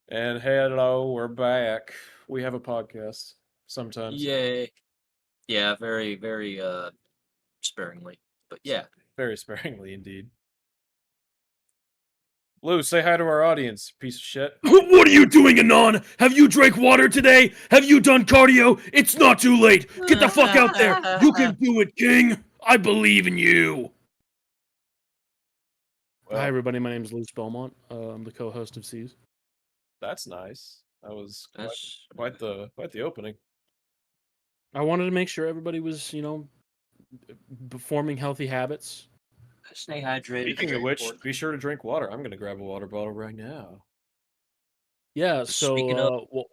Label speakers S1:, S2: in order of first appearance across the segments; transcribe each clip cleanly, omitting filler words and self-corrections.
S1: And hello, we're back. We have a podcast sometimes.
S2: Yay. Yeah, very, very sparingly. But yeah.
S1: Very sparingly indeed. Lou, say hi to our audience, piece of shit.
S3: What are you doing, Anon? Have you drank water today? Have you done cardio? It's not too late. Get the fuck out there. You can do it, King. I believe in you.
S1: Well,
S3: Hi, everybody. My name is Luce Beaumont. I'm the co-host of S.E.E.S.
S1: that's nice. That was
S2: That's
S1: quite the opening.
S3: I wanted to make sure everybody was, forming healthy habits.
S2: stay hydrated.
S1: Speaking of
S2: very
S1: which,
S2: important.
S1: be sure to drink water. I'm gonna grab a water bottle right now.
S3: Yeah,
S2: Speaking of,
S3: well,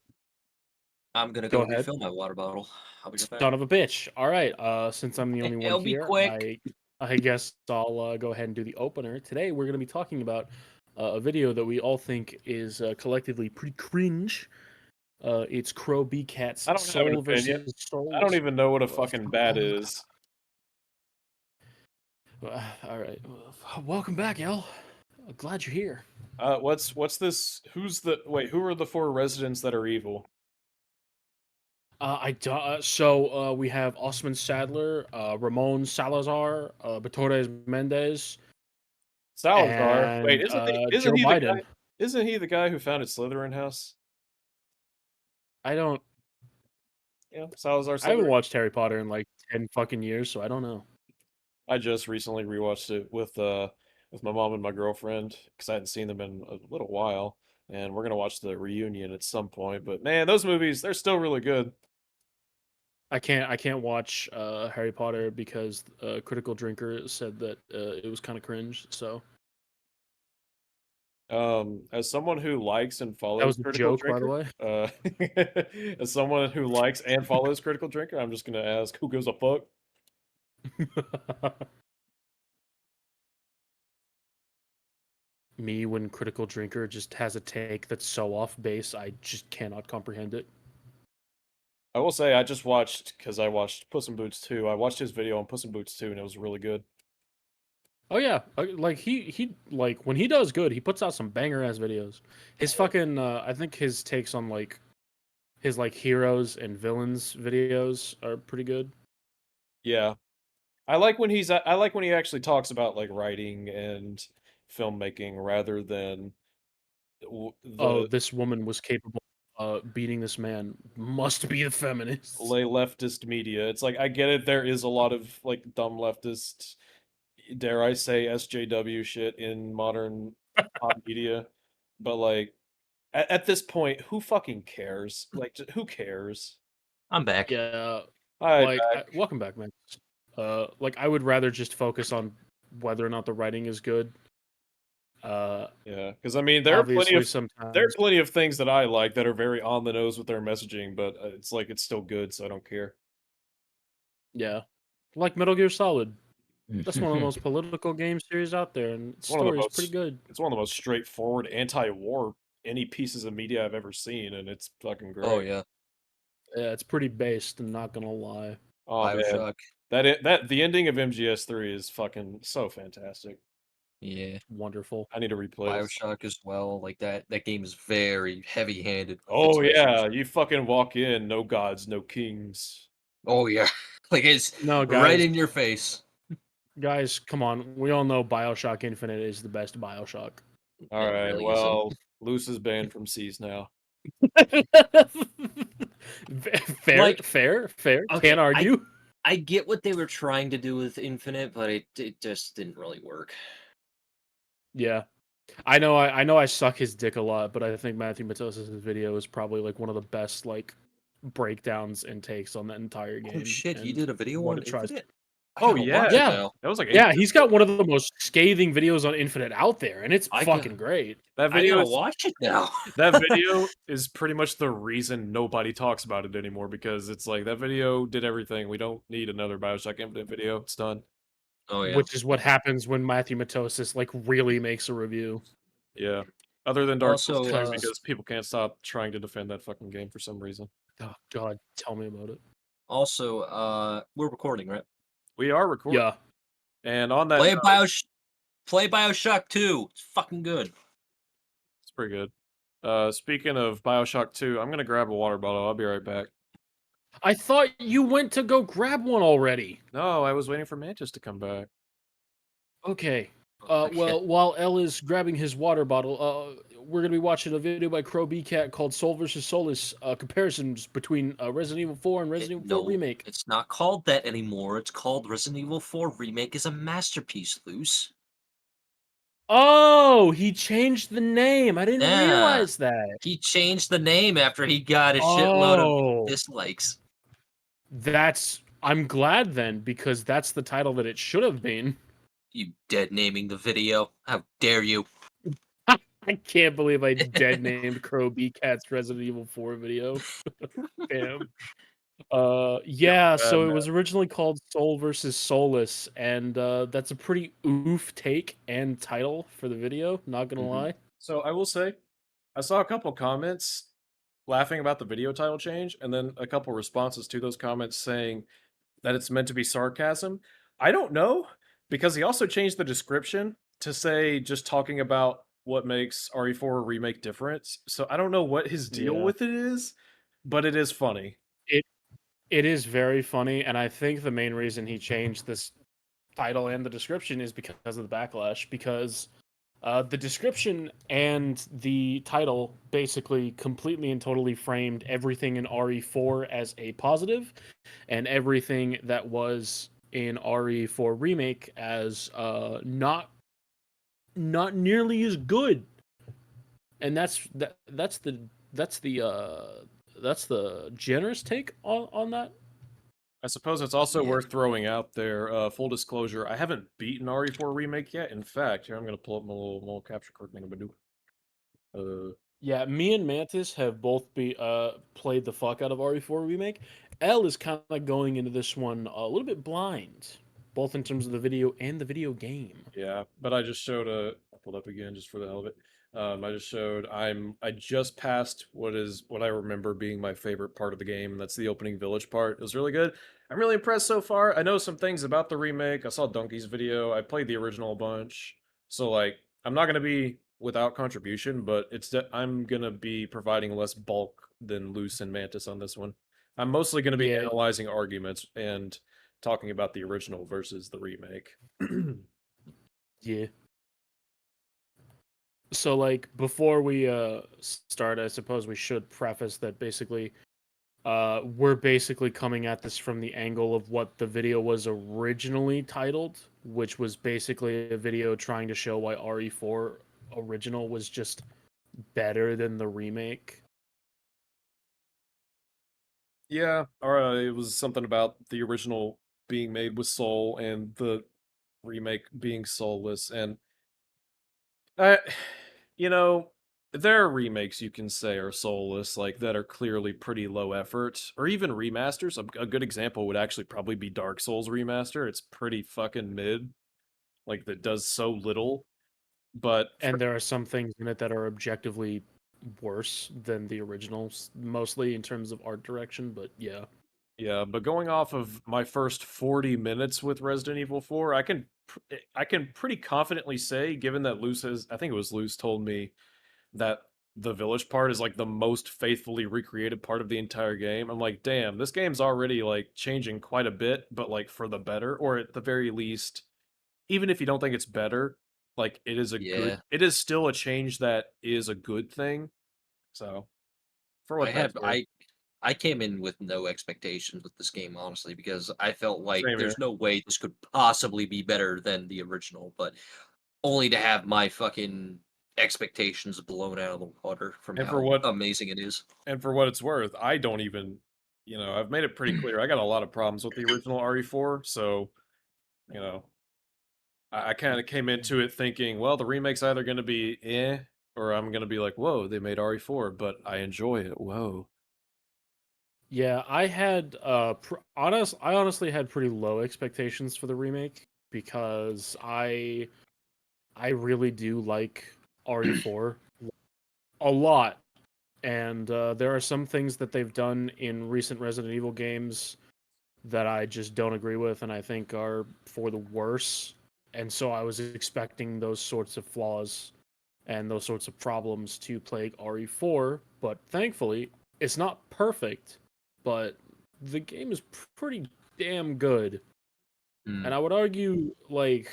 S2: I'm gonna
S3: go
S2: go
S3: ahead.
S2: refill my water bottle. I'll be right back.
S3: Son of a bitch. All right, since I'm the only one
S2: It'll be
S3: here,
S2: quick.
S3: I guess I'll go ahead and do the opener. Today, we're going to be talking about a video that we all think is collectively pretty cringe. It's Crowbcat's
S1: I don't have an
S3: Soul
S1: opinion.
S3: versus
S1: I don't
S3: Soulless.
S1: even know what a
S3: Uh,
S1: fucking bat is.
S3: all right, welcome back, El. Glad you're here.
S1: What's this? Who are the four residents that are evil?
S3: So we have Osman Sadler, Ramon Salazar, Bertores Mendez,
S1: Salazar. Wait,
S3: and
S1: isn't
S3: Joe
S1: he the guy?
S3: Biden.
S1: Isn't he the guy who founded Slytherin House?
S3: I don't.
S1: Yeah, Salazar
S3: I haven't
S1: Slytherin.
S3: watched Harry Potter in like 10 fucking years, so I don't know.
S1: I just recently rewatched it with my mom and my girlfriend because I hadn't seen them in a little while, and we're gonna watch the reunion at some point. But man, those movies, they're still really good.
S3: I can't watch Harry Potter because Critical Drinker said that it was kind of cringe. So
S1: As someone who likes and
S3: that
S1: follows
S3: was a
S1: Critical
S3: joke, by the
S1: Drinker,
S3: way.
S1: uh, as someone who likes and follows Critical Drinker, I'm just gonna ask, who gives a fuck?
S3: Me, when Critical Drinker just has a take that's so off base, I just cannot comprehend it.
S1: I will say I just watched because I watched Puss in Boots 2. I watched his video on Puss in Boots 2, and it was really good.
S3: Oh yeah, like he like when he does good, he puts out some banger ass videos. His fucking I think his takes on like his like heroes and villains videos are pretty good.
S1: Yeah, I like when he actually talks about like writing and filmmaking rather than
S3: Oh,
S1: the
S3: this woman was capable of beating this man. Must be the feminists.
S1: lay leftist media. It's like I get it. There is a lot of like dumb leftist, dare I say, SJW shit in modern pop media, but like at this point, who fucking cares? Like, who cares?
S2: I'm back.
S3: Yeah,
S1: Hi,
S3: like
S1: back.
S3: welcome back, man. Like I would rather just focus on whether or not the writing is good. Uh,
S1: Yeah, because I mean,
S3: Obviously
S1: there are
S3: sometimes,
S1: plenty of things that I like that are very on the nose with their messaging, but it's like it's still good, so I don't care.
S3: yeah, like Metal Gear Solid. That's one of the most political game series out there, and its
S1: It's one of the
S3: story is pretty
S1: most
S3: good.
S1: it's one of the most straightforward anti-war any pieces of media I've ever seen, and it's fucking
S2: Oh
S1: great.
S2: yeah.
S3: Yeah, it's pretty based. I'm not gonna lie.
S1: Oh man,
S2: Bioshock.
S1: that the ending of MGS3 is fucking so fantastic.
S2: Yeah.
S3: Wonderful.
S1: I need to replay this.
S2: Bioshock as well. Like that game is very heavy handed with its
S1: Oh
S2: message.
S1: yeah, you fucking walk in, no gods, no kings.
S2: Oh yeah. Like it's
S3: No,
S2: right
S3: guys,
S2: in your face.
S3: come on. We all know Bioshock Infinite is the best Bioshock.
S1: All
S2: It
S1: right,
S2: really isn't.
S1: well, Luce is banned from Seas now.
S3: Fair,
S2: Like,
S3: fair, fair.
S2: okay,
S3: Can't argue.
S2: I get what they were trying to do with Infinite, but it just didn't really work.
S3: Yeah, I know. I suck his dick a lot, but I think Matthew Matos's video is probably like one of the best like breakdowns and takes on that entire
S2: Oh
S3: game
S2: shit, he
S3: and
S2: did a video
S3: what
S2: on
S3: it tries to.
S2: Infinite? I
S1: Oh
S2: gotta
S1: yeah,
S2: watch it
S3: Yeah,
S2: now.
S1: that was like 8
S3: yeah.
S1: years
S3: He's got
S1: ago.
S3: one of the most scathing videos on Infinite out there, and it's
S2: I got
S3: fucking great.
S1: That
S2: I
S1: video
S2: gotta
S1: is
S2: watch it now.
S1: that video is pretty much the reason nobody talks about it anymore because it's like that video did everything. We don't need another BioShock Infinite video. It's done.
S2: Oh yeah.
S3: Which is what happens when Matthew Matosis like really makes a review.
S1: Yeah. Other than Dark Souls
S2: Also,
S1: 2
S3: Because
S1: because people can't stop trying to defend that fucking game for some reason.
S3: oh god, tell me about it.
S2: we're recording, right?
S1: We are recording.
S3: Yeah,
S1: And on that
S2: Play
S1: note,
S2: Play Bioshock 2. It's fucking good.
S1: it's pretty good. Speaking of Bioshock 2, I'm gonna grab a water bottle. I'll be right back.
S3: I thought you went to go grab one already.
S1: No, I was waiting for Mantis to come back.
S3: Okay.
S2: Okay.
S3: Well, while L is grabbing his water bottle, we're gonna be watching a video by Crowbcat called "Soul vs. Soulless," comparisons between Resident Evil 4 and Resident Evil 4
S2: No,
S3: Remake.
S2: it's not called that anymore. It's called Resident Evil 4 Remake is a masterpiece, Loose.
S3: Oh, he changed the name. I didn't
S2: Yeah.
S3: realize that.
S2: He changed the name after he got a shitload of
S3: Oh,
S2: dislikes.
S3: I'm glad then because that's the title that it should have been.
S2: You dead naming the video. How dare you?
S3: I can't believe I dead named Crowbcat's Resident Evil 4 video. Damn. Yeah,
S1: Bad
S3: so it
S1: man.
S3: was originally called Soul versus Soulless, and that's a pretty oof take and title for the video, not gonna
S2: Mhm.
S3: lie.
S1: So I will say, I saw a couple comments laughing about the video title change, and then a couple responses to those comments saying that it's meant to be sarcasm. I don't know, because he also changed the description to say just talking about what makes RE4 remake different. So I don't know what his deal
S3: Yeah.
S1: with it is, but it is funny.
S3: It it is very funny, and I think the main reason he changed this title and the description is because of the backlash, because the description and the title basically completely and totally framed everything in RE4 as a positive, and everything that was in RE4 Remake as not nearly as good. And that's the generous take on that.
S1: I suppose it's also
S2: Yeah.
S1: worth throwing out there. Full disclosure: I haven't beaten RE4 remake yet. In fact, here I'm gonna pull up my little capture card thing.
S3: Yeah, me and Mantis have both played the fuck out of RE4 Remake. L is kind of going into this one a little bit blind, both in terms of the video and the video game.
S1: Yeah, but I just showed I pulled up again just for the hell of it. I just showed I just passed what I remember being my favorite part of the game, and that's the opening village part. It was really good. I'm really impressed so far. I know some things about the remake. I saw Donkey's video. I played the original a bunch. So like I'm not gonna be without contribution, but I'm gonna be providing less bulk than Luce and Mantis on this one. I'm mostly gonna be
S3: Yeah,
S1: analyzing arguments and talking about the original versus the remake.
S3: yeah. So like before we start, I suppose we should preface that basically we're basically coming at this from the angle of what the video was originally titled, which was basically a video trying to show why RE4 original was just better than the remake.
S1: Yeah, or it was something about the original being made with soul and the remake being soulless. And uh, you know, there are remakes you can say are soulless, like that are clearly pretty low effort, or even remasters. A good example would actually probably be Dark Souls remaster. It's pretty fucking mid, like that does so little. But
S3: And there are some things in it that are objectively worse than the originals, mostly in terms of art direction, but yeah.
S1: yeah, but going off of my first 40 minutes with Resident Evil 4, I can pretty confidently say, given that I think it was Luce told me that the village part is like the most faithfully recreated part of the entire game. I'm like, damn, this game's already like changing quite a bit, but like for the better, or at the very least, even if you don't think it's better, like
S2: Yeah.
S1: it is still a change that is a good thing. So, for
S2: I
S1: what that's
S2: had
S1: worth.
S2: I came in with no expectations with this game, honestly, because I felt like
S1: Same here.
S2: there's no way this could possibly be better than the original, but only to have my fucking expectations blown out of the water from
S1: And for
S2: how
S1: what
S2: amazing it is.
S1: And for what it's worth, I don't even, I've made it pretty clear. I got a lot of problems with the original RE4, so, you know, I kind of came into it thinking, well, the remake's either going to be or I'm going to be like, whoa, they made RE4, but I enjoy it. Whoa.
S3: Yeah, I had I honestly had pretty low expectations for the remake because I really do like RE4 a lot. And there are some things that they've done in recent Resident Evil games that I just don't agree with and I think are for the worse. And so I was expecting those sorts of flaws and those sorts of problems to plague RE4, but thankfully, it's not perfect, but the game is pretty damn good.
S2: Hmm.
S3: And I would argue, like,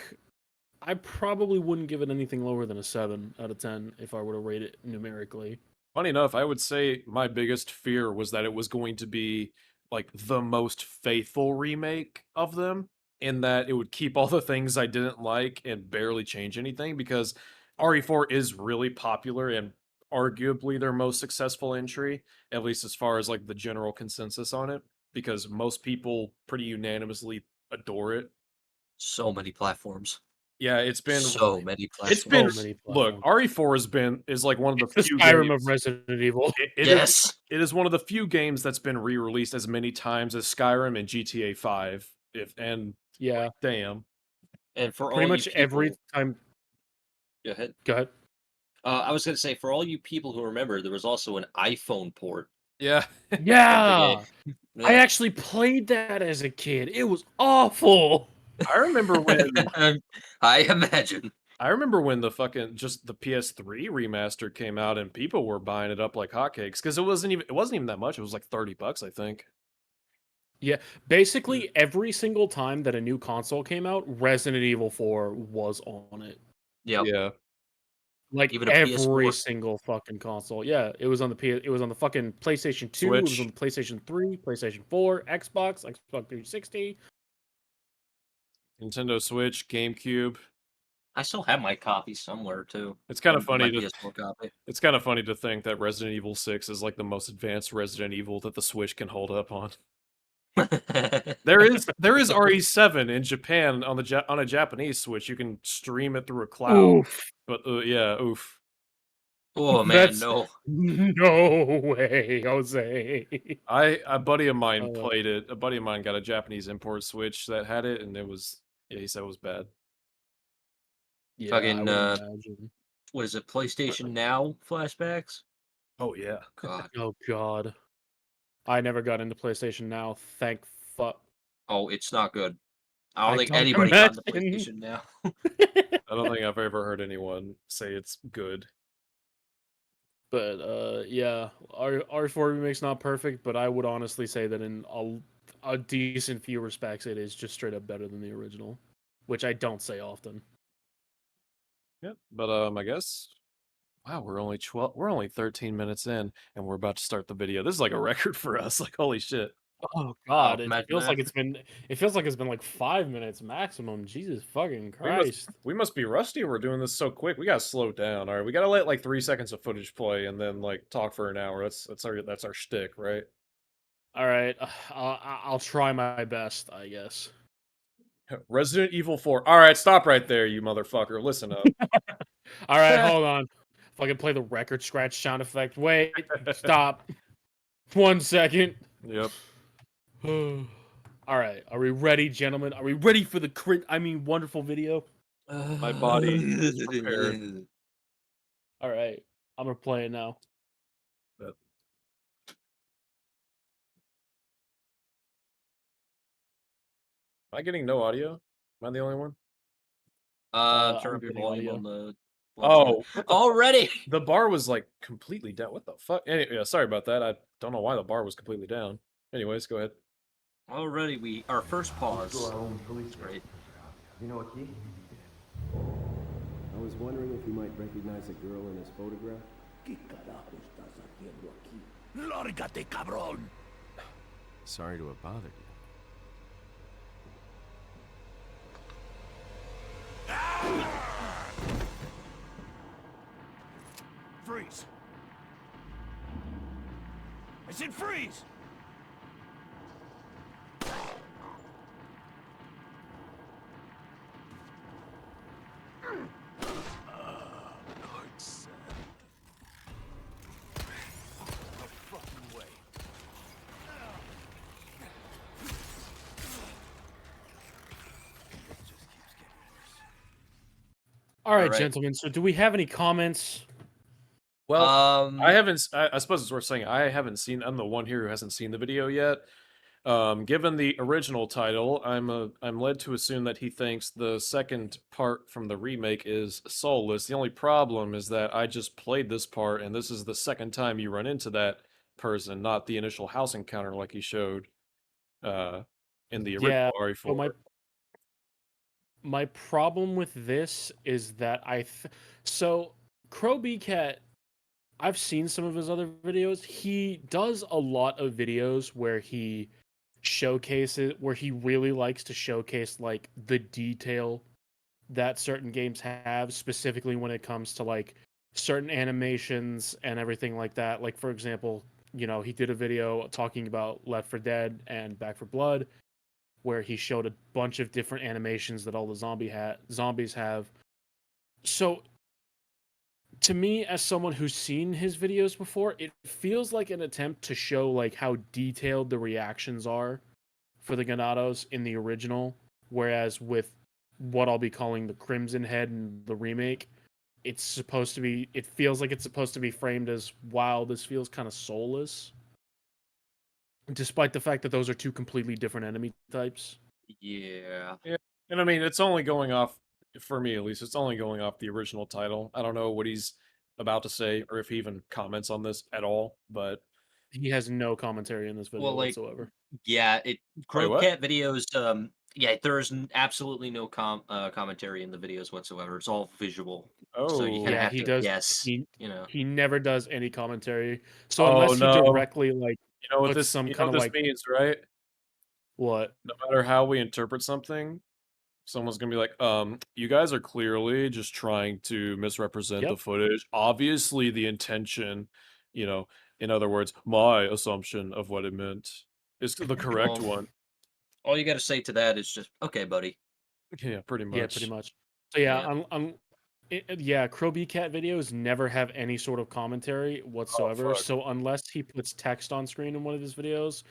S3: I probably wouldn't give it anything lower than a 7 out of 10 if I were to rate it numerically.
S1: Funny enough, I would say my biggest fear was that it was going to be like the most faithful remake of them, in that it would keep all the things I didn't like and barely change anything, because RE4 is really popular and arguably their most successful entry, at least as far as like the general consensus on it, because most people pretty unanimously adore it.
S2: So many platforms.
S1: Yeah,
S2: So many
S1: it's
S2: platforms.
S1: been
S3: So many
S1: look,
S3: platforms.
S1: RE4 is like one of the
S3: It's the
S1: few
S3: Skyrim of
S1: games.
S3: Resident Evil.
S2: Yes.
S1: It is one of the few games that's been re-released as many times as Skyrim and GTA 5. If and
S3: Yeah,
S1: like, damn.
S2: And for
S3: pretty
S2: all you
S3: much every
S2: people,
S3: time.
S2: go ahead.
S3: Go ahead.
S2: I was going to say, for all you people who remember, there was also an iPhone port
S1: Yeah.
S2: of the game.
S3: Yeah, I
S2: Yeah.
S3: actually played that as a kid. It was awful.
S1: I remember when
S2: I imagine.
S1: the fucking just the PS3 remaster came out and people were buying it up like hotcakes, because it wasn't even that much. It was like $30, I think.
S3: Yeah, basically every single time that a new console came out, Resident Evil 4 was on it.
S2: Yep.
S1: Yeah.
S3: Like
S2: Even a
S3: every
S2: PS4.
S3: single fucking console. Yeah, it was on it was on the fucking PlayStation 2, it was on
S1: Switch,
S3: the PlayStation 3, PlayStation 4, Xbox 360.
S1: Nintendo Switch, GameCube.
S2: I still have my copy somewhere too.
S1: It's kind of
S2: My
S1: funny to
S2: PS4 copy.
S1: It's kind of funny to think that Resident Evil 6 is like the most advanced Resident Evil that the Switch can hold up on. There is RE7 in Japan on on a Japanese Switch. You can stream it through a cloud.
S3: Oof.
S1: But yeah, oof.
S2: Oh man,
S3: That's
S2: no.
S3: no way, Jose.
S1: A buddy of mine
S3: Uh,
S1: played it. A buddy of mine got a Japanese import Switch that had it, and he said it was bad.
S3: yeah, I
S2: Fucking
S3: would imagine.
S2: what is it? PlayStation Now flashbacks?
S1: Oh yeah.
S2: God.
S3: Oh god. I never got into PlayStation Now. Thank fuck.
S2: Oh, it's not good. I don't
S3: I
S2: think
S3: don't
S2: anybody got into
S3: imagine.
S2: PlayStation Now.
S1: I don't think I've ever heard anyone say it's good.
S3: But yeah, R4 remake's not perfect, but I would honestly say that in a decent few respects, it is just straight up better than the original, which I don't say often.
S1: Yeah. But I guess wow, we're only 13 minutes in and we're about to start the video. This is like a record for us. Like holy shit.
S3: Oh
S2: Wow,
S3: god, it
S2: imagine
S3: feels like
S2: that.
S3: it feels like it's been like 5 minutes maximum. Jesus fucking
S1: We must
S3: Christ.
S1: we must be rusty. We're doing this so quick. We gotta slow down. All right, we gotta let like 3 seconds of footage play and then like talk for an hour. That's our shtick, right?
S3: All right, I'll try my best, I guess.
S1: Resident Evil 4. All right, stop right there, you motherfucker. Listen up.
S3: All right, hold on. If I can play the record scratch sound effect. Wait, stop. 1 second.
S1: Yep.
S3: All right, are we ready, gentlemen? Are we ready for the wonderful video?
S1: My body is prepared.
S3: All right, I'm gonna play it now.
S1: But am I getting no audio? Am I the only one?
S2: Turn
S3: I'm
S2: up your
S3: getting
S2: volume
S3: audio.
S2: on the
S1: Oh, what the
S2: already.
S1: The bar was like completely down. What the fuck? Anyway, yeah, sorry about that. I don't know why the bar was completely down. Anyways, go ahead.
S2: Already our first pause. It's great.
S4: You know a key? I was wondering if you might recognize a girl in his photograph.
S5: ¿Qué carajo estás haciendo aquí? ¡Lárgate, cabrón!
S4: Sorry to have bothered you.
S5: Freeze! I said freeze!
S3: All right,
S2: Alright.
S3: gentlemen. So, do we have any comments?
S1: Well, I haven't. I suppose it's worth saying I haven't seen. I'm the one here who hasn't seen the video yet. Given the original title, I'm led to assume that he thinks the second part from the remake is Soulless. The only problem is that I just played this part, and this is the second time you run into that person, not the initial house encounter like he showed uh, in the
S3: Yeah.
S1: original
S3: So
S1: RE4.
S3: my problem with this is that so Crowbcat, I've seen some of his other videos. He does a lot of videos where he where he really likes to showcase like the detail that certain games have, specifically when it comes to like certain animations and everything like that. Like for example, he did a video talking about Left 4 Dead and Back 4 Blood where he showed a bunch of different animations that all the zombies have. So to me, as someone who's seen his videos before, it feels like an attempt to show like how detailed the reactions are for the Ganados in the original, whereas with what I'll be calling the Crimson Head and the remake, it feels like it's supposed to be framed as, wow, this feels kind of soulless, despite the fact that those are two completely different enemy types.
S2: Yeah.
S1: Yeah, and I mean, it's only going off, for me at least, it's only going off the original title. I don't know what he's about to say or if he even comments on this at all, but
S3: He has no commentary in this video
S2: Well, like,
S3: whatsoever.
S2: yeah,
S1: wait, what?
S2: Crowbcat videos. Yeah, there's absolutely no commentary in the videos whatsoever. It's all visual, so you
S1: Oh,
S2: kind of
S3: Yeah,
S2: have
S3: he
S2: to
S3: does.
S2: guess.
S3: He
S2: You know.
S3: he never does any commentary. So
S1: oh
S3: unless he
S1: no.
S3: directly like puts some
S1: You know
S3: kind
S1: what
S3: of
S1: this
S3: like
S1: means, right?
S3: what?
S1: No matter how we interpret something, someone's gonna be like, you guys are clearly just trying to misrepresent the
S3: Yep.
S1: footage. Obviously, the intention, you know, in other words, my assumption of what it meant is the correct
S2: Well,
S1: one.
S2: all you got to say to that is just, okay, buddy.
S1: Yeah, pretty
S3: Yeah, pretty
S1: much.
S3: much. So yeah,
S2: Yeah.
S3: yeah, Crowbcat videos never have any sort of commentary
S1: Oh,
S3: whatsoever.
S1: fuck.
S3: So unless he puts text on screen in one of his videos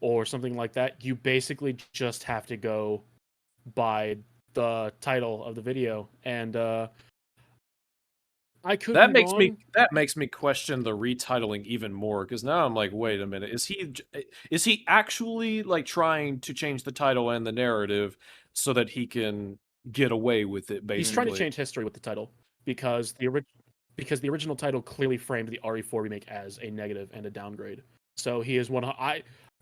S3: or something like that, you basically just have to go by the title of the video. And I could be wrong.
S1: That makes me question the retitling even more because now I'm like, wait a minute, is he actually like trying to change the title and the narrative so that he can get away with it,
S3: He's trying to
S1: basically?
S3: change history with the title because because the original title clearly framed the RE4 remake as a negative and a downgrade. So he is one.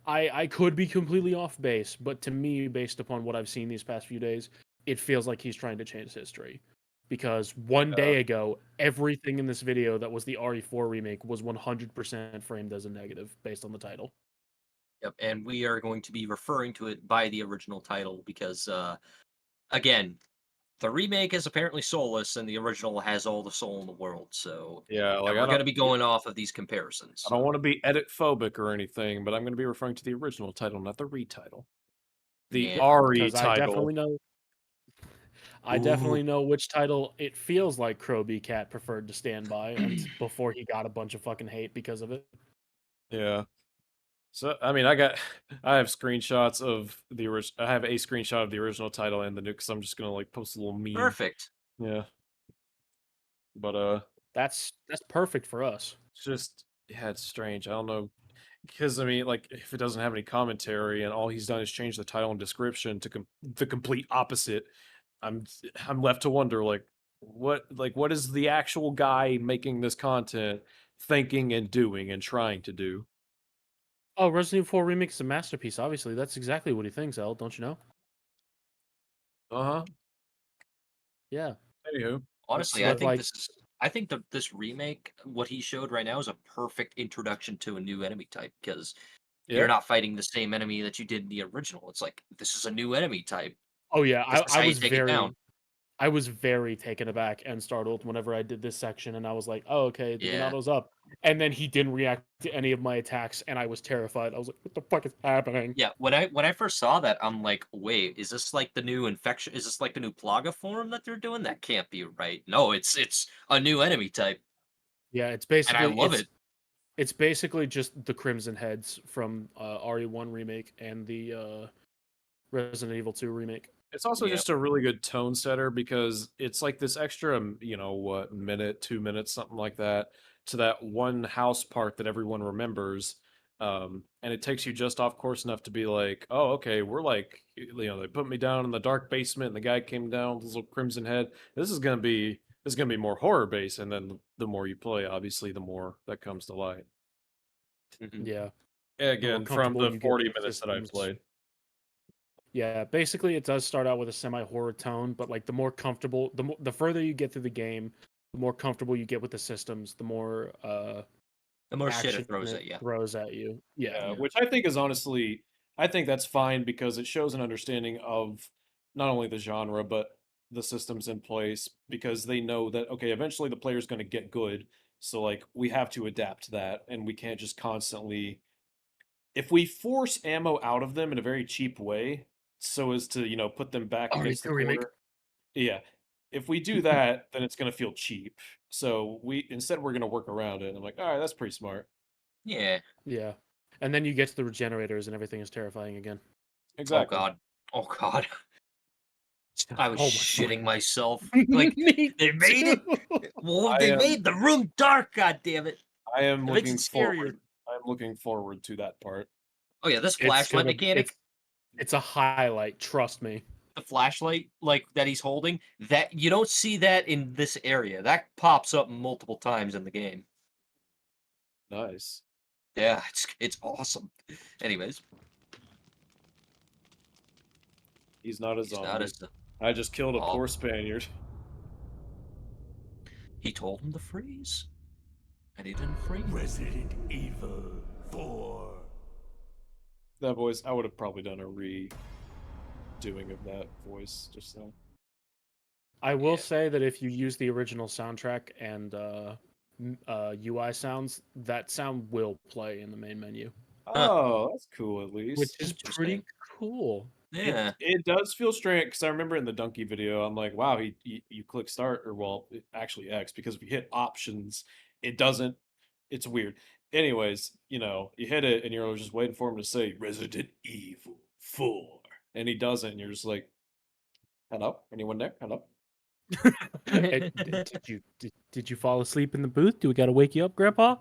S3: I could be completely off base, but to me, based upon what I've seen these past few days, it feels like he's trying to change history. Because one day ago, everything in this video that was the RE4 remake was 100% framed as a negative based on the title.
S2: Yep. And we are going to be referring to it by the original title because, again, the remake is apparently soulless, and the original has all the soul in the world. So,
S1: Yeah, like
S2: and we're going to be going off of these comparisons.
S1: I don't want to be edit phobic or anything, but I'm going to be referring to the original title, not the retitle. The
S2: Yeah.
S1: RE
S3: Because
S1: title.
S3: I
S1: Ooh.
S3: definitely know which title it feels like Crowbcat preferred to stand by, and before he got a bunch of fucking hate because of it.
S1: Yeah. So I mean, I have screenshots of the original. I have a screenshot of the original title and the new. Because I'm just gonna like post a little meme.
S2: Perfect.
S1: Yeah, but
S3: That's perfect for us.
S1: it's just yeah, it's strange. I don't know because I mean, like, if it doesn't have any commentary and all he's done is change the title and description to the complete opposite, I'm I'm left to wonder what is the actual guy making this content thinking and doing and trying to do?
S3: Oh, Resident Evil 4 Remake is a masterpiece. Obviously, that's exactly what he thinks. El, don't you know?
S1: Uh huh.
S3: Yeah,
S1: Anywho, that's
S2: Honestly,
S3: but like,
S2: I think that this remake, what he showed right now, is a perfect introduction to a new enemy type because
S1: yeah.
S2: you're not fighting the same enemy that you did in the original. It's like this is a new enemy type.
S3: oh yeah,
S2: This is how you take it down.
S3: I was very taken aback and startled whenever I did this section, and I was like, "Oh, okay, the
S2: Yeah.
S3: Ganado's up." And then he didn't react to any of my attacks, and I was terrified. I was like, "What the fuck is happening?"
S2: Yeah, when I first saw that, I'm like, wait, is this like the new infection? Is this like the new Plaga form that they're doing? That can't be right. No, it's a new enemy type,
S3: Yeah,
S2: and I love it.
S3: it's basically just the Crimson Heads from RE1 remake and the Resident Evil 2 remake.
S1: It's also
S2: Yeah,
S1: just a really good tone setter because it's like this extra, minute, 2 minutes, something like that, to that one house part that everyone remembers. And it takes you just off course enough to be like, oh, okay, we're like, they put me down in the dark basement, and the guy came down with his little crimson head. This is gonna be more horror based, and then the more you play, obviously, the more that comes to light.
S2: Mhm.
S3: Yeah. The more
S1: Again, from
S3: comfortable
S1: the
S3: you get
S1: 40
S3: with the
S1: minutes that I've
S3: systems.
S1: played.
S3: Yeah, basically it does start out with a semi-horror tone, but like the more comfortable, the further you get through the game, the more comfortable you get with the systems, the more
S2: The more shit
S3: action
S2: it throws
S3: it
S2: at you.
S3: throws at you. Yeah.
S1: Yeah, which I think is honestly, I think that's fine because it shows an understanding of not only the genre but the systems in place because they know that okay, eventually the player's going to get good, so like we have to adapt to that and we can't just constantly if we force ammo out of them in a very cheap way so as to, put them back against the
S3: RE2 remake.
S1: corner. Yeah. If we do that, then it's going to feel cheap. So we're going to work around it. And I'm like, all right, that's pretty smart.
S2: Yeah.
S3: Yeah. And then you get to the regenerators and everything is terrifying again.
S2: Oh
S1: Exactly.
S2: god. Oh god. I was
S3: Oh my
S2: shitting myself.
S3: fuck.
S2: Like
S3: Me
S2: they made it.
S3: too.
S2: Well,
S1: I
S2: they
S1: am
S2: made the room dark. God damn it!
S1: I am
S2: It makes
S1: looking
S2: it scarier.
S1: forward. I'm looking forward to that part.
S2: Oh yeah, this
S3: It's
S2: flashlight
S3: gonna
S2: mechanic,
S3: it's a highlight, trust me.
S2: the flashlight like that he's holding, that you don't see that in this area. That pops up multiple times in the game.
S1: Nice.
S2: Yeah, it's awesome. Anyways,
S1: He's not a
S2: he's not a.
S1: zombie. I just killed a
S2: Oh,
S1: poor Spaniard.
S2: he told him to freeze, and he didn't freeze.
S5: Resident Evil 4.
S1: That voice, I would have probably done a redoing of that voice just so.
S3: I will
S2: Yeah.
S3: say that if you use the original soundtrack and UI sounds, that sound will play in the main menu,
S2: Huh.
S1: Oh, that's cool at
S3: which
S1: least.
S3: is
S2: Interesting.
S3: pretty cool.
S2: Yeah.
S1: It does feel strange because I remember in the Donkey video, I'm like, wow, you click start or well, actually X because if you hit options, it doesn't. It's weird. Anyways, you hit it and you're just waiting for him to say Resident Evil 4, and he doesn't, and you're just like, hello, anyone there? Hello.
S3: Did you fall asleep in the booth? Do we got to wake you up, Grandpa?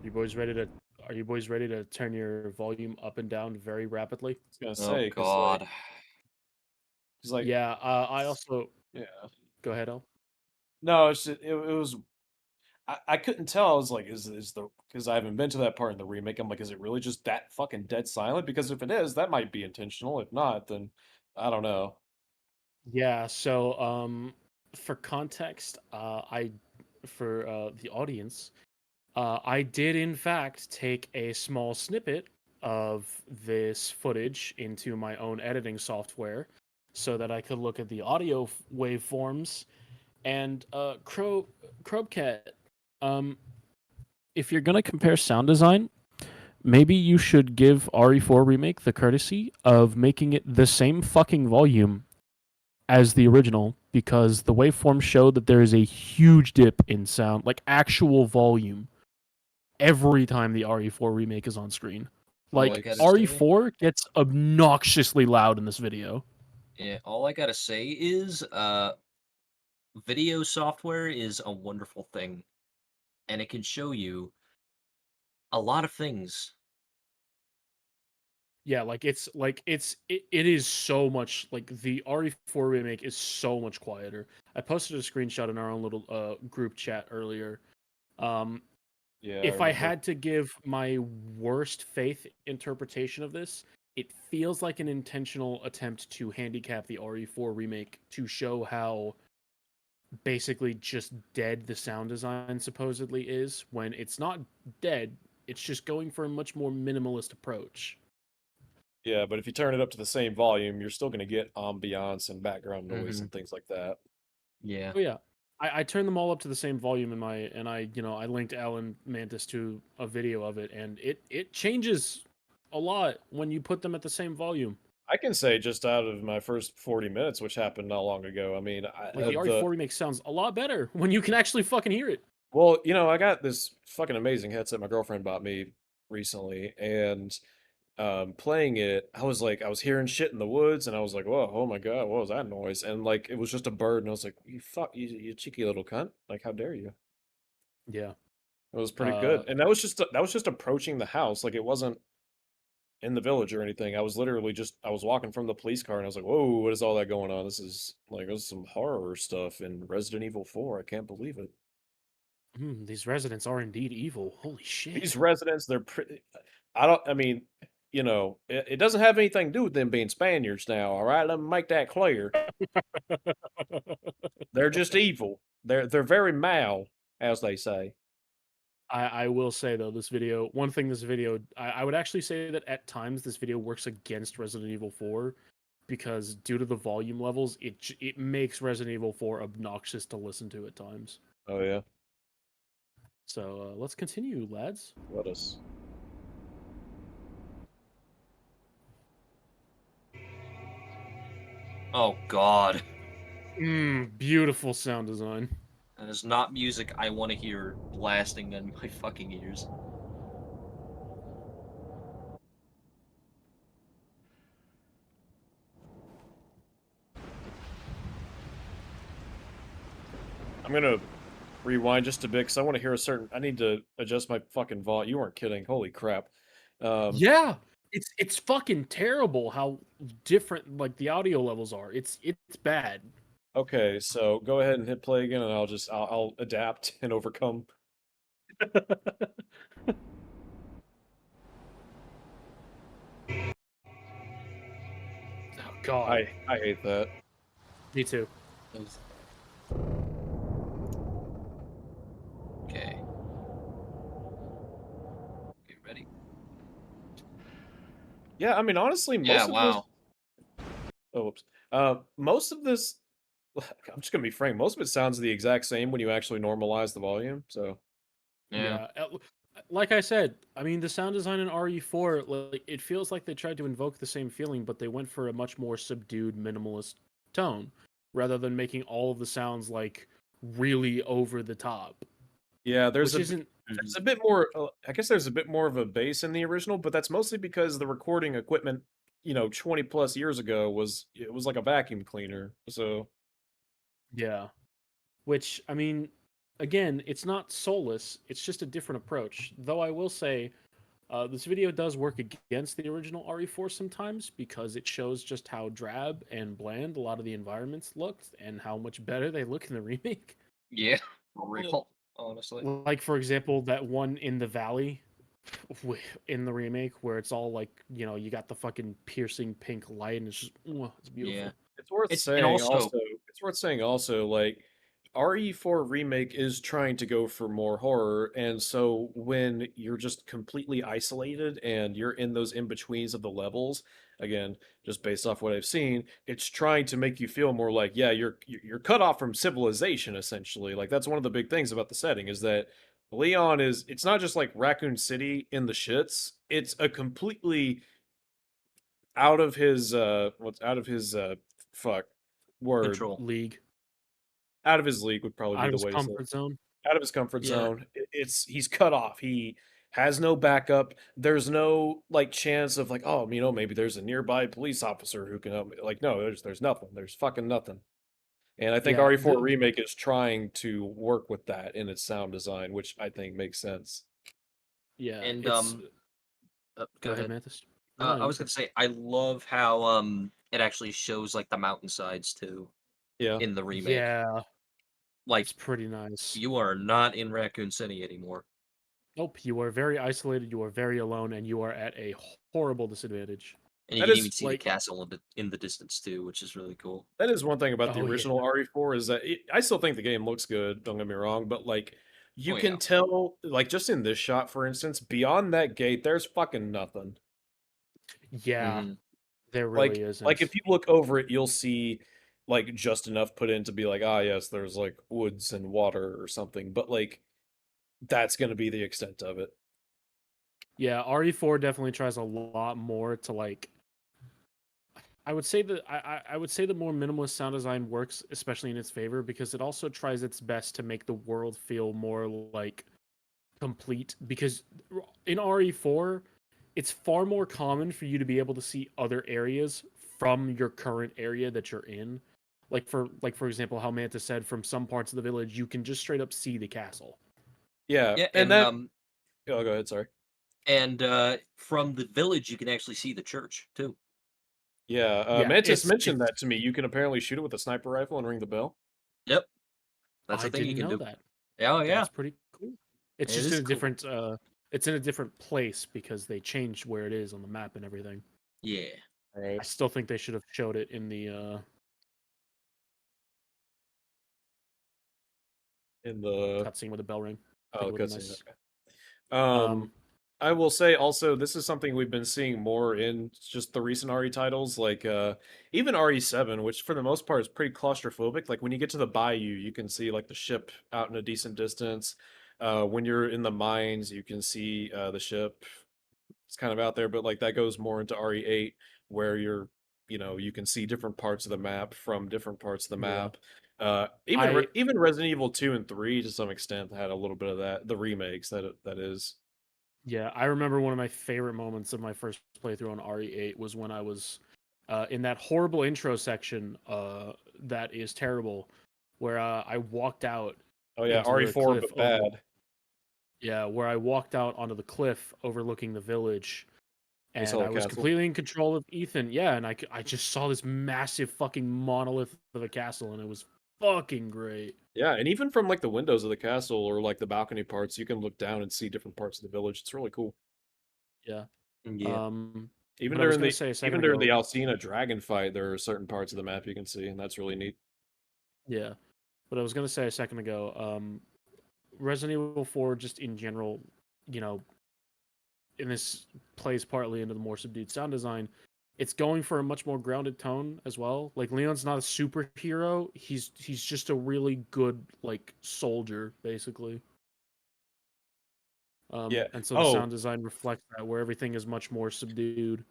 S3: Are you boys ready to turn your volume up and down very rapidly?
S1: I was gonna
S2: Oh
S1: say because
S2: god.
S3: Yeah, I also
S1: yeah.
S3: go ahead, El.
S1: No, it was I couldn't tell. I was like, is the because I haven't been to that part in the remake. I'm like, is it really just that fucking dead silent? Because if it is, that might be intentional. If not, then I don't know.
S3: Yeah, so for context, for the audience, I did in fact take a small snippet of this footage into my own editing software so that I could look at the audio waveforms and Crowbcat. Um, if you're gonna compare sound design, maybe you should give RE4 Remake the courtesy of making it the same fucking volume as the original because the waveform showed that there is a huge dip in sound, like actual volume, every time the RE4 remake is on screen.
S2: All I
S3: Like
S2: gotta say,
S3: RE4 gets obnoxiously loud in this video.
S2: yeah, all I gotta say is, video software is a wonderful thing, and it can show you a lot of things.
S3: Yeah, it is so much like the RE4 remake is so much quieter. I posted a screenshot in our own little group chat earlier. Um,
S1: Yeah, I
S3: if I
S1: remember.
S3: had to give my worst faith interpretation of this, it feels like an intentional attempt to handicap the RE4 remake to show how basically just dead the sound design supposedly is when it's not dead, it's just going for a much more minimalist approach.
S1: Yeah, but if you turn it up to the same volume, you're still gonna get ambiance and background noise
S2: Mhm.
S1: and things like that.
S2: Yeah.
S3: Oh yeah. I turned them all up to the same volume in my and I linked Alan Mantis to a video of it and it changes a lot when you put them at the same volume.
S1: I can say just out of my first 40 minutes, which happened not long ago. I mean,
S3: Like the RE4 remake sounds a lot better when you can actually fucking hear it.
S1: well, I got this fucking amazing headset my girlfriend bought me recently, and playing it, I was like, I was hearing shit in the woods, and I was like, whoa, oh my god, what was that noise? And like, it was just a bird, and I was like, you fuck, you cheeky little cunt! Like, how dare you?
S3: Yeah.
S1: It was pretty
S3: Uh,
S1: good, and that was just approaching the house, like it wasn't in the village or anything. I was literally just I was walking from the police car, and I was like, whoa, what is all that going on? This is some horror stuff in Resident Evil 4. I can't believe it.
S3: these residents are indeed evil. Holy
S1: These
S3: shit.
S1: residents, they're pretty. I don't. I mean, it doesn't have anything to do with them being Spaniards now. All right, let me make that clear. They're just evil. They're very mal, as they say.
S3: I will say though, this video, one thing this video, I would actually say that at times this video works against Resident Evil 4 because due to the volume levels, it makes Resident Evil 4 obnoxious to listen to at times.
S1: Oh yeah,
S3: So let's continue, lads.
S1: let us.
S2: Oh God,
S3: Beautiful sound design.
S2: that is not music I want to hear blasting in my fucking ears.
S1: I'm gonna rewind just a bit because I want to hear a certain. I need to adjust my fucking volume. You weren't kidding. Holy crap.
S3: Yeah, it's fucking terrible how different like the audio levels are. It's bad.
S1: Okay, so go ahead and hit play again, and I'll adapt and overcome.
S3: Oh God,
S1: I hate that.
S3: me too.
S2: Okay. Get ready.
S1: Yeah, I mean, honestly,
S2: Yeah,
S1: most of this.
S2: wow.
S1: Oh, whoops. Most of this. I'm just gonna be frank. Most of it sounds the exact same when you actually normalize the volume. So
S2: Yeah.
S3: Like I said, I mean the sound design in RE4, like it feels like they tried to invoke the same feeling, but they went for a much more subdued, minimalist tone, rather than making all of the sounds like really over the top,
S1: yeah,
S3: which isn't.
S1: there's a bit more. I guess there's a bit more of a bass in the original, but that's mostly because the recording equipment, 20 plus years ago it was like a vacuum cleaner. So
S3: Yeah. Which, I mean, again, it's not soulless, it's just a different approach. Though I will say, this video does work against the original RE4 sometimes because it shows just how drab and bland a lot of the environments looked and how much better they look in the remake.
S2: Yeah. For real. Honestly.
S3: Like, for example, that one in the valley in the remake where it's all like, you got the fucking piercing pink light and it's just, it's beautiful.
S2: Yeah.
S1: it's worth
S2: It's and
S1: saying
S2: also
S1: also. It's worth saying also, like RE4 remake is trying to go for more horror, and so when you're just completely isolated and you're in those in betweens of the levels, again, just based off what I've seen, it's trying to make you feel more like, yeah, you're cut off from civilization essentially. Like that's one of the big things about the setting is that Leon is it's not just like Raccoon City in the shits. It's a completely out of his what's out of his fuck word
S2: control.
S3: League.
S1: out of his league would probably
S3: Out
S1: be
S3: of
S1: the
S3: his
S1: way to say it.
S3: comfort zone.
S1: Out of his comfort
S2: Yeah.
S1: zone. It's he's cut off. He has no backup. There's no like chance of like, oh, maybe there's a nearby police officer who can help me. Like, no, there's nothing. There's fucking nothing. And I think
S3: Yeah,
S1: RE4 remake is trying to work with that in its sound design, which I think makes sense.
S3: yeah,
S2: And
S3: it's.
S2: go ahead.
S3: Mantis.
S2: I was gonna say I love how it actually shows like the mountainsides too
S1: Yeah.
S2: in the remake.
S3: Yeah,
S2: Like
S3: it's pretty nice.
S2: you are not in Raccoon City anymore.
S3: Nope, you are very isolated, you are very alone, and you are at a horrible disadvantage.
S2: And you
S1: That
S2: can
S1: is
S2: even see the
S3: Like,
S2: castle in the distance too, which is really cool.
S1: that is one thing about the
S3: oh yeah,
S1: original RE4 is that I still think the game looks good, don't get me wrong, but like you
S2: Oh yeah.
S1: can tell like just in this shot for instance, beyond that gate there's fucking nothing.
S3: yeah,
S2: Mhm.
S3: there
S1: Like
S3: really
S1: like if
S3: isn't.
S1: you look over it, you'll see like just enough put in to be like, ah yes, there's like woods and water or something, but like that's gonna be the extent of it.
S3: Yeah, RE4 definitely tries a lot more to like. I would say that I would say the more minimalist sound design works, especially in its favor, because it also tries its best to make the world feel more like complete. Because in RE4, it's far more common for you to be able to see other areas from your current area that you're in. For example, how Manta said from some parts of the village you can just straight up see the castle.
S1: Yeah,
S2: Yeah,
S1: and
S2: and
S1: that. Oh, go ahead. Sorry.
S2: from the village you can actually see the church too.
S1: Yeah,
S3: Yeah,
S1: Mantis
S3: it's
S1: mentioned that to me. You can apparently shoot it with a sniper rifle and ring the bell.
S2: Yep, that's
S3: I
S2: a thing you
S3: didn't
S2: can
S3: know
S2: do.
S3: that.
S2: Oh yeah,
S3: That's pretty cool. It's
S2: it
S3: just
S2: is
S3: in a
S2: cool.
S3: different it's in a different place because they changed where it is on the map and everything.
S2: Yeah.
S1: Right.
S3: I still think they should have showed it in the
S1: In the
S3: cutscene with the bell ring. I think it would have been
S1: cutscene.
S3: nice.
S1: Okay. I will say also this is something we've been seeing more in just the recent RE titles, like even RE7, which for the most part is pretty claustrophobic. Like when you get to the bayou, you can see like the ship out in a decent distance. When you're in the mines, you can see the ship. It's kind of out there, but like that goes more into RE8, where you can see different parts of the map from different parts of the
S3: Yeah.
S1: map. Even Resident Evil 2 and 3 to some extent had a little bit of that. The remakes that is.
S3: Yeah, I remember one of my favorite moments of my first playthrough on RE8 was when I was in that horrible intro section that is terrible, where I walked out
S1: Oh yeah,
S3: into the
S1: RE4
S3: cliff
S1: but
S3: over.
S1: bad.
S3: Yeah, where I walked out onto the cliff overlooking the village,
S1: You
S3: and
S1: saw
S3: I
S1: the
S3: was
S1: castle.
S3: completely in control of Ethan. Yeah, and I just saw this massive fucking monolith of a castle, and it was fucking great.
S1: Yeah, and even from like the windows of the castle or like the balcony parts, you can look down and see different parts of the village. It's really cool.
S3: Yeah.
S2: Yeah.
S1: Even
S3: But I was
S1: during
S3: gonna
S1: the
S3: say a
S1: even
S3: second
S1: during the
S3: ago.
S1: Alcina dragon fight, there are certain parts of the map you can see, and that's really neat.
S3: Yeah, but I was gonna say a second ago. Resident Evil 4, just in general, you know, and this plays partly into the more subdued sound design. It's going for a much more grounded tone as well. Like Leon's not a superhero; he's just a really good like soldier, basically.
S1: Yeah.
S3: And so the
S1: Oh,
S3: sound design reflects that, where everything is much more subdued.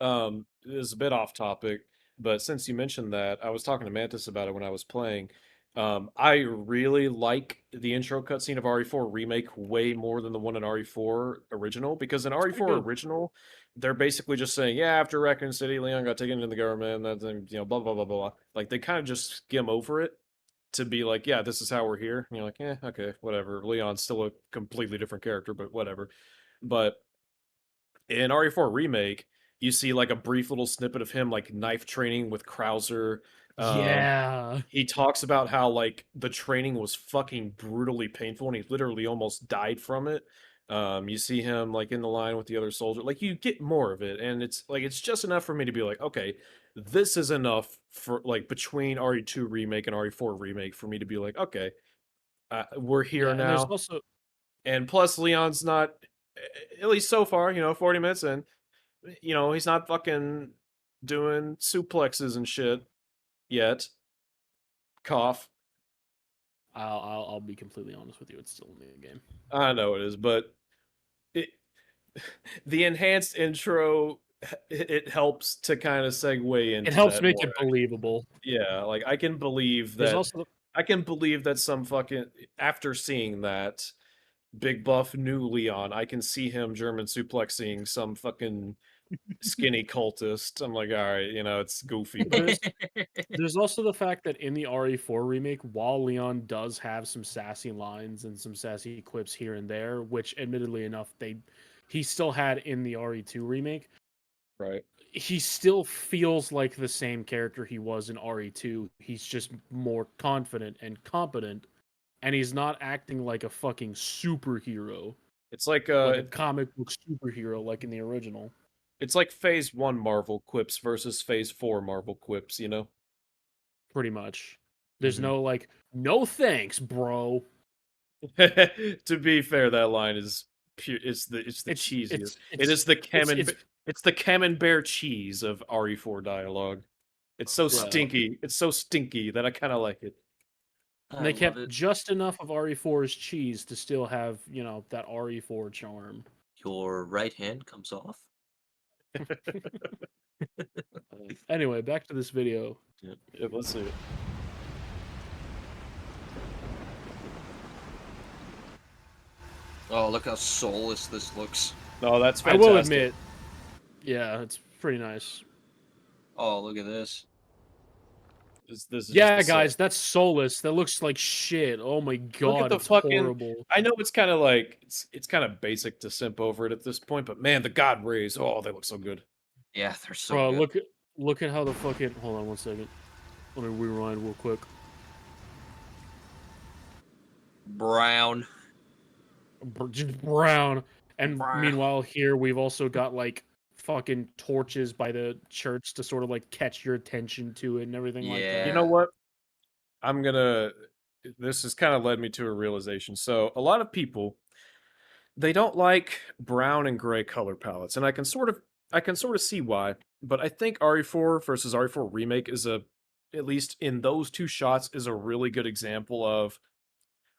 S1: this is a bit off topic, but since you mentioned that, I was talking to Mantis about it when I was playing. I really like the intro cutscene of RE4 Remake way more than the one in RE4 Original, because in
S3: It's pretty
S1: RE4
S3: good.
S1: Original, they're basically just saying, yeah, after Raccoon City, Leon got taken into the government, and then, blah, blah, blah, blah, blah. Like, they kind of just skim over it to be like, yeah, this is how we're here. And you're like, okay, whatever. Leon's still a completely different character, but whatever. But in RE4 Remake, you see like a brief little snippet of him like knife training with Krauser. Um,
S3: Yeah,
S1: he talks about how like the training was fucking brutally painful and he literally almost died from it. You see him like in the line with the other soldier. Like you get more of it, and it's just enough for me to be like, okay, this is enough for like between RE2 remake and RE4 remake for me to be like, okay, we're here
S3: yeah, and there's
S1: now.
S3: also
S1: And plus, Leon's not, at least so far, 40 minutes in, he's not fucking doing suplexes and shit yet. Cough.
S3: I'll be completely honest with you, it's still in the game.
S1: I know it is, but it, the enhanced intro, it helps to kind of segue
S3: It
S1: into
S3: helps
S1: that
S3: make
S1: more.
S3: it believable.
S1: Yeah, like
S3: There's also
S1: I can believe that some fucking after seeing that big buff new Leon, I can see him German suplexing some fucking skinny cultist. I'm like, all right, it's goofy, but
S3: there's also the fact that in the RE4 remake, while Leon does have some sassy lines and some sassy quips here and there, which admittedly enough he still had in the RE2 remake,
S1: right.
S3: he still feels like the same character he was in RE2. He's just more confident and competent, and he's not acting like a fucking superhero,
S1: It's like
S3: like a comic book superhero like in the original.
S1: it's like Phase 1 Marvel quips versus Phase 4 Marvel quips,
S3: Pretty much. There's
S1: Mhm.
S3: no like, no thanks, bro.
S1: To be fair, that line is pure. It's the
S3: It's
S1: cheesiest.
S3: it's
S1: It
S3: it's
S1: is the
S3: it's it's
S1: It's the camembert cheese of RE4 dialogue. It's so
S3: yeah.
S1: stinky. It's so stinky that I kind of like it.
S3: And
S2: I
S3: they
S2: love
S3: kept
S2: it.
S3: just enough of RE4's cheese to still have, that RE4 charm.
S2: Your right hand comes off.
S3: Anyway, back to this video.
S1: Yeah, let's see it.
S2: Oh, look how soulless this looks.
S1: No, that's
S3: I
S1: fantastic.
S3: will admit, yeah, it's pretty nice.
S2: Oh, look at this.
S1: This is just
S3: Yeah,
S1: the
S3: guys, that's Soulless. That looks like shit. Oh my
S1: Look at
S3: god,
S1: the
S3: it's
S1: fucking.
S3: horrible.
S1: I know it's kind of like it's kind of basic to simp over it at this point, but man, the God rays, oh, they look so good.
S2: Yeah, they're so
S3: Bro,
S2: good.
S3: look at how the fucking. Hold on 1 second. Let me rewind real quick.
S2: Brown.
S3: Just brown. And
S2: Brown.
S3: meanwhile, here we've also got like fucking torches by the church to sort of like catch your attention to it and everything like
S2: Yeah.
S3: that.
S1: You know what? I'm gonna. This has kind of led me to a realization. So a lot of people they don't like brown and gray color palettes, and I can sort of see why. But I think RE4 versus RE4 remake is a at least in those two shots is a really good example of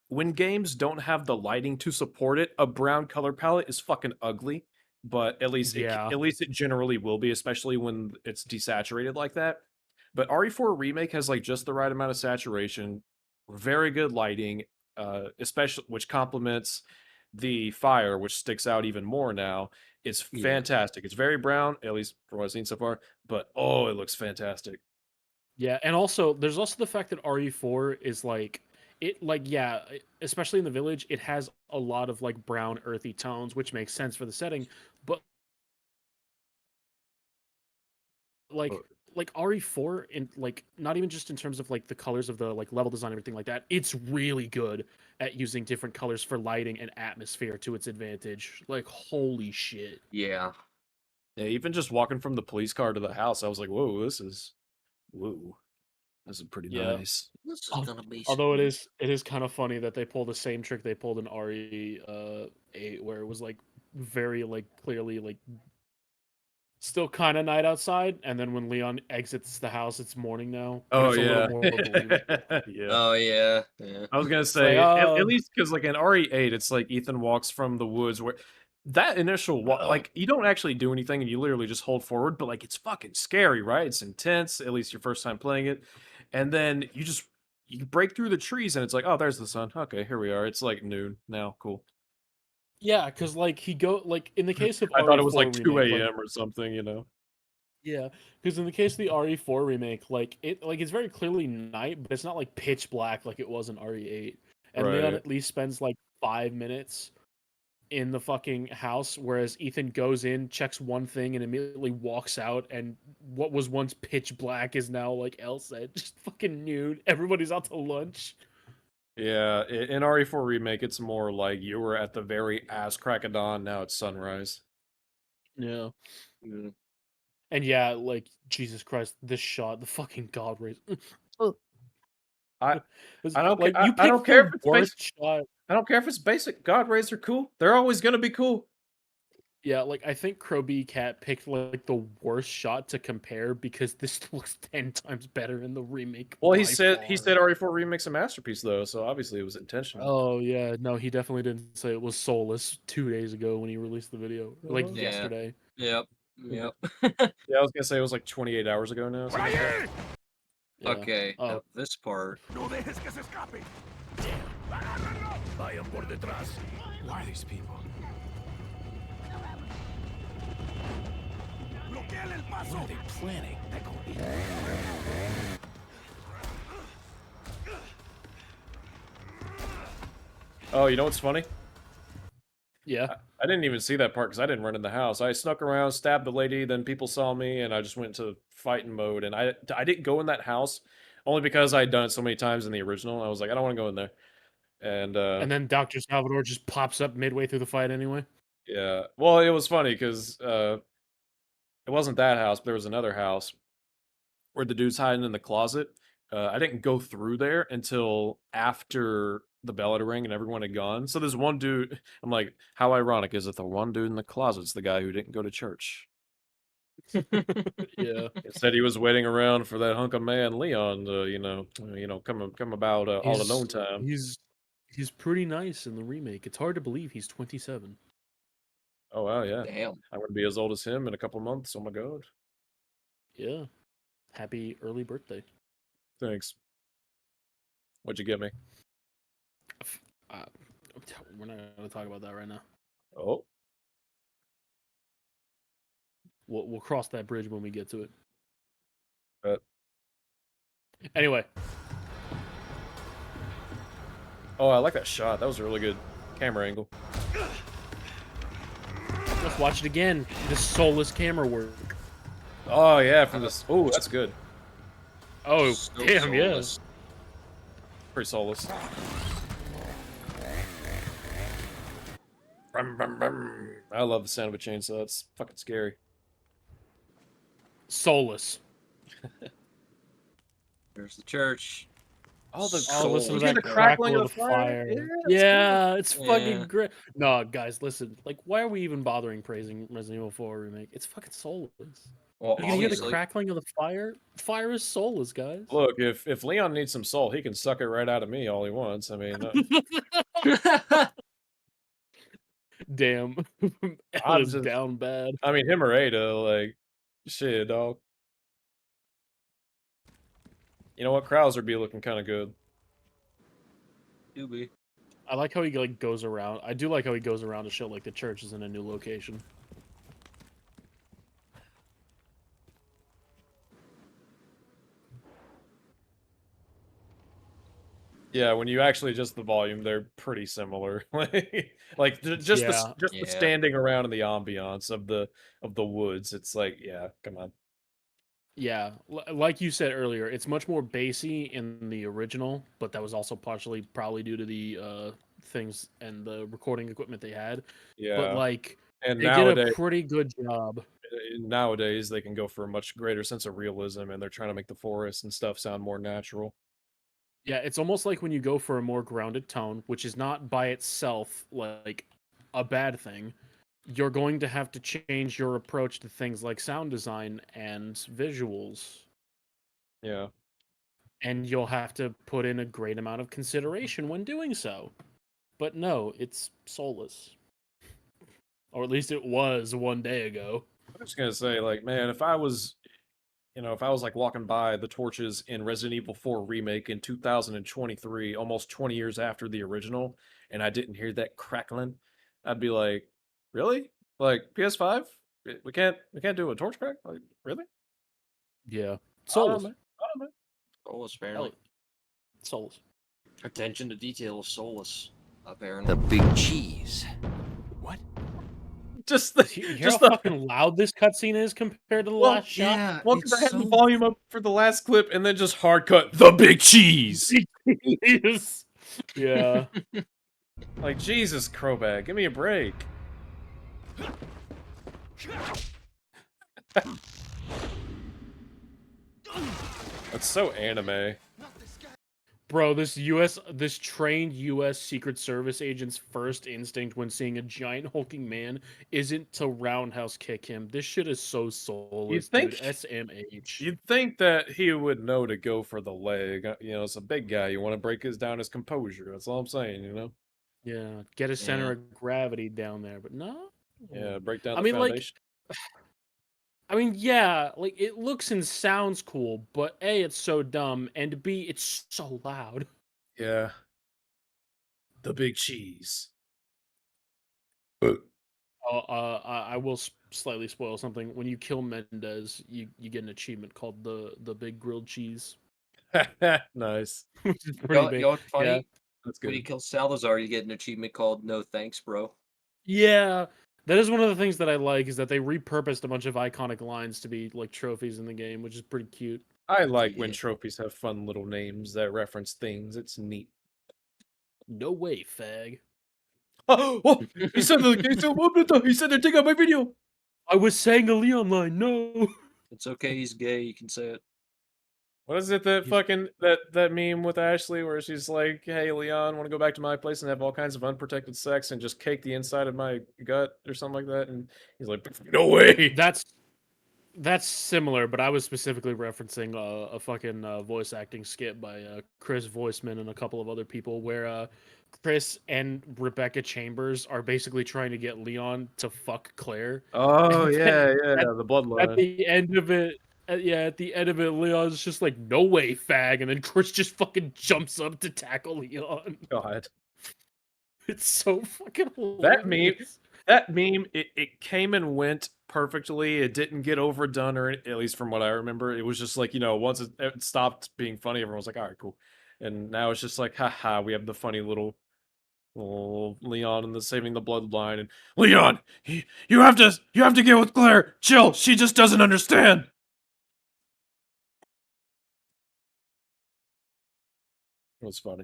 S1: when games don't have the lighting to support it, a brown color palette is fucking ugly. But
S3: Yeah.
S1: at least it generally will be, especially when it's desaturated like that. But RE4 remake has like just the right amount of saturation, very good lighting, especially which complements the fire, which sticks out even more now. It's
S2: Yeah.
S1: fantastic. It's very brown, at least from what I've seen so far. But oh, it looks fantastic.
S3: Yeah, and also there's also the fact that RE4 is like it like yeah, especially in the village, it has a lot of like brown earthy tones, which makes sense for the setting, but
S1: Oh,
S3: like RE4 in like not even just in terms of like the colors of the like level design and everything like that, it's really good at using different colors for lighting and atmosphere to its advantage. Like holy shit.
S2: Yeah.
S1: yeah, even just walking from the police car to the house, I was like, whoa, this is pretty
S3: Yeah.
S1: nice.
S2: This is
S3: Al-
S2: gonna be
S3: Although
S2: sweet.
S3: it is kind of funny that they pull the same trick they pulled in RE 8 where it was like very like clearly like still kind of night outside, and then when Leon exits the house, it's morning now, but
S1: Oh
S3: it's a little
S1: yeah,
S3: more believable.
S1: yeah.
S2: Oh yeah. Yeah.
S1: I was gonna
S3: It's like,
S1: say at least because like in RE8, it's like Ethan walks from the woods where that initial walk, like you don't actually do anything and you literally just hold forward, but like it's fucking scary, right? It's intense. At least your first time playing it, and then you break through the trees and it's like, oh, there's the sun. Okay, here we are. It's like noon now. Cool.
S3: yeah, because like he go like in the case of
S1: I thought it was
S3: RE4
S1: like 2
S3: remake, like
S1: a.m. or something, you know.
S3: yeah, because in the case of the RE4 remake, like it's very clearly night, but it's not like pitch black like it was in RE8, and Leon
S1: Right.
S3: at least spends like 5 minutes in the fucking house, whereas Ethan goes in, checks one thing, and immediately walks out, and what was once pitch black is now, like Elle said, just fucking nude. Everybody's out to lunch.
S1: Yeah, in RE4 remake, it's more like you were at the very ass crack of dawn. Now it's sunrise.
S3: Yeah.
S2: Mm.
S3: And yeah, like Jesus Christ, this shot, the fucking God rays.
S1: I
S3: It's
S1: I don't ca-
S3: like you
S1: I don't
S3: picked
S1: care if
S3: the
S1: it's basic.
S3: worst shot.
S1: I don't care if it's basic. God rays are cool. They're always gonna be cool.
S3: Yeah, like I think Crowbcat picked like the worst shot to compare because this looks 10 times better in the remake
S1: Well,
S3: by
S1: he
S3: far.
S1: said RE4 remakes a masterpiece though, so obviously it was intentional.
S3: Oh yeah, no, he definitely didn't say it was Soulless 2 days ago when he released the video, like
S1: Uh-huh.
S2: Yeah.
S3: yesterday.
S2: Yep. Yep.
S1: Yeah, I was gonna say it was like 28 hours ago now. Something like that.
S3: Yeah.
S2: Okay.
S3: Oh,
S2: Now this part.
S5: No dejes que se escape. Agárralo. Vayan por detrás.
S4: Who are these people?
S5: Bloqueale el paso.
S4: What are they planning?
S1: Oh, you know what's funny?
S3: yeah.
S1: I didn't even see that part because I didn't run in the house. I snuck around, stabbed the lady, then people saw me, and I just went to fighting mode. And I didn't go in that house only because I'd done it so many times in the original. I was like, I don't want to go in there. And
S3: And then Dr. Salvador just pops up midway through the fight anyway.
S1: yeah, well, it was funny because it wasn't that house, but there was another house where the dude's hiding in the closet. I didn't go through there until after the bell had rang and everyone had gone. So there's one dude. I'm like, how ironic is it? The one dude in the closet's the guy who didn't go to church.
S3: Yeah.
S1: Instead, he was waiting around for that hunk of man Leon to, come about all alone
S3: He's
S1: time.
S3: he's he's pretty nice in the remake. It's hard to believe he's 27.
S1: Oh wow, yeah.
S2: Damn.
S1: I'm gonna be as old as him in a couple months. Oh my god.
S3: Yeah. Happy early birthday.
S1: Thanks. What'd you get me?
S3: Uh, we're not gonna talk about that right now.
S1: Oh,
S3: We'll cross that bridge when we get to it.
S1: But
S3: Anyway,
S1: oh, I like that shot. That was a really good camera angle.
S3: let's watch it again. This soulless camera work.
S1: Oh yeah, from this. Oh, that's good.
S3: Oh,
S2: So
S3: damn, yeah.
S2: soulless.
S1: Pretty soulless. Brum, brum, brum. I love the sound of a chainsaw. It's fucking scary.
S3: Soulless.
S2: There's the church.
S1: Oh, the
S3: Oh, listen to
S1: you hear
S3: that
S1: the crackling
S3: crackle
S1: of
S3: of
S1: the
S3: the
S1: fire?
S3: fire.
S1: Yeah, that's
S3: Yeah, it's
S2: Yeah.
S3: fucking great. No, guys, listen. Like, why are we even bothering praising Resident Evil 4 remake? It's fucking soulless.
S2: Well,
S3: You can hear the
S2: obviously.
S3: crackling of the fire. Fire is soulless, guys.
S1: Look, if Leon needs some soul, he can suck it right out of me all he wants. I mean,
S3: Damn,
S1: I'm
S3: L is
S1: just,
S3: down bad.
S1: I mean, him or Ada, like, shit, dog. You know what? Krauser be looking kind of good.
S2: Do be.
S3: I like how he like goes around. I do like how he goes around to show like the church is in a new location.
S1: Yeah, when you actually adjust the volume, they're pretty similar. Like just
S3: Yeah.
S1: the
S2: Yeah.
S1: standing around in the ambiance of the woods. It's like, yeah, come on.
S3: Yeah, like you said earlier, it's much more bassy in the original, but that was also partially probably due to the things and the recording equipment they had.
S1: Yeah.
S3: But like
S1: And
S3: they did a pretty good job.
S1: nowadays they can go for a much greater sense of realism, and they're trying to make the forest and stuff sound more natural.
S3: Yeah, it's almost like when you go for a more grounded tone, which is not by itself like a bad thing. You're going to have to change your approach to things like sound design and visuals.
S1: Yeah.
S3: And you'll have to put in a great amount of consideration when doing so. But no, it's soulless. Or at least it was one day ago.
S1: I'm just gonna say, like, man, if I was like walking by the torches in Resident Evil 4 remake in 2023, almost 20 years after the original, and I didn't hear that crackling, I'd be like, really? Like PS5? We can't do a torch crack? Like, really?
S3: Yeah.
S1: I don't know,
S3: Soulless.
S1: man. I don't know.
S2: Soulless, apparently.
S3: Soulless.
S2: Attention to detail is soulless, apparently.
S4: The big cheese. What?
S1: Just the
S3: You hear
S1: just
S3: how
S1: the
S3: fucking loud this cutscene is compared to the
S1: Well,
S3: last shot?
S2: Yeah,
S1: well, because I
S2: it's
S1: had the
S2: so
S1: volume up for the last clip and then just hard cut the big cheese.
S3: Yes. Yeah.
S1: Like, Jesus, Crowbcat, give me a break. That's so anime.
S3: Bro, this trained US Secret Service agent's first instinct when seeing a giant hulking man isn't to roundhouse kick him. This shit is so soulless,
S1: think-
S3: dude. SMH.
S1: You'd think that he would know to go for the leg. You know, it's a big guy. You want to break down his composure. That's all I'm saying, you know?
S3: Yeah, get a center of gravity down there, but no.
S1: Yeah, break down
S3: I
S1: the
S3: mean, like,
S1: foundation.
S3: yeah, like it looks and sounds cool, but A, it's so dumb, and B, it's so loud.
S1: Yeah. The big cheese.
S3: I will slightly spoil something. When you kill Mendez, you get an achievement called the big grilled cheese,
S1: Nice.
S3: which is
S2: You
S3: pretty
S2: know,
S3: big.
S2: you know what's funny?
S3: Yeah.
S1: That's
S2: When
S1: good.
S2: you kill Salazar, you get an achievement called "No Thanks, Bro."
S3: Yeah, that is one of the things that I like is that they repurposed a bunch of iconic lines to be like trophies in the game, which is pretty cute.
S1: I like when
S2: Yeah.
S1: trophies have fun little names that reference things. It's neat.
S3: No way, fag.
S1: Oh, he said he said they're taking out my video.
S3: I was saying a Leon line. No.
S2: It's okay, he's gay. You can say it.
S1: What is it that
S3: He's-
S1: fucking that meme with Ashley where she's like, "Hey Leon, want to go back to my place and have all kinds of unprotected sex and just cake the inside of my gut or something like that?" And he's like, "No way."
S3: That's similar, but I was specifically referencing a fucking voice acting skit by Chris Voiceman and a couple of other people where Chris and Rebecca Chambers are basically trying to get Leon to fuck Claire.
S1: Oh
S3: And
S1: yeah,
S3: then
S1: yeah, the
S3: At
S1: bloodline.
S3: the end of it, at the end of it, Leon's just like, "No way, fag," and then Chris just fucking jumps up to tackle Leon.
S1: God,
S3: It's so fucking
S1: That meme-
S3: hilarious.
S1: that meme, it came and went perfectly. It didn't get overdone, or at least from what I remember. It was just like, once it stopped being funny, everyone was like, all right, cool. And now it's just like, haha, we have the funny little Leon and the saving the bloodline. And Leon, you have to get with Claire. Chill. She just doesn't understand. It was funny.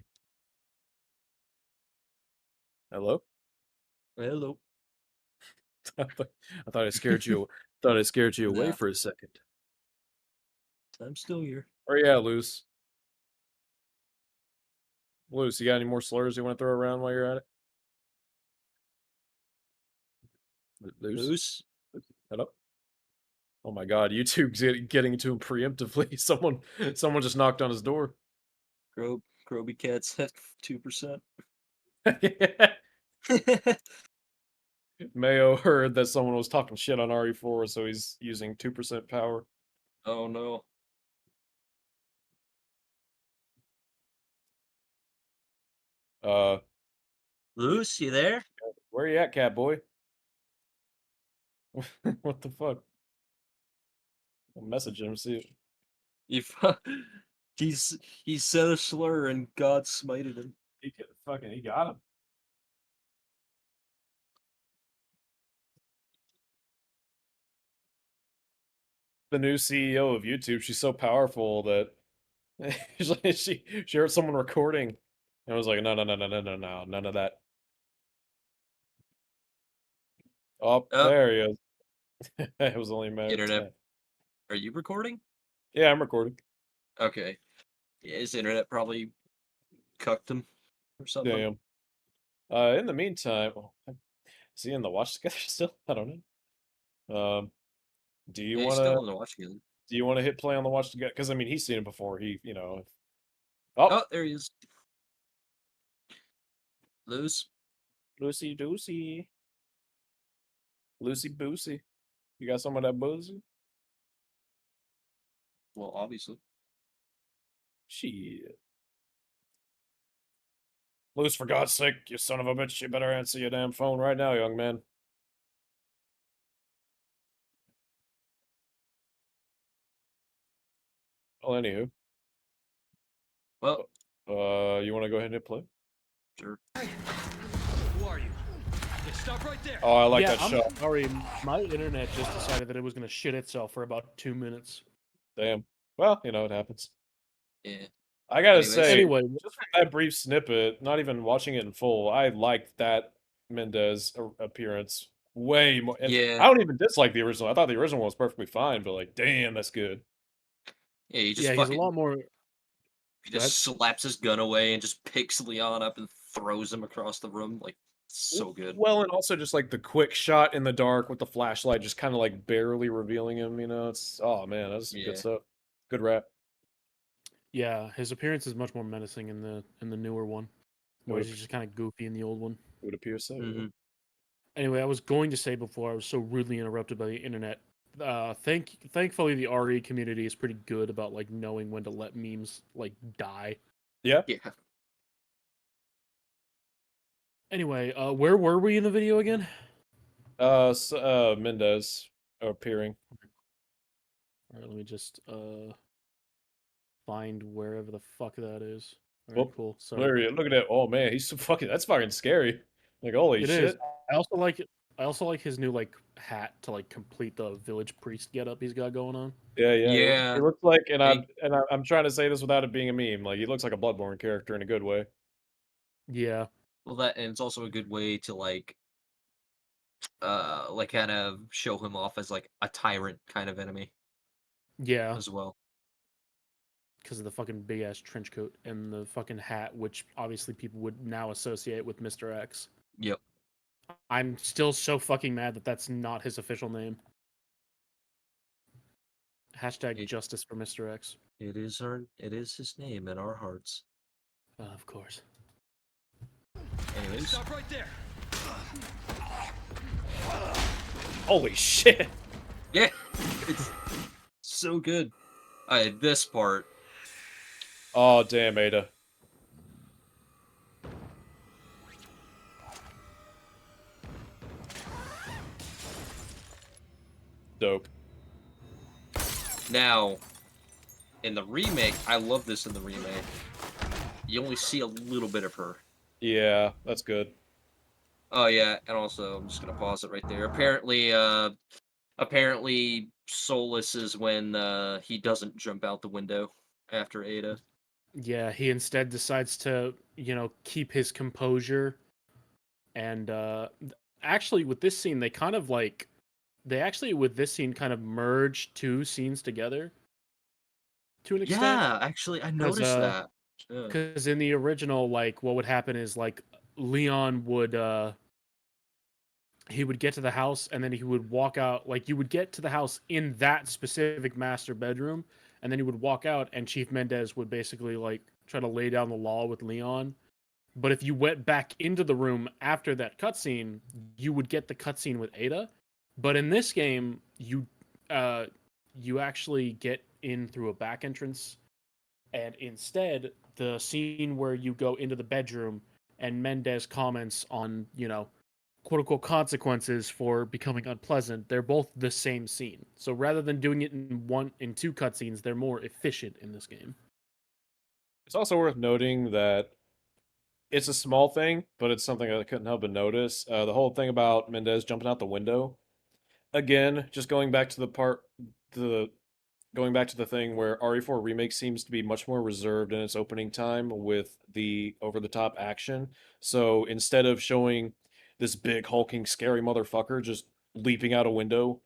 S1: Hello?
S2: Hello.
S1: I thought I scared you. Thought I scared you away
S2: Nah.
S1: for a second.
S2: I'm still here.
S1: Oh yeah, Luce. Luce, you got any more slurs you want to throw around while you're at it? Luce?
S2: Moose.
S1: Hello? Oh my god, YouTube's getting to him preemptively. Someone just knocked on his door.
S2: Crowbcat's at 2%.
S1: Mayo heard that someone was talking shit on RE4, so he's using 2% power.
S2: Oh no.
S1: Uh,
S2: Luce, you there?
S1: where you at, cat boy? What the fuck? I'll message him, see if
S2: You he said a slur and God smited him.
S1: he got him. The new CEO of YouTube, she's so powerful that she heard someone recording and was like, no, none of that. Oh,
S2: Oh,
S1: there he is. It was only a matter of
S2: internet.
S1: time.
S2: Are you recording?
S1: Yeah, I'm recording.
S2: Okay. Yeah, his internet probably cucked him or something.
S1: Damn. In the meantime, is he in the watch together still? I don't know. Do you
S2: Yeah, he's
S1: wanna
S2: still in the watch together.
S1: hit play on the watch together? Because I mean, he's seen it before. Oh,
S2: Oh, there he is. Luce.
S1: Lucy Doocy, Lucy Boosie. You got some of that boozy?
S2: Well, obviously.
S1: Shit. Luce, for God's sake, you son of a bitch, you better answer your damn phone right now, young man. Well, anywho.
S2: Well,
S1: You want to go ahead and hit play?
S2: sure.
S5: Who are you? Hey, stop right there.
S1: Oh, I like
S3: yeah,
S1: that
S3: I'm
S1: shot.
S3: sorry. My internet just decided that it was gonna shit itself for about 2 minutes.
S1: Damn. Well, it happens.
S2: Yeah.
S1: I gotta
S2: Anyways.
S1: say,
S3: Anyway,
S1: just from that brief snippet, not even watching it in full, I liked that Mendez appearance way more. And
S2: Yeah.
S1: I don't even dislike the original. I thought the original was perfectly fine, but like, damn, that's good.
S2: Yeah, he just
S3: yeah, he's a
S2: fucking
S3: lot more.
S2: he
S3: Go ahead.
S2: just slaps his gun away and just picks Leon up and throws him across the room. Like, so good.
S1: Well, and also just like the quick shot in the dark with the flashlight, just kind of like barely revealing him. It's man, that's some good
S2: Yeah.
S1: stuff. Good rap.
S3: Yeah, his appearance is much more menacing in the newer one, whereas
S1: Would
S3: he's just kind of goofy in the old one.
S1: would appear so. Yeah.
S2: Mm-hmm.
S3: Anyway, I was going to say before I was so rudely interrupted by the internet. Thankfully, the RE community is pretty good about like knowing when to let memes like die.
S1: Yeah.
S2: Yeah.
S3: Anyway, where were we in the video again?
S1: Mendez appearing.
S3: All right, let me just find wherever the fuck that is. All right,
S1: Oh,
S3: cool. So
S1: there he is. Look at that. Oh man, he's so fucking. That's fucking scary. Like holy
S3: it
S1: shit.
S3: is. I also like it. I also like his new like hat to like complete the village priest getup he's got going on.
S1: Yeah, yeah.
S2: Yeah.
S1: He looks like, and
S2: Hey.
S1: I'm trying to say this without it being a meme. Like he looks like a Bloodborne character in a good way.
S3: Yeah,
S2: Well, that and it's also a good way to like kind of show him off as like a tyrant kind of enemy
S3: yeah,
S2: as well.
S3: because of the fucking big ass trench coat and the fucking hat, which obviously people would now associate with Mr. X.
S2: Yep.
S3: I'm still so fucking mad that that's not his official name. Hashtag
S2: It-
S3: justice for Mr. X.
S2: It is his name in our hearts.
S3: Of course.
S2: Anyways.
S5: Stop right there.
S1: Holy shit.
S2: Yeah. It's so good. This part.
S1: Oh damn, Ada. dope.
S2: Now, in the remake, I love this in the remake. You only see a little bit of her.
S1: Yeah, that's good.
S2: Oh yeah, and also I'm just gonna pause it right there. Apparently, Soulless is when he doesn't jump out the window after Ada.
S3: Yeah, he instead decides to, keep his composure. And actually, with this scene, with this scene kind of merge two scenes together to an extent.
S2: Yeah, actually, I
S3: Because
S2: noticed that. Yeah.
S3: in the original, like, what would happen is like Leon would he would get to the house and then he would walk out. Like, you would get to the house in that specific master bedroom, and then he would walk out, and Chief Mendez would basically like try to lay down the law with Leon. But if you went back into the room after that cutscene, you would get the cutscene with Ada. But in this game, you actually get in through a back entrance, and instead, the scene where you go into the bedroom and Mendez comments on, quote unquote consequences for becoming unpleasant, they're both the same scene. So rather than doing it in two cutscenes, they're more efficient in this game.
S1: It's also worth noting that it's a small thing, but it's something I couldn't help but notice. The whole thing about Mendez jumping out the window. Again, just going back to the thing where RE4 Remake seems to be much more reserved in its opening time with the over-the-top action. So instead of showing this big hulking scary motherfucker just leaping out a window,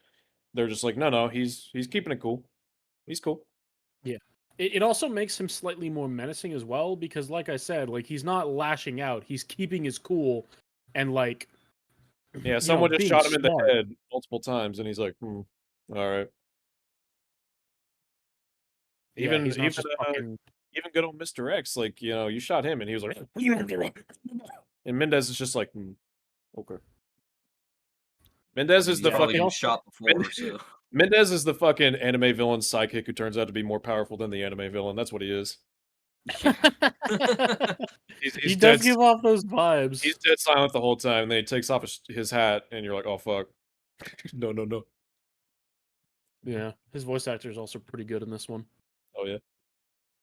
S1: they're just like, no, he's keeping it cool. He's cool.
S3: Yeah. It also makes him slightly more menacing as well because, like I said, like he's not lashing out. He's keeping his cool and like,
S1: Yeah, someone just
S3: being
S1: shot him in the
S3: smart.
S1: head multiple times, and he's like, all right.
S3: Yeah,
S1: Even
S3: he's not
S1: even
S3: just
S1: uh,
S3: fucking.
S1: even good old Mr. X, like, you shot him, and he was like, and Mendez is just like, okay.
S2: I
S1: Mendez
S2: mean,
S1: is
S2: he's
S1: the
S2: probably
S1: fucking
S2: been shot before, so.
S1: Mendez is the fucking anime villain's sidekick who turns out to be more powerful than the anime villain. That's what he is.
S2: Yeah.
S1: He's
S3: He
S1: dead.
S3: does give off those vibes.
S1: He's dead silent the whole time. And then he takes off his hat, and you're like, oh fuck, no, no, no.
S3: Yeah, his voice actor is also pretty good in this one.
S1: Oh yeah,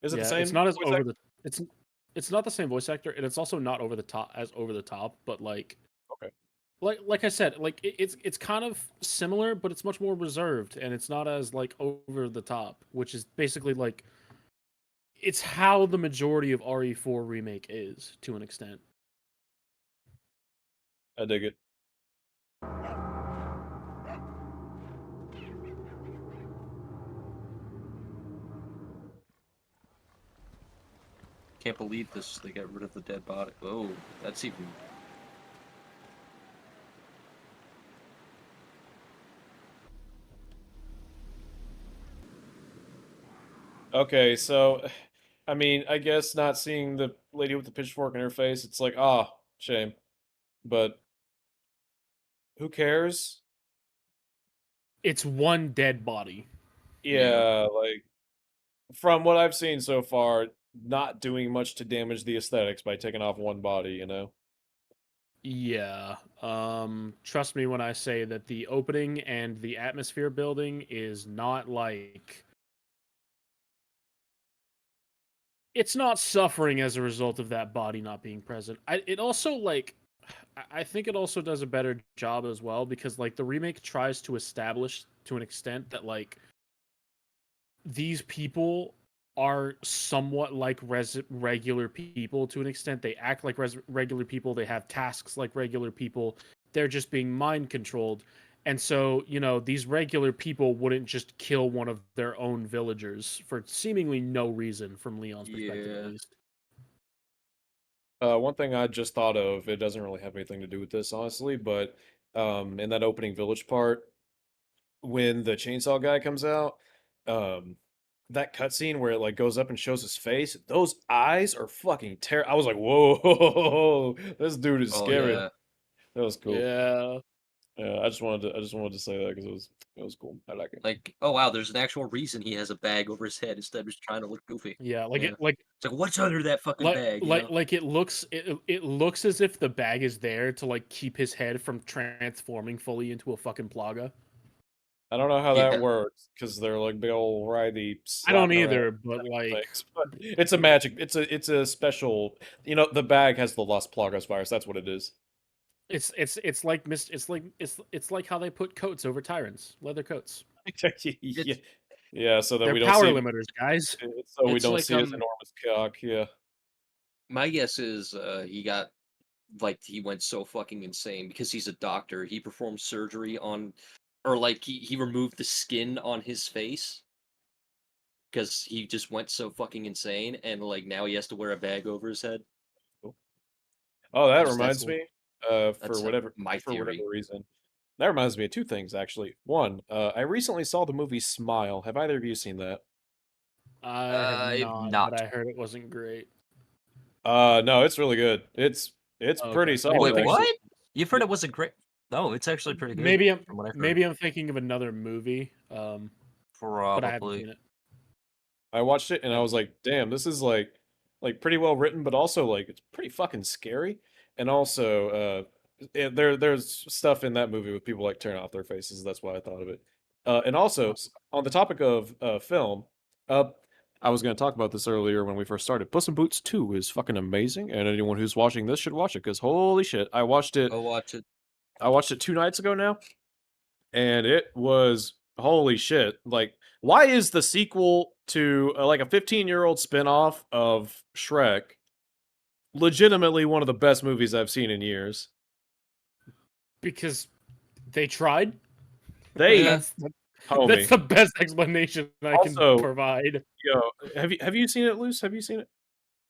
S1: is it the
S3: Yeah,
S1: same?
S3: it's not as
S1: voice
S3: over
S1: actor?
S3: the. It's not the same voice actor, and it's also not over the top. But like,
S1: Okay.
S3: like I said, like it's kind of similar, but it's much more reserved, and it's not as like over the top, which is basically like. It's how the majority of RE4 remake is to an extent.
S1: I dig it.
S2: Can't believe this. They got rid of the dead body. Oh, that's even.
S1: Okay, so I mean, I guess not seeing the lady with the pitchfork in her face, it's like, ah, shame. But who cares?
S3: It's one dead body.
S2: Yeah.
S1: Yeah, like from what I've seen so far, not doing much to damage the aesthetics by taking off one body.
S3: Yeah. Trust me when I say that the opening and the atmosphere building is not like it's not suffering as a result of that body not being present. It also like I think it also does a better job as well because like the remake tries to establish to an extent that like these people are somewhat like regular people to an extent. They act like regular people. They have tasks like regular people. They're just being mind controlled. And so, these regular people wouldn't just kill one of their own villagers for seemingly no reason from Leon's perspective, at
S2: Yeah.
S3: least.
S1: One thing I just thought of, it doesn't really have anything to do with this, honestly, but in that opening village part, when the chainsaw guy comes out, um, that cutscene where it like goes up and shows his face, those eyes are fucking terrible. I was like, whoa, this dude is
S2: Oh
S1: scary.
S2: yeah.
S1: That was cool.
S3: Yeah.
S1: Yeah, I just wanted to say that because it was cool. I like it.
S2: Like, oh wow, there's an actual reason he has a bag over his head instead of just trying to look goofy.
S3: Yeah,
S2: Yeah.
S3: like
S2: It's like, what's under that fucking bag?
S3: like it looks as if the bag is there to like keep his head from transforming fully into a fucking plaga.
S1: I don't know how
S2: Yeah.
S1: that works because they're like big old writhy.
S3: I don't
S1: slapping around
S3: either, but like
S1: things. But it's a magic. It's a special. The bag has the Las Plagas virus. That's what it is.
S3: it's like it's like how they put coats over tyrants, leather coats.
S1: Yeah, yeah. So that
S3: They're
S1: we don't
S3: power
S1: see.
S3: limiters, guys.
S1: So we
S2: It's
S1: don't
S2: like
S1: see his enormous cock. Yeah.
S2: my guess is he got like he went so fucking insane because he's a doctor. He performed surgery on, or like he removed the skin on his face because he just went so fucking insane, and like now he has to wear a bag over his head.
S1: Oh, that
S2: That's
S1: reminds
S3: cool.
S1: me.
S2: That's my
S1: For whatever
S2: theory.
S1: reason, that reminds me of two things actually. One, I recently saw the movie Smile. Have either of you seen that?
S3: I have
S2: I've
S3: not, but
S2: not.
S3: I heard it wasn't great.
S1: No, it's really good. It's
S3: Oh,
S1: pretty
S3: okay. Maybe I'm
S1: solid
S2: Wait,
S3: thinking
S1: actually.
S2: what? You've heard it wasn't great? No, it's actually pretty good
S3: maybe I'm
S2: from what I've heard.
S3: maybe I'm thinking of another movie. But I haven't
S2: Probably.
S3: seen it.
S1: I watched it and I
S2: And
S1: was like, damn, this is like pretty well written, but also like it's pretty fucking scary. And also, there's stuff in that movie with people like turning off their faces. That's why I thought of it. And also on the topic of film, uh, I was going to talk about this earlier when we first started. Puss in Boots 2 is fucking amazing, and anyone who's watching this should watch it because holy shit, I watched it.
S2: go watch it.
S1: I watched it 2 nights ago now, and it was holy shit. Like, why is the sequel to like a 15-year-old spin-off of Shrek legitimately one of the best movies I've seen in years?
S3: Because they tried.
S1: They,
S3: that's
S1: homie.
S3: the best explanation I can
S1: Also,
S3: provide.
S1: yo, have you seen it, Luce? Have you seen it?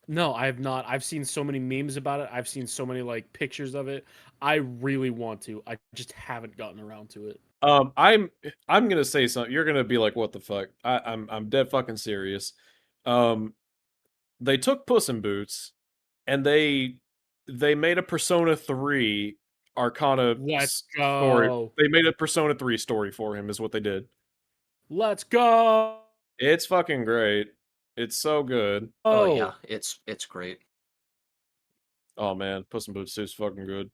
S3: No, I have not. I've seen so many memes about it. I've seen so many like pictures of it. I really want to. I just haven't gotten around to it.
S1: I'm gonna say something. You're gonna be like, "What the fuck?" I'm dead fucking serious. Um, they took Puss in Boots and they made a Persona 3 Arcana
S3: Let's
S1: story.
S3: go.
S1: They made a Persona 3 story for him is what they did.
S3: Let's go.
S1: It's fucking great. It's so good.
S2: Oh
S3: Oh,
S2: yeah, it's great.
S1: Oh man, Puss in Boots 2 is fucking good.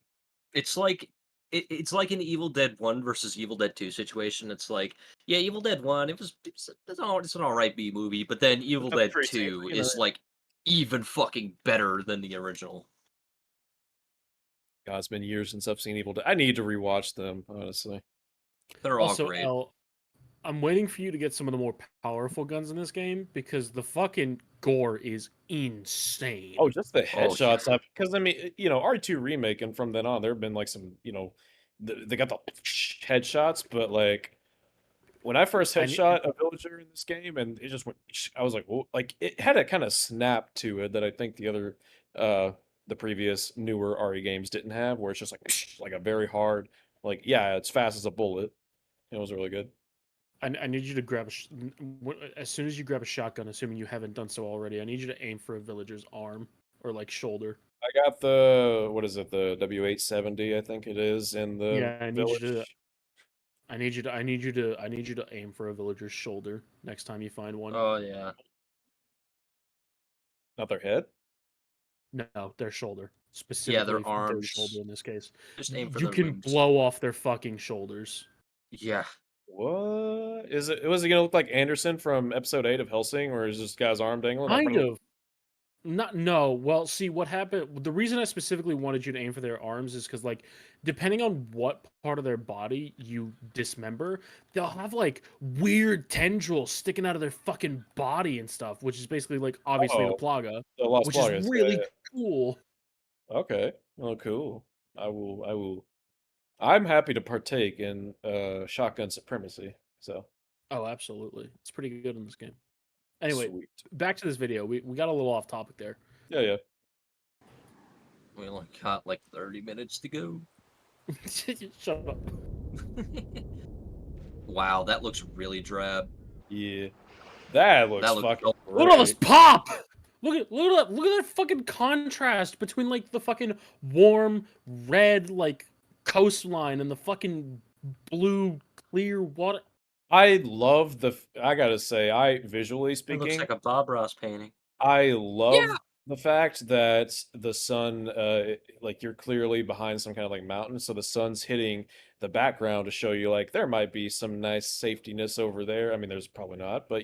S2: It's like it's like an Evil Dead 1 versus Evil Dead 2 situation. It's like, yeah, Evil Dead 1, it's an alright B movie, but then Evil
S1: Look up the
S2: Dead
S1: tree scene,
S2: 2
S1: you know.
S2: is like even fucking better than the original.
S1: God, it's been years since I've seen Evil Dead. I need to rewatch them, honestly.
S2: They're all
S3: also,
S2: great.
S3: L, I'm waiting for you to get some of the more powerful guns in this game because the fucking gore is insane.
S1: Oh, just the
S2: Oh yeah.
S1: headshot stuff. Because I mean, R2 remake, and from then on, there have been like some, they got the headshots, but like when I first
S3: I need,
S1: headshot a villager in this game, and it just went, I was like, whoa, like it had a kind of snap to it that I think uh, the previous newer RE games didn't have, where it's just like a very hard, like yeah, it's fast as a bullet. It was really good.
S3: I need you to grab as soon as you grab a shotgun, assuming you haven't done so already. I need you to aim for a villager's arm or like shoulder.
S1: I got the what is it, the W870, I think it is, in the
S3: Yeah, I need you to.
S1: village.
S3: I need you to. I need you to. I need you to aim for a villager's shoulder next time you find one.
S2: Oh yeah.
S1: Not their head.
S3: No, their shoulder.
S2: Yeah,
S3: Specifically
S2: their
S3: their
S2: arms.
S3: shoulder in this case.
S2: Just aim for
S3: You
S2: their
S3: can
S2: boobs.
S3: blow off their fucking shoulders.
S2: Yeah.
S1: What is it? Was it gonna look like Anderson from episode 8 of Hellsing, where is this guy's arm dangling?
S3: Kind of. Not no. Well, see what happened. The reason I specifically wanted you to aim for their arms is because, like, depending on what part of their body you dismember, they'll have like weird tendrils sticking out of their fucking body and stuff, which is basically like obviously the
S1: Oh,
S3: plaga,
S1: the Las
S3: which is
S1: Plagas. Yeah,
S3: really cool.
S1: yeah. Okay. Oh, cool. I will. I will. I'm happy to partake in shotgun supremacy. So
S3: Oh, absolutely. It's pretty good in this game. Anyway,
S1: sweet.
S3: back to this video. We got a little off topic there.
S1: Yeah, yeah.
S2: We only got like 30 minutes to go.
S3: Shut up.
S2: Wow, that looks really drab.
S1: Yeah. That looks
S2: That looks
S1: fucking
S2: real-
S3: Look at all this
S1: great.
S3: pop! Look at that fucking contrast between like the fucking warm red like coastline and the fucking blue clear water.
S1: I love I gotta say, I visually
S2: It looks
S1: speaking,
S2: like a Bob Ross painting.
S1: I
S2: Yeah.
S1: love The fact that the sun, like you're clearly behind some kind of like mountain, so the sun's hitting the background to show you like there might be some nice safetiness over there. I mean, there's probably not, but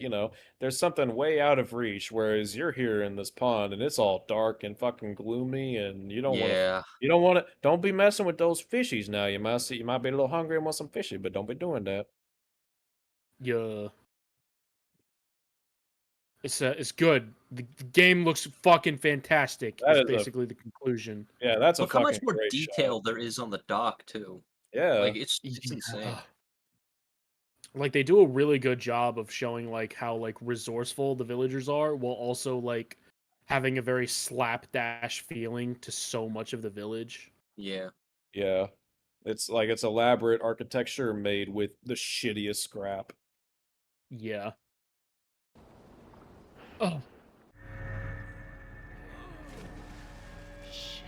S1: there's something way out of reach. Whereas you're here in this pond and it's all dark and fucking gloomy, and
S2: Yeah.
S1: don't be messing with those fishies now. You might be a little hungry and want some fishy, but don't be doing that.
S3: Yeah. It's good. The game looks fucking fantastic.
S1: That
S3: Is
S1: is a
S3: basically the conclusion.
S1: Yeah, that's a
S2: Look how much
S1: fucking
S2: more
S1: great shot.
S2: detail there is on the dock too.
S1: Yeah.
S2: Like it's insane.
S3: Yeah. Like they do a really good job of showing like how like resourceful the villagers are, while also like having a very slapdash feeling to so much of the village.
S2: Yeah.
S1: Yeah. It's elaborate architecture made with the shittiest scrap.
S3: Yeah. Oh,
S5: Shit.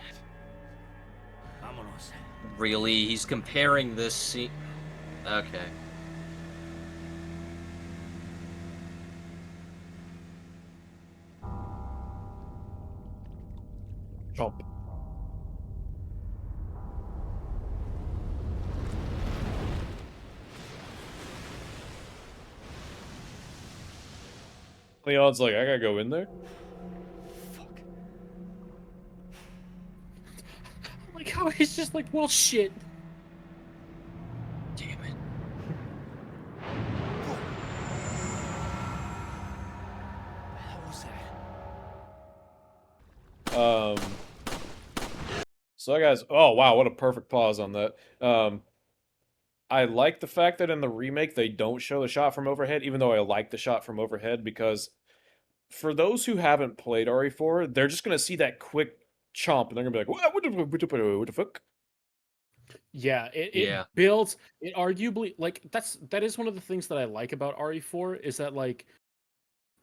S5: Vámonos.
S2: Really, he's comparing this scene. Okay.
S1: Chomp. Leon's like, I gotta go in there.
S5: Fuck.
S3: like how he's just like, well, shit.
S2: Damn it.
S5: The hell was that?
S1: So guys, oh wow, what a perfect pause on that. I like the fact that in the remake they don't show the shot from overhead, even though I like the shot from overhead, because for those who haven't played RE4, they're just gonna see that quick chomp and they're gonna be like, what the fuck?
S3: Yeah, it
S2: Yeah.
S3: builds it arguably like that is one of the things that I like about RE4 is that like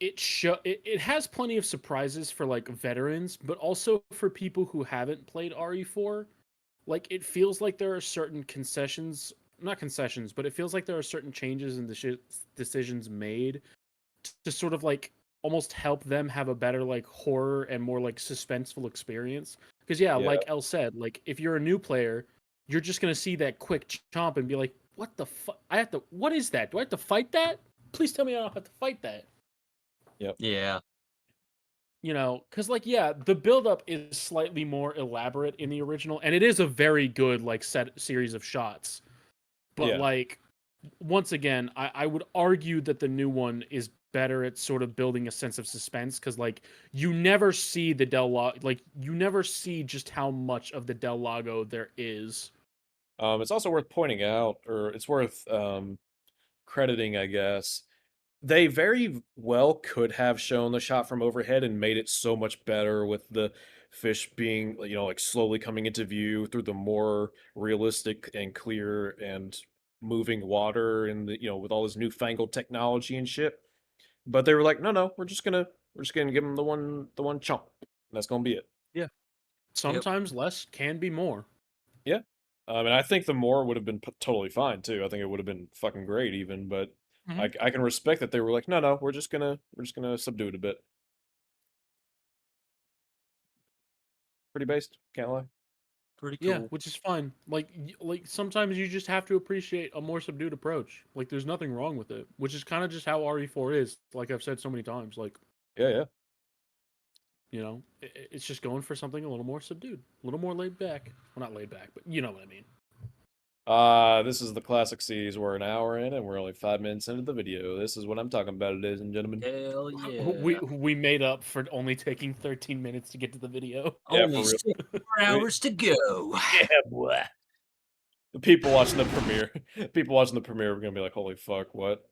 S3: it has plenty of surprises for like veterans, but also for people who haven't played RE4. Like it feels like there are certain concessions, not concessions, but it feels like there are certain changes in the decisions made to sort of like almost help them have a better like horror and more like suspenseful experience. Because yeah,
S1: Yeah.
S3: like El said, like if you're a new player, you're just gonna see that quick chomp and be like, "What the fuck? I have to. What is that? Do I have to fight that? Please tell me I don't have to fight that."
S2: Yeah.
S3: You know, because like yeah, the buildup is slightly more elaborate in the original, and it is a very good like set series of shots. But
S1: Yeah.
S3: like once again, I would argue that the new one is better at sort of building a sense of suspense because like you never see the like you never see just how much of the Del Lago there is.
S1: It's also worth pointing out, or it's worth crediting, I guess. They very well could have shown the shot from overhead and made it so much better with the fish being, like slowly coming into view through the more realistic and clear and moving water and with all this newfangled technology and shit. But they were like, no, no, we're just gonna give them the one chomp. And that's gonna be it.
S3: Yeah. Sometimes less can be more.
S1: Yeah. And I think the more would have been totally fine too. I think it would have been fucking great even, but
S3: Mhm.
S1: I can respect that they were like, no, no, we're just gonna subdue it a bit. Pretty based, can't lie.
S2: Pretty
S3: Yeah,
S2: cool.
S3: which is fine. Like like sometimes you just have to appreciate a more subdued approach. Like there's nothing wrong with it, which is kind of just how RE4 is. Like I've said so many times, like
S1: Yeah, yeah.
S3: you know, it's just going for something a little more subdued, a little more laid back. Well, not laid back, but you know what I mean.
S1: This is the classic series. We're an hour in and we're only 5 minutes into the video. This is what I'm talking about, ladies and gentlemen.
S2: Hell
S3: We
S2: yeah.
S3: we made up for only taking 13 minutes to get to the video.
S1: Yeah,
S2: Only
S1: for real.
S2: 6 more hours to go.
S1: Yeah, boy. The people watching the premiere, people watching the premiere are gonna be like, "Holy fuck, what?"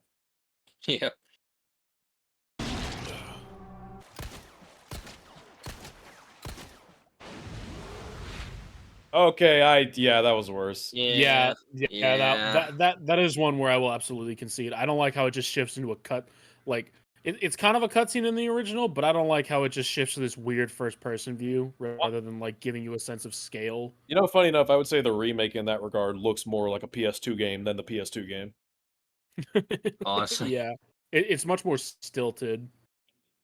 S2: Yeah.
S1: Okay, yeah, that was worse.
S3: Yeah,
S2: Yeah.
S3: yeah, that is one where I will absolutely concede. I don't like how it just shifts into a cut. Like it's kind of a cutscene in the original, but I don't like how it just shifts to this weird first person view rather than like giving you a sense of scale.
S1: Funny enough, I would say the remake in that regard looks more like a PS2 game than the PS2 game.
S2: Honestly.
S3: Yeah, it's much more stilted.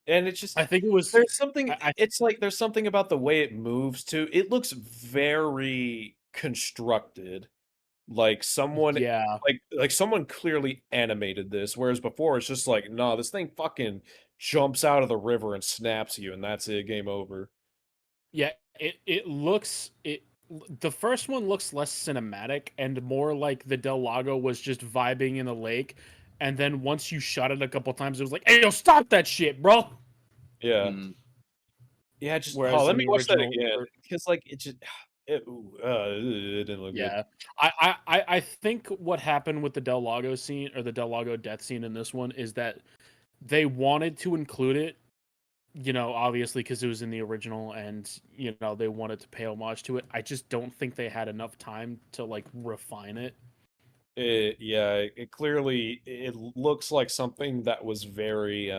S1: And it's just
S3: I think it was.
S1: there's something.
S3: I
S1: It's like there's something about the way it moves too. It looks very constructed, like someone
S3: yeah.
S1: like someone clearly animated this. Whereas before it's just like, nah, this thing fucking jumps out of the river and snaps you, and that's it. Game over.
S3: Yeah, it looks it. The first one looks less cinematic and more like the Del Lago was just vibing in a lake, and then once you shot it a couple times, it was like, "Hey, yo, stop that shit, bro!"
S1: Yeah.
S2: Mm.
S1: Yeah, just
S3: Whereas
S1: let
S3: in
S1: me
S3: the
S1: watch that
S3: original,
S1: again because like it just it didn't look good.
S3: yeah, I think what happened with the Del Lago scene or the Del Lago death scene in this one is that they wanted to include it, obviously because it was in the original and they wanted to pay homage to it. I just don't think they had enough time to like refine it.
S1: Yeah, it clearly it looks like something that was very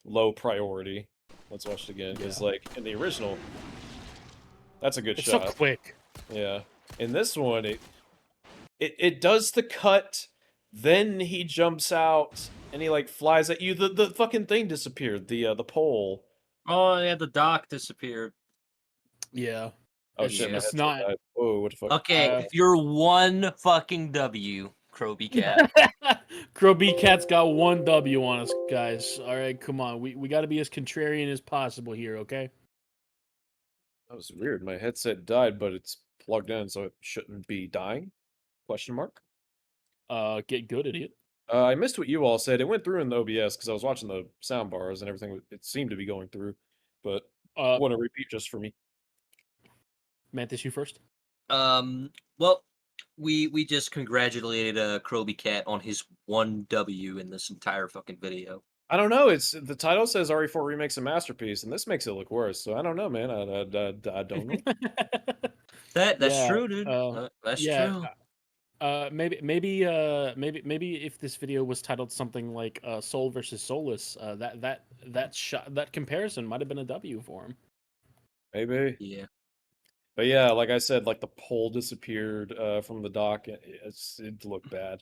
S1: low priority. Let's watch it again because
S3: Yeah,
S1: like in the original, that's a good
S3: it's so
S1: shot.
S3: quick.
S1: Yeah, in this one, it does the cut, then he jumps out and he like flies at you. The fucking thing disappeared. The pole.
S2: Oh yeah, the dock disappeared.
S3: Yeah,
S1: Oh shit, my
S2: Yeah.
S3: it's
S1: headset
S3: not.
S1: died. Oh, what the fuck?
S2: Okay, you're one fucking W, Crowbcat.
S3: Crowbcat's got one W on us, guys. All right, come on. We got to be as contrarian as possible here, okay?
S1: That was weird. My headset died, but it's plugged in, so it shouldn't be dying? Question mark.
S3: Get good, idiot.
S1: I missed what you all said. It went through in the OBS because I was watching the sound bars and everything. It seemed to be going through, but
S3: Uh,
S1: want to repeat just for me.
S3: Mantis, you first.
S2: Well, we just congratulated Crowbcat on his one W in this entire fucking video.
S1: I don't know. It's the title says RE4 remakes a masterpiece, and this makes it look worse. So I don't know, man. I don't know.
S2: That's
S3: Yeah,
S2: true, dude. That's
S3: yeah.
S2: true.
S3: Maybe if this video was titled something like Soul versus Soulless, that comparison might have been a W for him.
S1: Maybe.
S2: Yeah.
S1: But yeah, like I said, like the pole disappeared from the dock. It looked bad.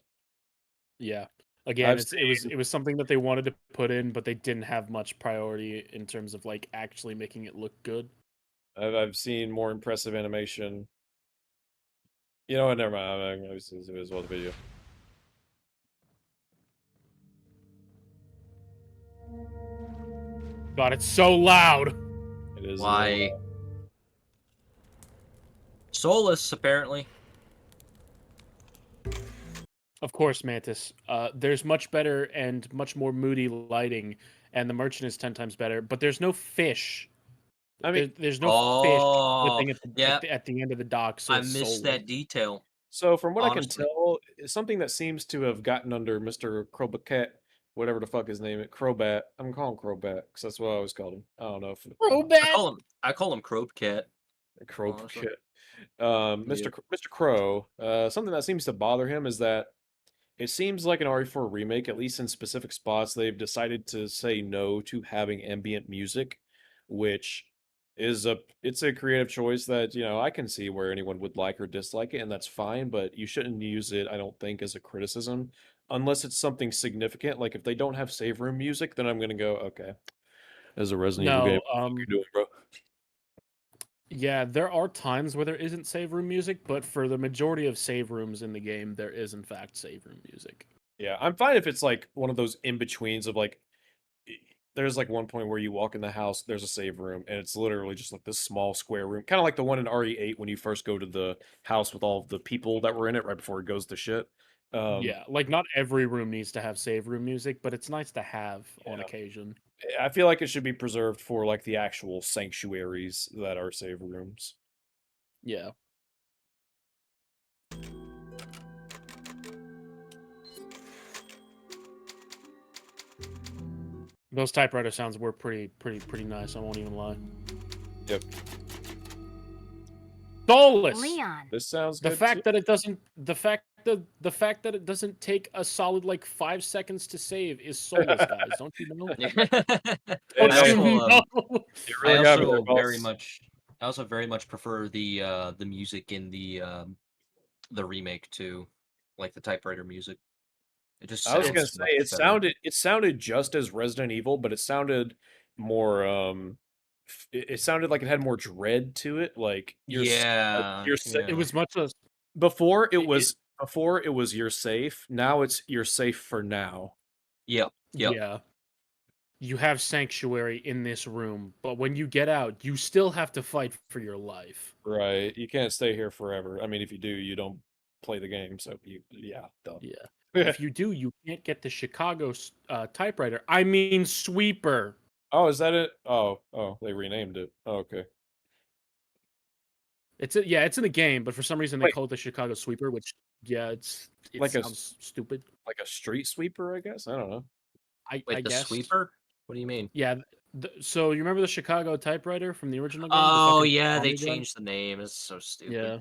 S3: Yeah. Again,
S1: I've
S3: it was something that they wanted to put in, but they didn't have much priority in terms of like actually making it look good.
S1: I've seen more impressive animation. You know what? Never mind. I'm gonna do as well the video.
S3: God, it's so loud.
S1: It is a little.
S2: Why? Soulless, apparently.
S3: Of course, Mantis. There's much better and much more moody lighting, and the merchant is 10 times better. But there's no fish.
S1: I mean,
S3: There's no fish
S2: Oh,
S3: flipping
S2: yeah.
S3: at the end of the dock, so
S2: I
S3: it's
S2: missed
S3: soulless.
S2: that detail.
S1: so from what I can
S2: Honestly.
S1: tell, something that seems to have gotten under Mr. Crowbcat, whatever the fuck his name is, Crowbat. I'm gonna call him Crowbat because that's what I always called him. I don't know if
S3: Throwback.
S2: I call him Crowbcat. Honestly.
S1: Crowbat.
S2: Yeah.
S1: Mr. Crow. Something that seems to bother him is that it seems like an RE4 remake, at least in specific spots, they've decided to say no to having ambient music, which is it's a creative choice that, I can see where anyone would like or dislike it, and that's fine, but you shouldn't use it, I don't think, as a criticism, unless it's something significant. Like if they don't have save room music, then I'm gonna go, okay, as a Resident Evil game,
S3: No,
S1: what the fuck you doing, bro?
S3: yeah, there are times where there isn't save room music, but for the majority of save rooms in the game, there is in fact save room music.
S1: Yeah, I'm fine if it's like one of those in-betweens of like there's like one point where you walk in the house, there's a save room, and it's literally just like this small square room, kind of like the one in RE8 when you first go to the house with all of the people that were in it right before it goes to shit.
S3: Yeah, like not every room needs to have save room music, but it's nice to have on
S1: Yeah.
S3: occasion.
S1: I feel like it should be preserved for like the actual sanctuaries that are save rooms.
S3: Yeah. Those typewriter sounds were pretty nice. I won't even lie.
S1: Yep.
S3: Soulless.
S6: Leon.
S1: This sounds
S3: The
S1: good
S3: fact
S1: too.
S3: that it doesn't, the fact that it doesn't take a solid like 5 seconds to save is soulless, guys. Don't you know?
S1: And
S2: I
S3: Don't you
S2: also,
S3: know?
S1: you
S2: I
S1: really got me there,
S2: also very
S1: boss.
S2: much I also very much prefer the music in the remake too. Like the typewriter music. It just
S1: I was
S2: sounds
S1: gonna say
S2: much better.
S1: it sounded just as Resident Evil, but it sounded more it sounded like it had more dread to it. Like
S2: Yeah,
S1: you're
S3: It
S2: yeah.
S3: was much less.
S1: before it
S3: It,
S1: was before it was you're safe. Now it's you're safe for now.
S2: Yep, yep.
S3: yeah. You have sanctuary in this room, but when you get out, you still have to fight for your life.
S1: Right. You can't stay here forever. I mean, if you do, you don't play the game. So yeah, duh.
S3: Yeah. If you do, you can't get the Chicago typewriter. I mean, sweeper.
S1: Oh, is that it? Oh, they renamed it. Oh, okay.
S3: Yeah, it's in the game, but for some reason they
S1: Wait,
S3: call it the Chicago sweeper, which yeah, it
S1: like a
S3: sounds stupid.
S1: like a street sweeper, I guess. I don't know.
S3: I
S2: Wait, the
S3: guess.
S2: sweeper? What do you mean?
S3: Yeah. So you remember the Chicago typewriter from the original game? The
S2: Oh
S3: fucking
S2: yeah, they
S3: Tommy gun?
S2: changed the name. It's so stupid.
S3: Yeah.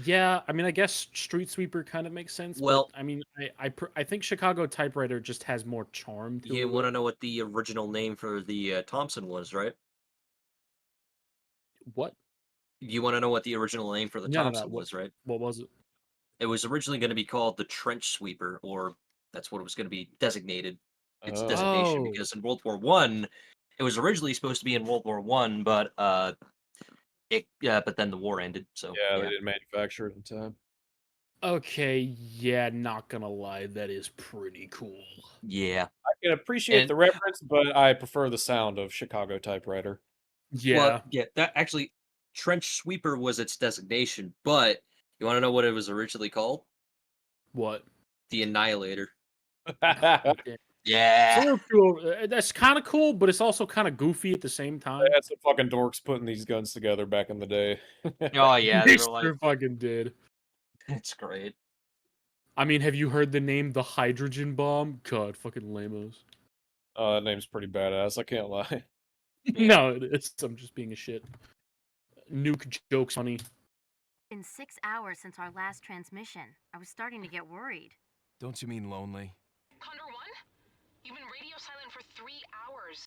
S3: Yeah, I mean, I guess street sweeper kind of makes sense, but
S2: Well,
S3: I mean, I think Chicago typewriter just has more charm to
S2: you
S3: it.
S2: want to know what the original name for the Thompson was, right?
S3: What?
S2: You want to know what the original name for the
S3: No.
S2: Thompson was, right?
S3: What was it?
S2: It was originally going to be called the trench sweeper, or that's what it was going to be designated. Its
S1: Oh,
S2: designation,
S3: Oh,
S2: because in World War One, it was originally supposed to be in World War One, but but then the war ended. So
S1: yeah, they
S2: yeah,
S1: didn't manufacture it in time.
S3: okay. Yeah, not gonna lie, that is pretty cool.
S2: yeah.
S1: I can appreciate
S2: And
S1: the reference, but I prefer the sound of Chicago typewriter.
S2: well,
S3: Yeah.
S2: yeah, that actually trench sweeper was its designation, but you want to know what it was originally called?
S3: What?
S2: The Annihilator.
S3: Oh, damn. It's a
S2: Yeah.
S3: little cool. That's kind of cool, but it's also kind of goofy at the same
S1: They
S3: time.
S1: had some fucking dorks putting these guns together back in the day.
S2: Oh yeah, they
S3: They
S2: were like,
S3: sure fucking did.
S2: it's great.
S3: I mean, have you heard the name the hydrogen bomb? God, fucking lamos.
S1: That name's pretty badass. I can't lie.
S2: Yeah.
S3: No, it is. I'm just being a shit. Nuke jokes funny.
S6: Been 6 hours since our last transmission. I was starting to get worried.
S4: Don't you mean lonely?
S7: Condor 1? You've been radio silent for 3 hours.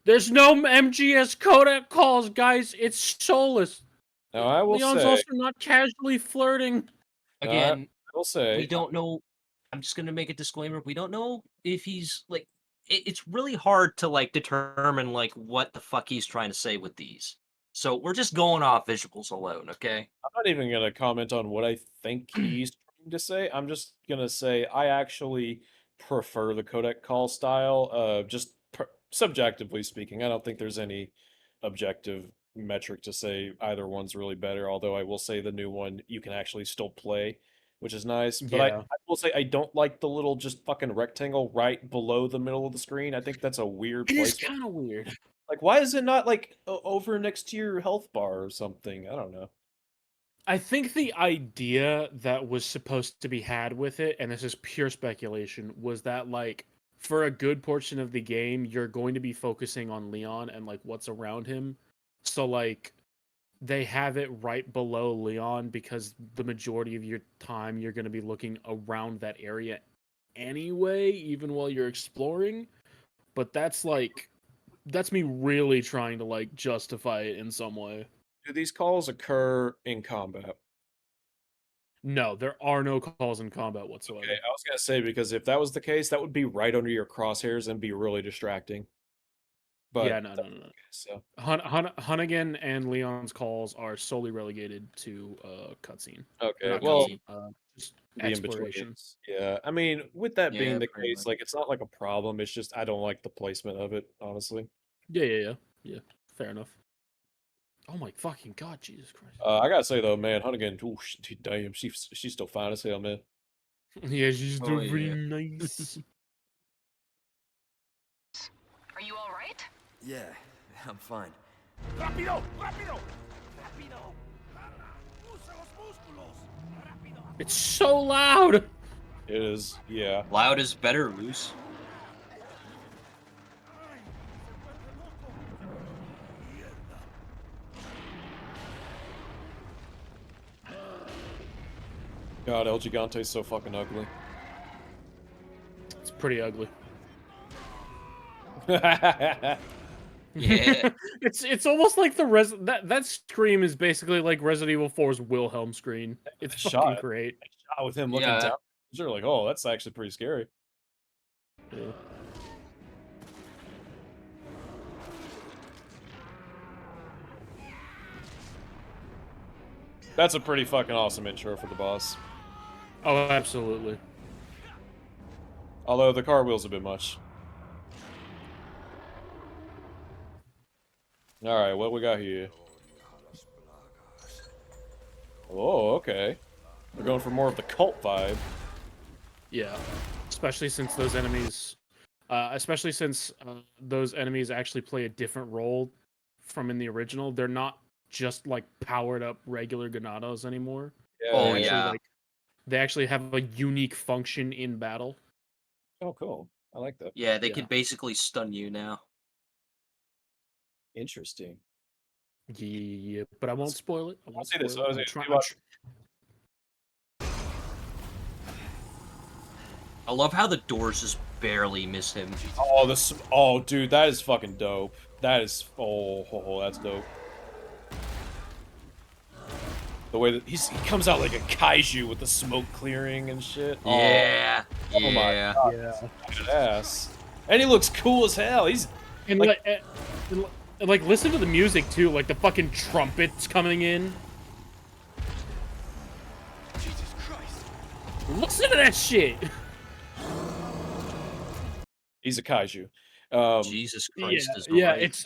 S3: There's no MGS codec calls, guys. It's Soulless.
S1: Now I will
S3: Leon's
S1: say,
S3: also not casually flirting.
S1: now I
S2: Again,
S1: will
S2: we
S1: say,
S2: don't know. I'm just gonna make a disclaimer. We don't know if he's like. It's really hard to like determine like what the fuck he's trying to say with these. So we're just going off visuals alone, okay?
S1: I'm not even gonna comment on what I think he's trying to say. I'm just gonna say I actually prefer the codec call style. Just subjectively speaking, I don't think there's any objective metric to say either one's really better. Although I will say the new one you can actually still play, which is nice. But
S3: Yeah.
S1: I will say I don't like the little just fucking rectangle right below the middle of the screen. I think that's a weird
S3: It is
S1: placement.
S3: kind of weird.
S1: Like, why is it not like over next to your health bar or something? I don't know.
S3: I think the idea that was supposed to be had with it, and this is pure speculation, was that like for a good portion of the game, you're going to be focusing on Leon and like what's around him. So like they have it right below Leon because the majority of your time you're going to be looking around that area anyway, even while you're exploring. But that's me really trying to like justify it in some way.
S1: Do these calls occur in combat?
S3: No, there are no calls in combat whatsoever.
S1: Okay, I was gonna say because if that was the case, that would be right under your crosshairs and be really distracting. But
S3: Yeah, no.
S1: so
S3: Hunnigan and Leon's calls are solely relegated to cutscene.
S1: okay,
S3: Not
S1: well,
S3: cutscene, just
S1: the in
S3: exploration.
S1: betweens. Yeah, I mean, with that being
S2: Yeah,
S1: the
S2: pretty
S1: case,
S2: much.
S1: like it's not like a problem. It's just I don't like the placement of it, honestly.
S3: Yeah. Fair enough. Oh my fucking god, Jesus Christ.
S1: I gotta say though, man, Hunnigan, ooh, damn, she's still fine as hell, man.
S3: Yeah, she's
S2: Oh,
S3: doing
S2: yeah.
S3: pretty nice.
S7: Are you alright?
S4: Yeah, I'm fine.
S5: ¡Rápido! ¡Rápido! ¡Rápido! ¡Usa los músculos! ¡Rápido!
S3: It's so loud.
S1: It is, yeah.
S2: Loud is better, loose.
S1: God, El Gigante's so fucking ugly.
S3: It's pretty ugly.
S2: Yeah.
S3: It's almost like that scream is basically like Resident Evil 4's Wilhelm screen. It's
S1: Shot
S3: fucking
S1: it.
S3: great.
S1: Shot with him looking
S2: Yeah.
S1: down. They're like, oh, that's actually pretty scary.
S3: Yeah.
S1: That's a pretty fucking awesome intro for the boss.
S3: Oh, absolutely.
S1: Although the cartwheel's a bit much. Alright, what we got here? Oh, okay. We're going for more of the cult vibe.
S3: Yeah, especially since those enemies, those enemies actually play a different role from in the original. They're not just like powered up regular Ganados anymore.
S1: Yeah.
S2: Oh,
S3: They actually,
S2: yeah.
S3: like, they actually have a unique function in battle.
S1: Oh, cool. I like that.
S2: Yeah, they
S3: Yeah.
S2: can basically stun you now.
S1: Interesting.
S3: Yeah, but I won't spoil it. I won't
S1: say this,
S3: spoil it.
S1: I was
S3: I'm
S1: gonna
S3: try-
S1: do
S3: I'm
S1: about-
S3: tr-
S2: I love how the doors just barely miss him.
S1: Oh, this. Oh, dude, that is fucking dope. That is. Oh, that's dope. The way that he comes out like a kaiju with the smoke clearing and shit.
S2: Yeah.
S1: Oh my
S2: Yeah.
S1: god,
S3: Yeah.
S1: ass. And he looks cool as hell. He's
S3: And
S1: like-
S3: like listen to the music too, like the fucking trumpets coming in.
S5: Jesus Christ.
S3: Listen to that shit.
S1: he's a kaiju.
S2: Jesus Christ is
S3: yeah,
S2: right.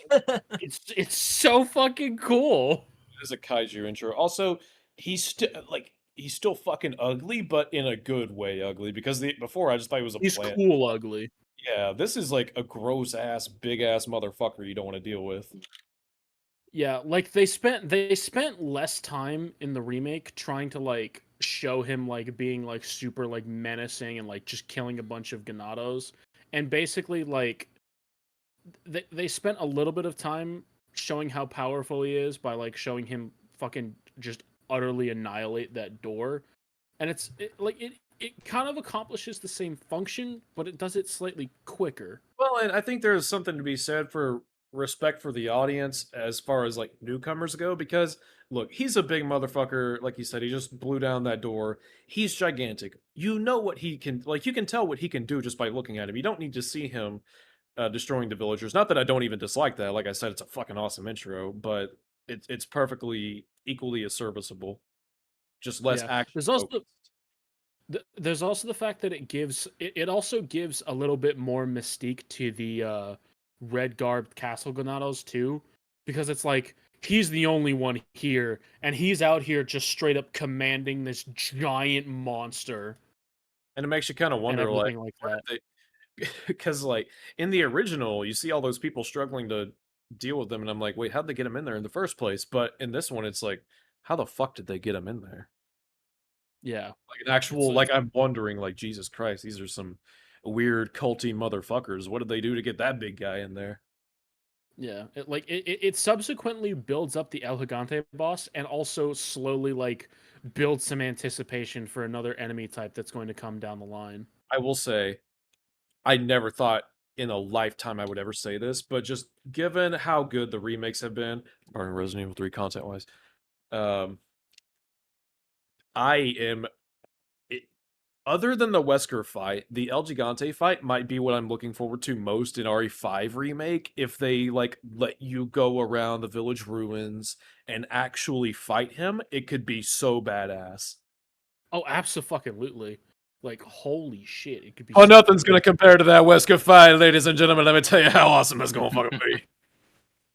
S3: it's so fucking cool.
S1: It is a kaiju intro. Also, he's still fucking ugly, but in a good way ugly. Because before I just thought he was a
S3: He's
S1: plant.
S3: cool ugly.
S1: Yeah, this is like a gross ass, big ass motherfucker you don't want to deal with.
S3: Yeah, like they spent less time in the remake trying to like show him like being like super like menacing and like just killing a bunch of Ganados. And basically like they spent a little bit of time showing how powerful he is by like showing him fucking just utterly annihilate that door. And it kind of accomplishes the same function, but it does it slightly quicker.
S1: Well, and I think there's something to be said for respect for the audience as far as like newcomers go, because look, he's a big motherfucker. Like you said, he just blew down that door. He's gigantic. You know what he can, like, you can tell what he can do just by looking at him. You don't need to see him destroying the villagers. Not that I don't even dislike that. Like I said, it's a fucking awesome intro, but it's perfectly equally as serviceable. Just less
S3: Yeah.
S1: action.
S3: There's also
S1: focused.
S3: There's also the fact that it also gives a little bit more mystique to the red garbed castle Ganados too, because it's like he's the only one here, and he's out here just straight up commanding this giant monster
S1: And it makes you kind of
S3: and
S1: wonder, like,
S3: everything like that.
S1: because like in the original, you see all those people struggling to deal with them, and I'm like, wait, how'd they get them in there in the first place? But in this one, it's like, how the fuck did they get them in there?
S3: Yeah,
S1: Like an actual,
S3: It's-
S1: like I'm wondering, like Jesus Christ, these are some weird culty motherfuckers. What did they do to get that big guy in there?
S3: yeah. It subsequently builds up the El Gigante boss, and also slowly like builds some anticipation for another enemy type that's going to come down the line.
S1: I will say, I never thought in a lifetime I would ever say this, but just given how good the remakes have been, or Resident Evil 3 content wise, um, I am other than the Wesker fight, the El Gigante fight might be what I'm looking forward to most in RE5 remake. If they like let you go around the village ruins and actually fight him, it could be so badass.
S3: Oh, absolutely! Like holy shit, it could be.
S1: Oh,
S3: so
S1: nothing's
S3: good.
S1: gonna compare to that Wesker fight, ladies and gentlemen. Let me tell you how awesome that's gonna fucking be.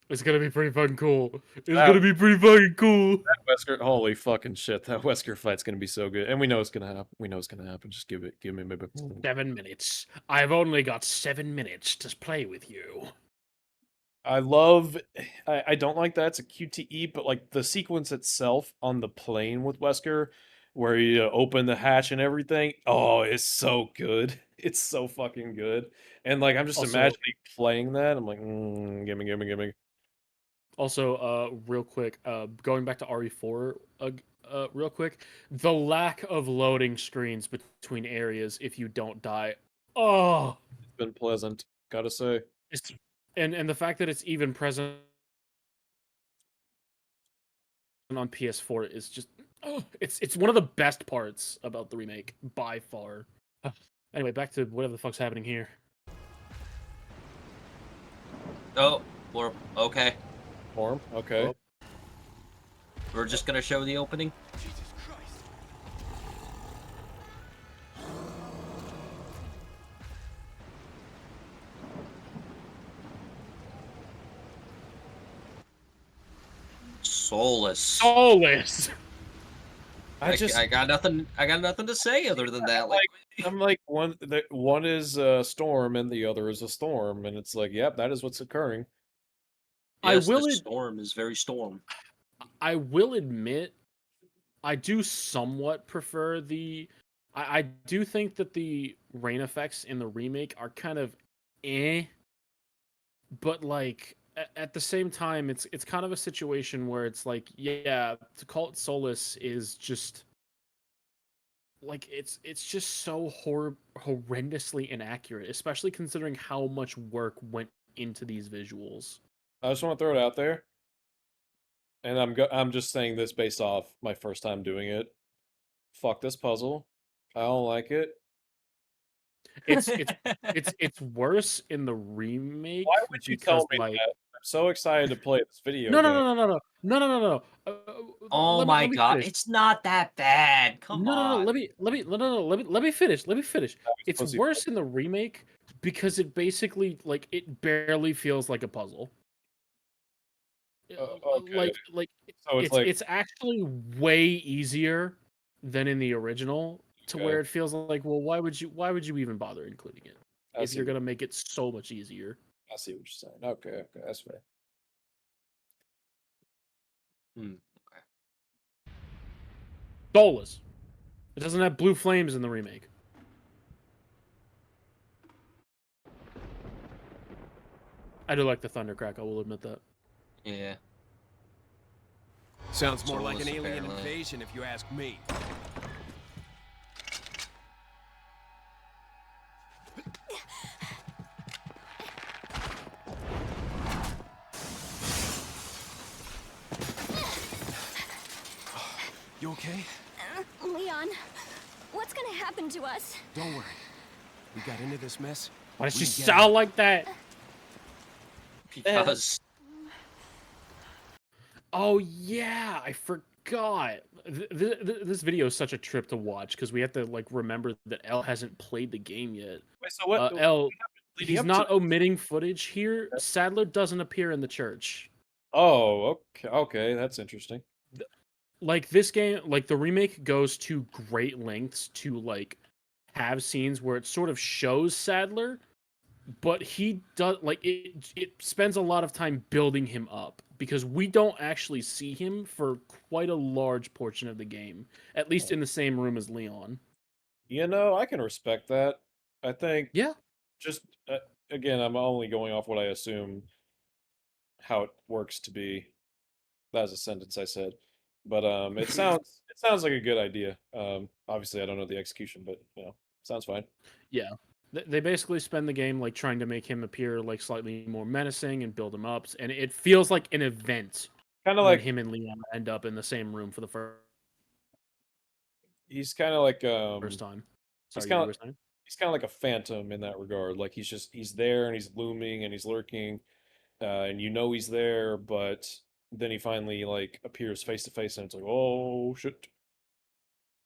S3: It's gonna be pretty fucking cool. It's
S1: That-
S3: gonna be pretty fucking cool.
S1: Wesker, holy fucking shit, that Wesker fight's gonna be so good, and we know it's gonna happen. We know it's gonna happen. Just give me maybe.
S3: 7 minutes. I've only got 7 minutes to play with you.
S1: I love. I don't like that it's a QTE, but like the sequence itself on the plane with Wesker, where you open the hatch and everything. Oh, it's so good. It's so fucking good. And like I'm just
S3: Also-
S1: imagining playing that. I'm like, gimme.
S3: Also, real quick, going back to RE4, real quick, the lack of loading screens between areas if you don't die. Oh,
S1: It's been pleasant, gotta say.
S3: it's and the fact that it's even present on PS4 is just It's one of the best parts about the remake by far. Anyway, back to whatever the fuck's happening here.
S2: Oh, we're okay.
S1: Form. Okay.
S3: Oh.
S2: We're just gonna show the opening.
S5: Jesus Christ.
S2: Soulless.
S3: Soulless.
S2: I got nothing. I got nothing to say other than that. Like,
S1: I'm like one is a storm and the other is a storm, and it's like, yep, that is what's occurring.
S2: yes,
S3: will
S2: the
S3: ad-
S2: storm is very storm.
S3: I will admit, I do somewhat prefer the. I do think that the rain effects in the remake are kind of eh, but like at the same time, it's kind of a situation where it's like, yeah, to call it soulless is just like it's just so horrendously inaccurate, especially considering how much work went into these visuals.
S1: I just want to throw it out there, and I'm just saying this based off my first time doing it. Fuck this puzzle. I don't like it.
S3: It's worse in the remake
S1: Why would you
S3: because
S1: tell me
S3: like
S1: that? I'm so excited to play this video
S3: no no
S1: game.
S3: no no no no no no no.
S2: Oh my
S3: Let me
S2: god,
S3: finish.
S2: it's not that bad. Come
S3: No, no, no.
S2: on.
S3: Let me finish. Let me finish. It's
S1: pussy
S3: worse in the remake because it basically like it barely feels like a puzzle.
S1: Okay.
S3: Like
S1: So it's like,
S3: it's actually way easier than in the original to
S1: okay,
S3: where it feels like, well, why would you even bother including it
S1: I
S3: if
S1: see.
S3: you're gonna make it so much easier?
S1: I see what you're saying. Okay, okay, that's fair.
S2: Hmm.
S3: Soulless. It doesn't have blue flames in the remake. I do like the thundercrack. I will admit that.
S2: Yeah.
S4: Sounds more like an
S2: Soulless,
S4: alien
S2: apparently.
S4: invasion if you ask me. You okay?
S8: Leon, what's gonna happen to us?
S4: Don't worry. We got into this mess.
S3: Why does
S4: We
S3: she
S4: can get
S3: sound like that?
S2: Because
S3: Oh yeah, I forgot. This video is such a trip to watch because we have to like remember that L hasn't played the game yet.
S1: Wait, so what?
S3: L,
S1: leading
S3: he's
S1: up to
S3: not
S1: this?
S3: omitting footage here. Sadler doesn't appear in the church.
S1: Oh, okay, okay, that's interesting.
S3: Like this game, like the remake goes to great lengths to like have scenes where it sort of shows Sadler, but he does like it spends a lot of time building him up because we don't actually see him for quite a large portion of the game, at least in the same room as Leon.
S1: You know, I can respect that. I think
S3: Yeah.
S1: just again, I'm only going off what I assume how it works to be. That was a sentence I said, but it sounds like a good idea. Obviously, I don't know the execution, but you know, sounds fine.
S3: Yeah. They basically spend the game like trying to make him appear like slightly more menacing and build him up, and it feels like an event
S1: Kind of
S3: when
S1: like
S3: him and Leon end up in the same room for the
S1: he's kind of like
S3: first time.
S1: he's
S3: Sorry,
S1: kind
S3: you
S1: of
S3: were saying?
S1: he's kind of like a phantom in that regard. Like he's there and he's looming and he's lurking, and you know he's there, but then he finally like appears face to face, and it's like, oh shit.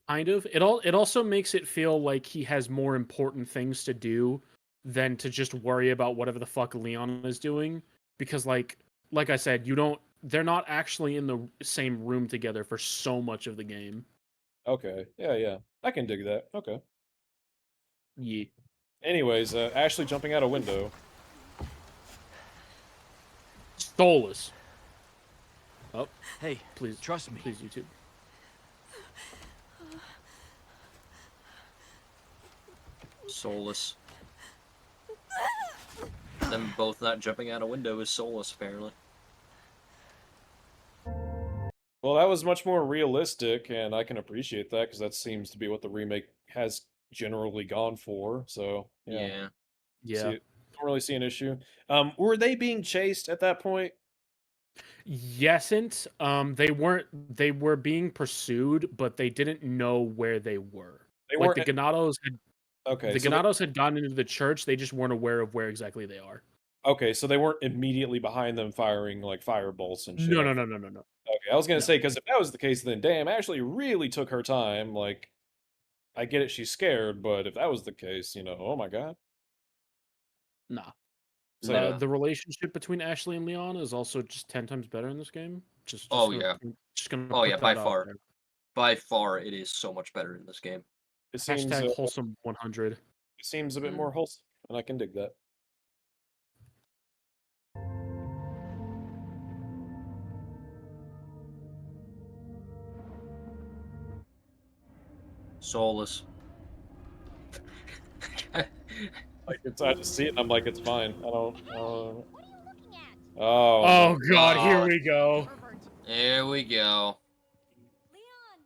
S3: Kind of. It also makes it feel like he has more important things to do than to just worry about whatever the fuck Leon is doing. Because like I said, they're not actually in the same room together for so much of the game.
S1: Okay, yeah, yeah, I can dig that. Okay.
S3: Yeah.
S1: Anyways, Ashley jumping out a window.
S3: Soulless. Oh,
S4: Hey,
S3: please
S4: trust me.
S3: Please, YouTube.
S2: soulless. Them both not jumping out a window is soulless, apparently.
S1: Well, that was much more realistic, and I can appreciate that because that seems to be what the remake has generally gone for. So yeah,
S2: Yeah.
S3: Yeah.
S1: see, don't really see an issue. Were they being chased at that point?
S3: Yesn't. They were being pursued, but they didn't know where they were.
S1: They
S3: Like
S1: weren't
S3: the Ganados had
S1: okay.
S3: the
S1: So
S3: Ganados had gone into the church. They just weren't aware of where exactly they are.
S1: so they weren't immediately behind them firing like fire bolts and shit.
S3: No, no, no, no, no, no.
S1: Okay, I was gonna
S3: No.
S1: say because if that was the case, then damn, Ashley really took her time. Like, I get it, she's scared, but if that was the case, oh my god.
S3: Nah.
S1: So
S2: Yeah.
S3: The relationship between Ashley and Leon is also just 10 times better in this game.
S2: Oh,
S3: gonna,
S2: yeah.
S3: Just gonna
S2: Oh
S3: put
S2: yeah,
S3: that out there.
S2: by far, it is so much better in this game.
S1: it seems
S3: Hashtag wholesome 100.
S1: it seems a bit
S2: Mm.
S1: more wholesome, and I can dig that.
S2: Soulless.
S1: Like I just see it and I'm like, it's fine. I don't.
S8: What are you looking at?
S1: Oh.
S3: Oh
S1: No.
S3: god, here
S2: Oh.
S3: we go.
S8: Pervert.
S2: Here we go.
S8: Leon.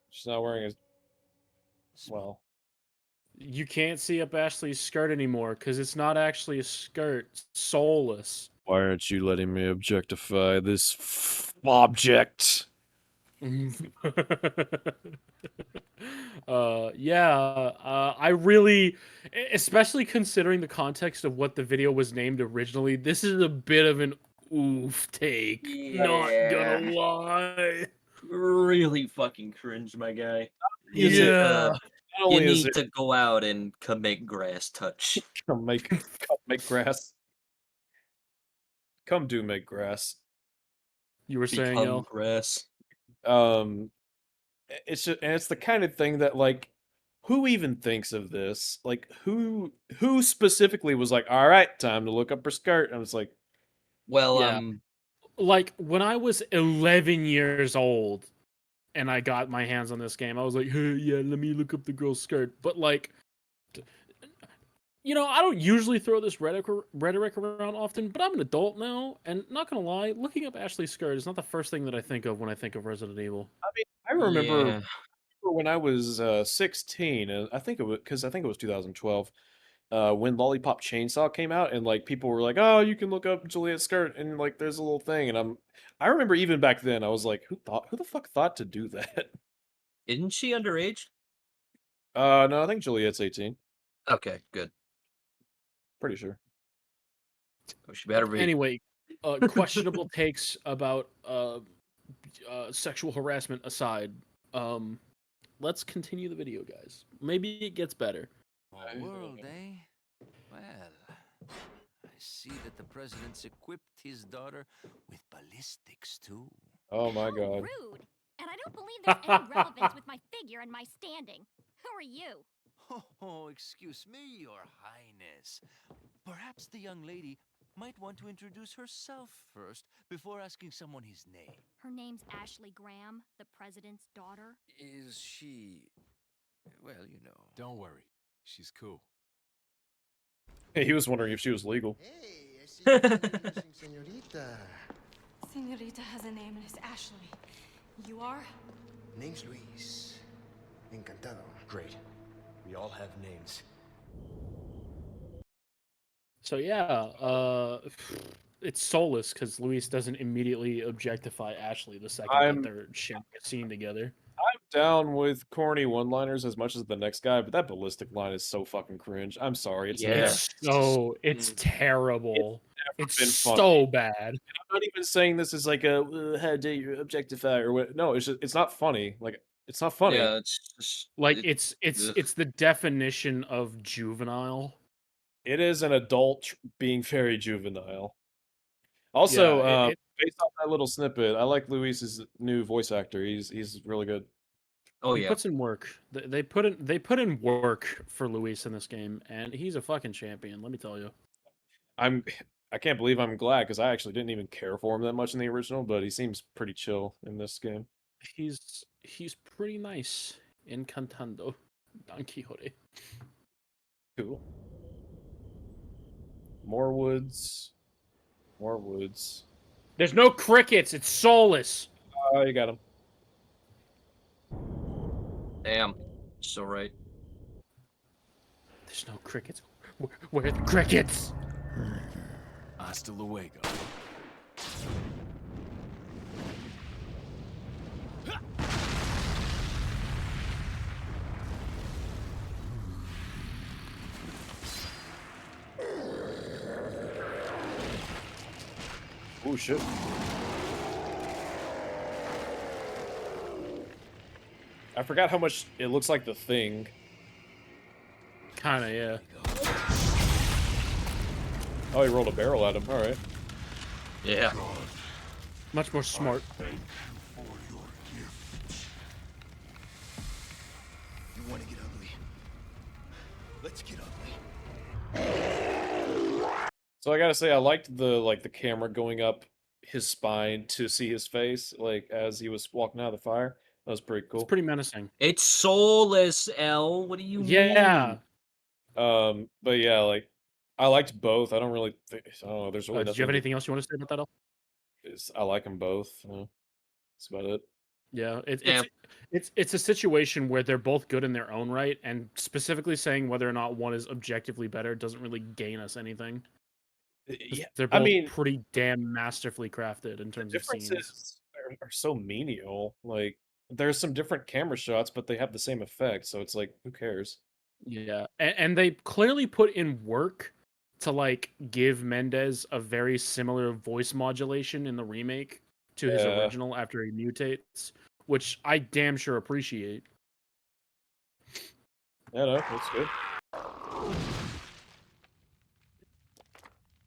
S1: She's not wearing well.
S3: You can't see up Ashley's skirt anymore because it's not actually a skirt. It's soulless.
S1: Why aren't you letting me objectify this object?
S3: I really, especially considering the context of what the video was named originally, this is a bit of an oof take. Not gonna
S2: Yeah.
S3: lie.
S2: Really fucking cringe, my guy.
S1: Is it?
S3: Yeah.
S1: Not
S2: You
S1: only is
S2: need
S1: it
S2: to go out and commit grass touch.
S1: come make grass. Come do make grass.
S3: You were saying,
S2: Become
S3: yo?
S2: grass.
S1: It's just, and it's the kind of thing that like, who even thinks of this? Like, who specifically was like, all right, time to look up her skirt? And it's like,
S2: Well,
S3: Yeah. Like, when I was 11 years old and I got my hands on this game, I was like, hey, yeah, let me look up the girl's skirt. But, like, I don't usually throw this rhetoric around often, but I'm an adult now, and not gonna lie, looking up Ashley's skirt is not the first thing that I think of when I think of Resident Evil.
S1: I mean, I remember
S2: yeah.
S1: when I was 16, I think it was 2012. When Lollipop Chainsaw came out, and like people were like, "Oh, you can look up Juliet's skirt," and like there's a little thing, and I remember even back then I was like, who the fuck thought to do that?
S2: Isn't she underage?
S1: No, I think Juliet's 18.
S2: Okay, good.
S1: Pretty sure.
S2: Oh, she better be.
S3: Anyway, questionable takes about sexual harassment aside, let's continue the video, guys. Maybe it gets better.
S9: Whole world, eh? Well, I see that the president's equipped his daughter with ballistics, too.
S1: Oh my
S8: How
S1: god.
S8: rude. And I don't believe there's any relevance with my figure and my standing. Who are you?
S9: Oh, excuse me, Your Highness. Perhaps the young lady might want to introduce herself first before asking someone his name.
S8: Her name's Ashley Graham, the president's daughter.
S9: Is she... well, you know.
S4: Don't worry. She's cool.
S1: Hey, he was wondering if she was legal.
S10: Hey, I see you're introducing Senorita.
S7: Senorita has a name and it's Ashley. You are?
S10: Name's Luis. Encantado. Great. We all have names.
S3: So yeah, it's soulless because Luis doesn't immediately objectify Ashley the second
S1: I'm-
S3: that they're sharing a scene together.
S1: I'm down with corny one-liners as much as the next guy, but that ballistic line is so fucking cringe. I'm sorry. It's
S2: Yeah.
S3: It's terrible. It's
S1: been funny.
S3: so bad.
S1: I'm not even saying this is like a how dare you objectify or what. No, it's not funny. Like, it's not funny.
S2: Yeah, it's just
S3: Like
S2: it-
S3: it's
S2: ugh.
S3: the definition of juvenile.
S1: It is an adult being very juvenile. Also,
S3: Yeah,
S1: based off that little snippet, I like Luis's new voice actor. He's really good.
S2: Oh
S3: he
S2: yeah.
S3: puts in work. They put in work for Luis in this game, and he's a fucking champion. Let me tell you.
S1: I can't believe I'm glad because I actually didn't even care for him that much in the original, but he seems pretty chill in this game.
S3: He's pretty nice in Cantando, Don Quixote.
S1: Cool. More woods. More woods.
S3: There's no crickets. It's soulless.
S1: Oh, you got him.
S2: Damn. So right.
S3: There's no crickets. Where are the crickets?
S4: Hasta luego.
S1: Oh shit. I forgot how much it looks like the Thing.
S3: Kinda, yeah.
S1: Oh, he rolled a barrel at him. All right.
S2: Yeah.
S3: Much more smart.
S5: You want to get ugly? Let's get ugly.
S1: So I gotta say, I liked the camera going up his spine to see his face, like as he was walking out of the fire. That was pretty
S3: It's
S1: cool.
S3: pretty menacing.
S2: It's soulless, L. What do you
S3: Yeah.
S2: mean?
S1: But yeah, like I liked both. I don't really think, I don't know. There's really
S3: Did you have
S1: nothing
S3: anything else you want to say about that? Al?
S1: I like them both. That's about it.
S3: Yeah,
S2: Yeah.
S3: it's a situation where they're both good in their own right, and specifically saying whether or not one is objectively better doesn't really gain us anything. 'Cause
S1: Yeah,
S3: they're
S1: I
S3: both
S1: mean,
S3: pretty damn masterfully crafted in
S1: the
S3: terms of scenes.
S1: differences are so menial. Like there's some different camera shots, but they have the same effect. So it's like, who cares?
S3: Yeah, and they clearly put in work to like give Mendez a very similar voice modulation in the remake to his
S1: Yeah,
S3: original after he mutates, which I damn sure appreciate.
S1: yeah, no, that's good.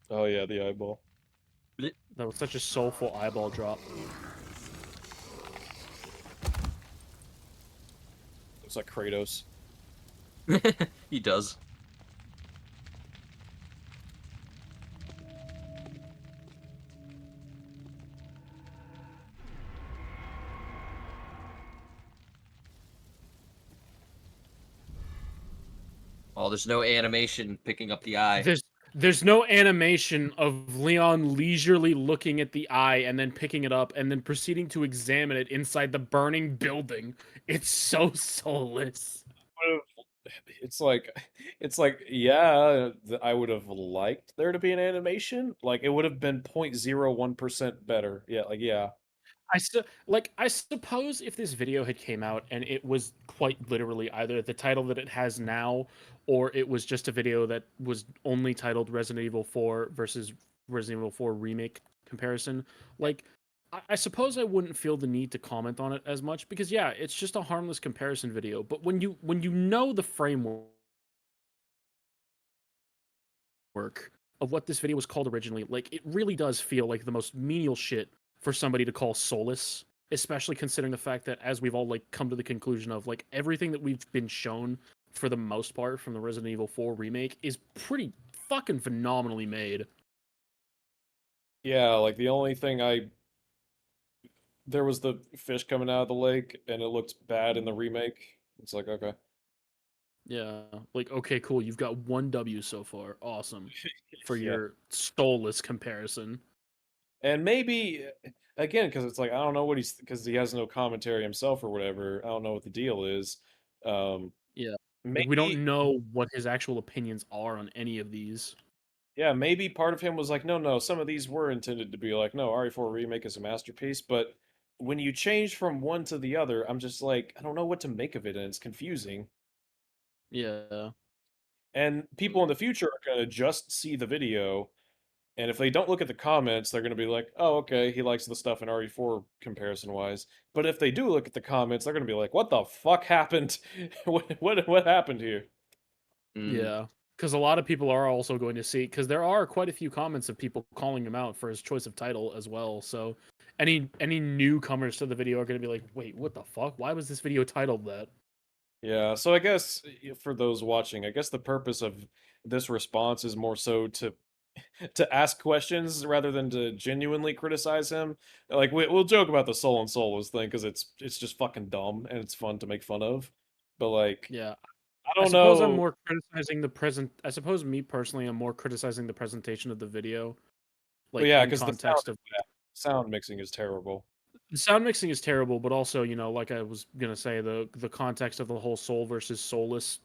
S1: Oh yeah, the eyeball.
S3: That was such a soulful eyeball drop.
S1: Looks like Kratos.
S2: He does. Oh, there's no animation picking up the eye.
S3: There's no animation of Leon leisurely looking at the eye and then picking it up and then proceeding to examine it inside the burning building. It's so soulless.
S1: It's like yeah, I would have liked there to be an animation. Like it would have been 0.01% better. Yeah, like yeah.
S3: I suppose if this video had came out and it was quite literally either the title that it has now or it was just a video that was only titled Resident Evil 4 versus Resident Evil 4 remake comparison, like I suppose I wouldn't feel the need to comment on it as much because yeah, it's just a harmless comparison video. But when you know the framework of what this video was called originally, like it really does feel like the most menial shit for somebody to call Soulless, especially considering the fact that as we've all like come to the conclusion of like everything that we've been shown for the most part from the Resident Evil 4 remake is pretty fucking phenomenally made.
S1: Yeah, like the only thing there was the fish coming out of the lake and it looked bad in the remake. It's like, okay.
S3: Yeah, like okay, cool, you've got one W so far. Awesome. For
S1: Yeah.
S3: your Soulless comparison.
S1: And maybe again, because it's like I don't know what because he has no commentary himself or whatever. I don't know what the deal is. Um,
S3: Yeah. Like we
S1: maybe
S3: don't know what his actual opinions are on any of these.
S1: yeah, maybe part of him was like, no, no, some of these were intended to be like, no, RE4 remake is a masterpiece, but when you change from one to the other, I'm just like, I don't know what to make of it, and it's confusing.
S3: Yeah.
S1: And people in the future are gonna just see the video, and if they don't look at the comments, they're gonna be like, oh, okay, he likes the stuff in RE4 comparison wise. But if they do look at the comments, they're gonna be like, what the fuck happened? What happened here?
S3: Yeah, because a lot of people are also going to see because there are quite a few comments of people calling him out for his choice of title as well. So any newcomers to the video are going to be like, "Wait, what the fuck? Why was this video titled that?"
S1: Yeah, so I guess for those watching, I guess the purpose of this response is more so to ask questions rather than to genuinely criticize him. Like we'll joke about the soul and soulless thing because it's just fucking dumb and it's fun to make fun of. But like
S3: Yeah,
S1: I
S3: I
S1: don't
S3: suppose I'm
S1: know.
S3: more criticizing the present. I suppose me personally, I'm more criticizing the presentation of the video,
S1: Well,
S3: like
S1: yeah,
S3: in
S1: because the
S3: context of
S1: sound mixing is terrible.
S3: the sound mixing is terrible, but also like I was gonna say the context of the whole soul versus soulless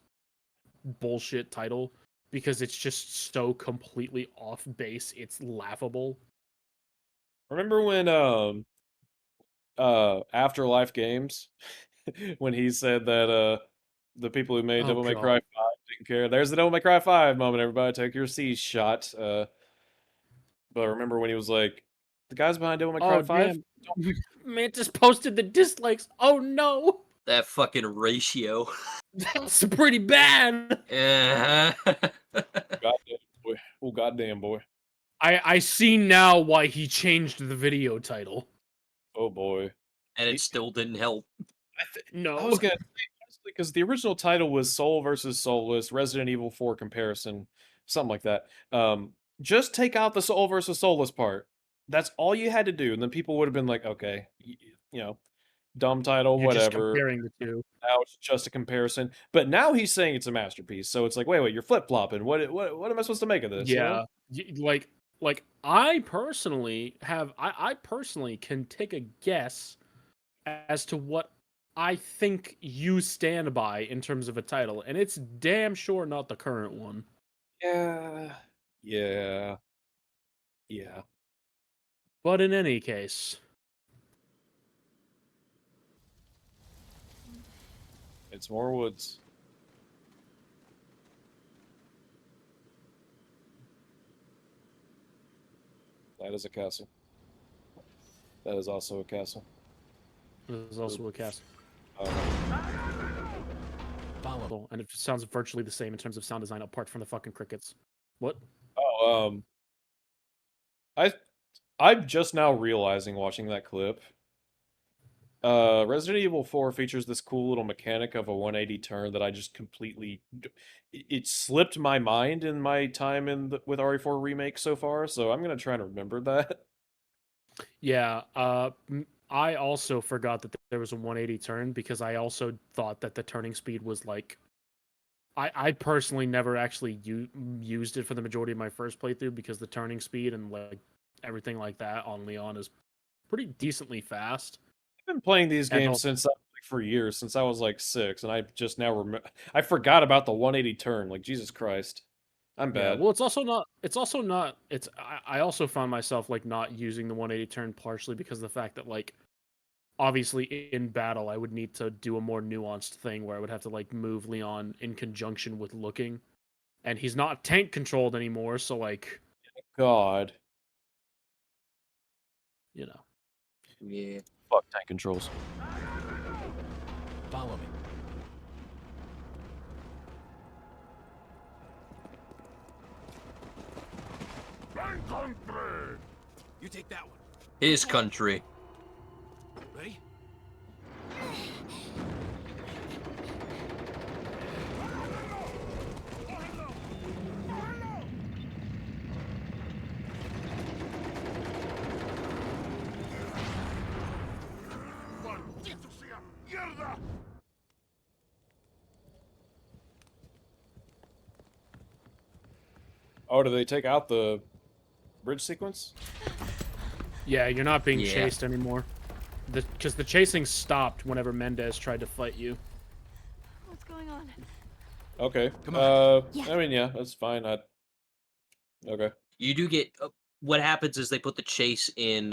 S3: bullshit title because it's just so completely off base. It's laughable.
S1: Remember when Afterlife Games when he said that the people who made
S3: Oh
S1: Devil May Cry
S3: god.
S1: 5 didn't care. There's the Devil May Cry 5 moment. Everybody take your C shot. But remember when he was like, The guys behind Devil May Cry
S3: Oh
S1: 5.
S3: damn! Mantis posted the dislikes. Oh no,
S2: That fucking ratio.
S3: that's pretty bad.
S2: Uh-huh.
S1: Goddamn boy. Oh goddamn boy.
S3: I see now why he changed the video title.
S1: Oh boy.
S2: And it still didn't help.
S3: No,
S1: I was gonna say honestly because the original title was Soul versus Soulless, Resident Evil 4 comparison, something like that. Just take out the Soul versus Soulless part. That's all you had to do, and then people would have been like, okay, you know, dumb title,
S3: you're just
S1: whatever.
S3: comparing the two.
S1: Now it's just a comparison. But now he's saying it's a masterpiece, so it's like, wait, you're flip flopping. What am I supposed to make of this? You know?
S3: Yeah, like I personally have I personally can take a guess as to what I think you stand by in terms of a title, and it's damn sure not the current one.
S1: Yeah. Yeah. Yeah.
S3: But in any case,
S1: It's more woods. That is a castle. That is also a castle.
S3: there's also a cast.
S4: Follow.
S3: And it sounds virtually the same in terms of sound design, apart from the fucking crickets. What?
S1: Oh, I'm just now realizing watching that clip. Resident Evil 4 features this cool little mechanic of a 180 turn that I just completely it slipped my mind in my time with RE4 remake so far, so I'm gonna try to remember that.
S3: Yeah, I also forgot that there was a 180 turn because I also thought that the turning speed was like. I personally never actually used it for the majority of my first playthrough because the turning speed and like everything like that on Leon is pretty decently fast.
S1: I've been playing these
S3: And
S1: games
S3: also,
S1: since for years, since I was like 6, and I just now I forgot about the 180 turn. Like Jesus Christ, I'm
S3: yeah,
S1: bad.
S3: well, it's also not. It's also not. It's. I also found myself like not using the 180 turn partially because of the fact that like obviously in battle I would need to do a more nuanced thing where I would have to like move Leon in conjunction with looking, and he's not tank controlled anymore, so like
S1: God,
S3: you know.
S2: Yeah.
S1: fuck tank controls.
S4: Follow me. You take that one.
S2: His country.
S4: Ready?
S1: Oh, do they take out the bridge sequence?
S3: Yeah, you're not being
S2: Yeah.
S3: chased anymore. Because the chasing stopped whenever Mendez tried to fight you.
S7: What's going on?
S1: Okay.
S4: Come on.
S1: I mean, yeah, that's fine. Okay.
S2: You do get what happens is they put the chase in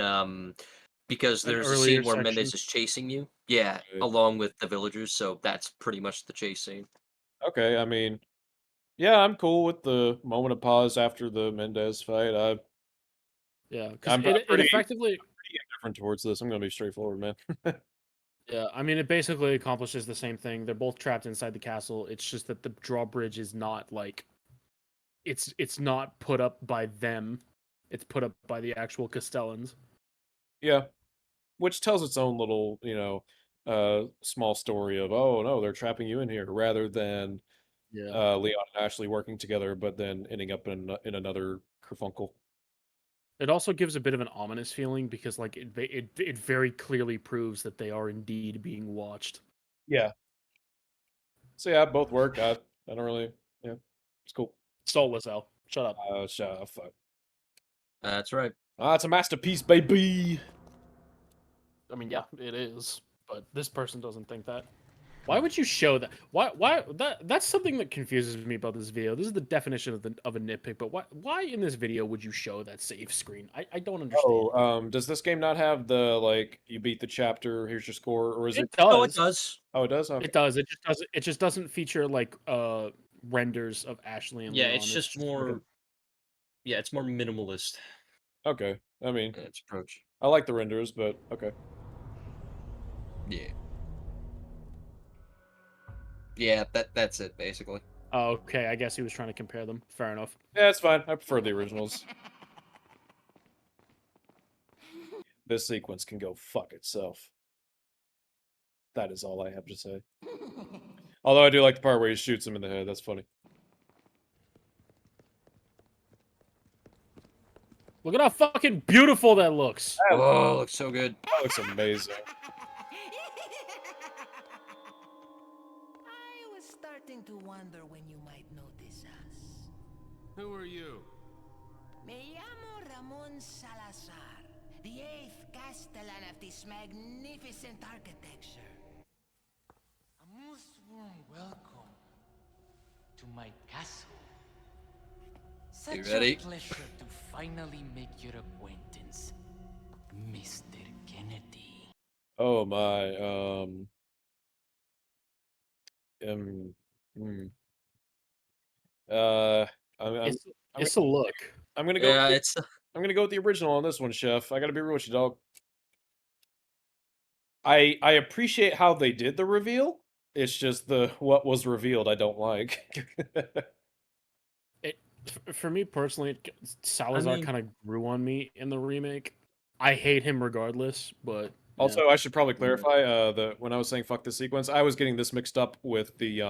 S2: because
S3: An
S2: there's a
S3: earlier
S2: scene where
S3: section.
S2: Mendez is chasing you. Yeah,
S1: Right.
S2: along with the villagers, so that's pretty much the chase scene.
S1: Okay, I mean, yeah, I'm cool with the moment of pause after the Mendez fight.
S3: Yeah, because
S1: I'm
S3: it
S1: pretty
S3: effectively.
S1: indifferent towards this. I'm gonna be straightforward, man.
S3: Yeah, I mean, it basically accomplishes the same thing. They're both trapped inside the castle. It's just that the drawbridge is not like. It's not put up by them. It's put up by the actual Castellans.
S1: Yeah, which tells its own little, small story of, oh no, they're trapping you in here, rather than
S3: Yeah.
S1: Leon and Ashley working together, but then ending up in another kerfunkel.
S3: It also gives a bit of an ominous feeling because like it very clearly proves that they are indeed being watched.
S1: Yeah. So yeah, both work. I don't really. Yeah, it's cool.
S3: Soulless L. Shut up.
S1: Shut up. Fuck.
S2: That's right.
S1: It's a masterpiece, baby.
S3: I mean, yeah, it is, but this person doesn't think that. Why would you show that? Why that's something that confuses me about this video. This is the definition of a nitpick, but why in this video would you show that save screen? I don't understand.
S1: Does this game not have the like you beat the chapter, here's your score, or is it?
S3: It does.
S2: Oh, it does.
S1: Oh, it does. Okay.
S3: It does. It just doesn't feature like renders of Ashley and
S2: Yeah,
S3: Leon.
S2: it's just more.
S3: like
S2: Yeah, it's more minimalist.
S1: Okay. I mean,
S2: its approach.
S1: I like the renders, but okay.
S2: Yeah. Yeah, that's it basically.
S3: Oh, okay. I guess he was trying to compare them. Fair enough.
S1: Yeah, it's fine. I prefer the originals. This sequence can go fuck itself. That is all I have to say. Although I do like the part where he shoots him in the head. That's funny.
S3: Look at how fucking beautiful that looks.
S2: Oh, looks so good.
S1: That looks amazing.
S5: I was starting to wonder when you might notice us.
S4: Who are you?
S5: Me llamo Ramon Salazar, the 8th Castellan of this magnificent architecture.
S11: A most warm welcome to my castle.
S2: You
S11: Such
S2: ready?
S11: a pleasure to finally make your acquaintance, Mr. Kennedy.
S1: Oh my. Hmm. Uh, I'm, I'm,
S3: It's a look.
S1: I'm gonna go.
S2: Yeah,
S1: with
S2: it's
S1: I'm gonna go with the original on this one, Chef. I gotta be real with you, dog. I appreciate how they did the reveal. It's just the what was revealed I don't like.
S3: For me personally, Salazar
S2: mean-
S3: kind of grew on me in the remake. I hate him regardless, but
S1: Also, I should probably clarify when I was saying fuck this sequence, I was getting this mixed up with the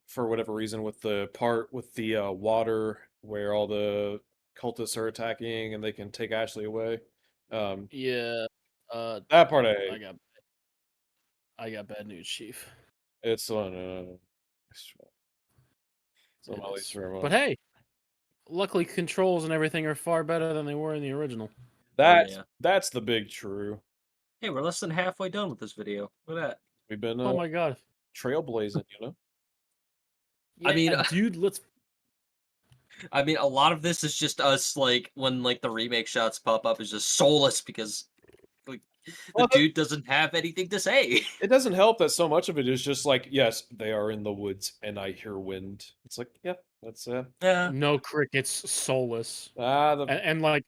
S1: for whatever reason with the part with the water where all the cultists are attacking and they can take Ashley away.
S3: yeah.
S1: That part I hate.
S3: I got bad news, Chief.
S1: It's on. It's on
S3: It
S1: my
S3: is.
S1: least favorite
S3: But
S1: one.
S3: hey, luckily controls and everything are far better than they were in the original.
S1: That's
S2: yeah.
S1: that's the big true.
S2: Hey, we're less than halfway done with this video. Look at that.
S1: We've been
S3: Oh my god.
S1: trailblazing, you know.
S3: Yeah,
S2: I mean,
S3: dude, let's.
S2: I mean, a lot of this is just us, like, when, like, the remake shots pop up, is just soulless because, like, the
S1: Well,
S2: dude doesn't have anything to say.
S1: It doesn't help that so much of it is just like, yes, they are in the woods and I hear wind. It's like, yeah, that's
S2: Yeah.
S3: No crickets, soulless.
S1: the
S3: And like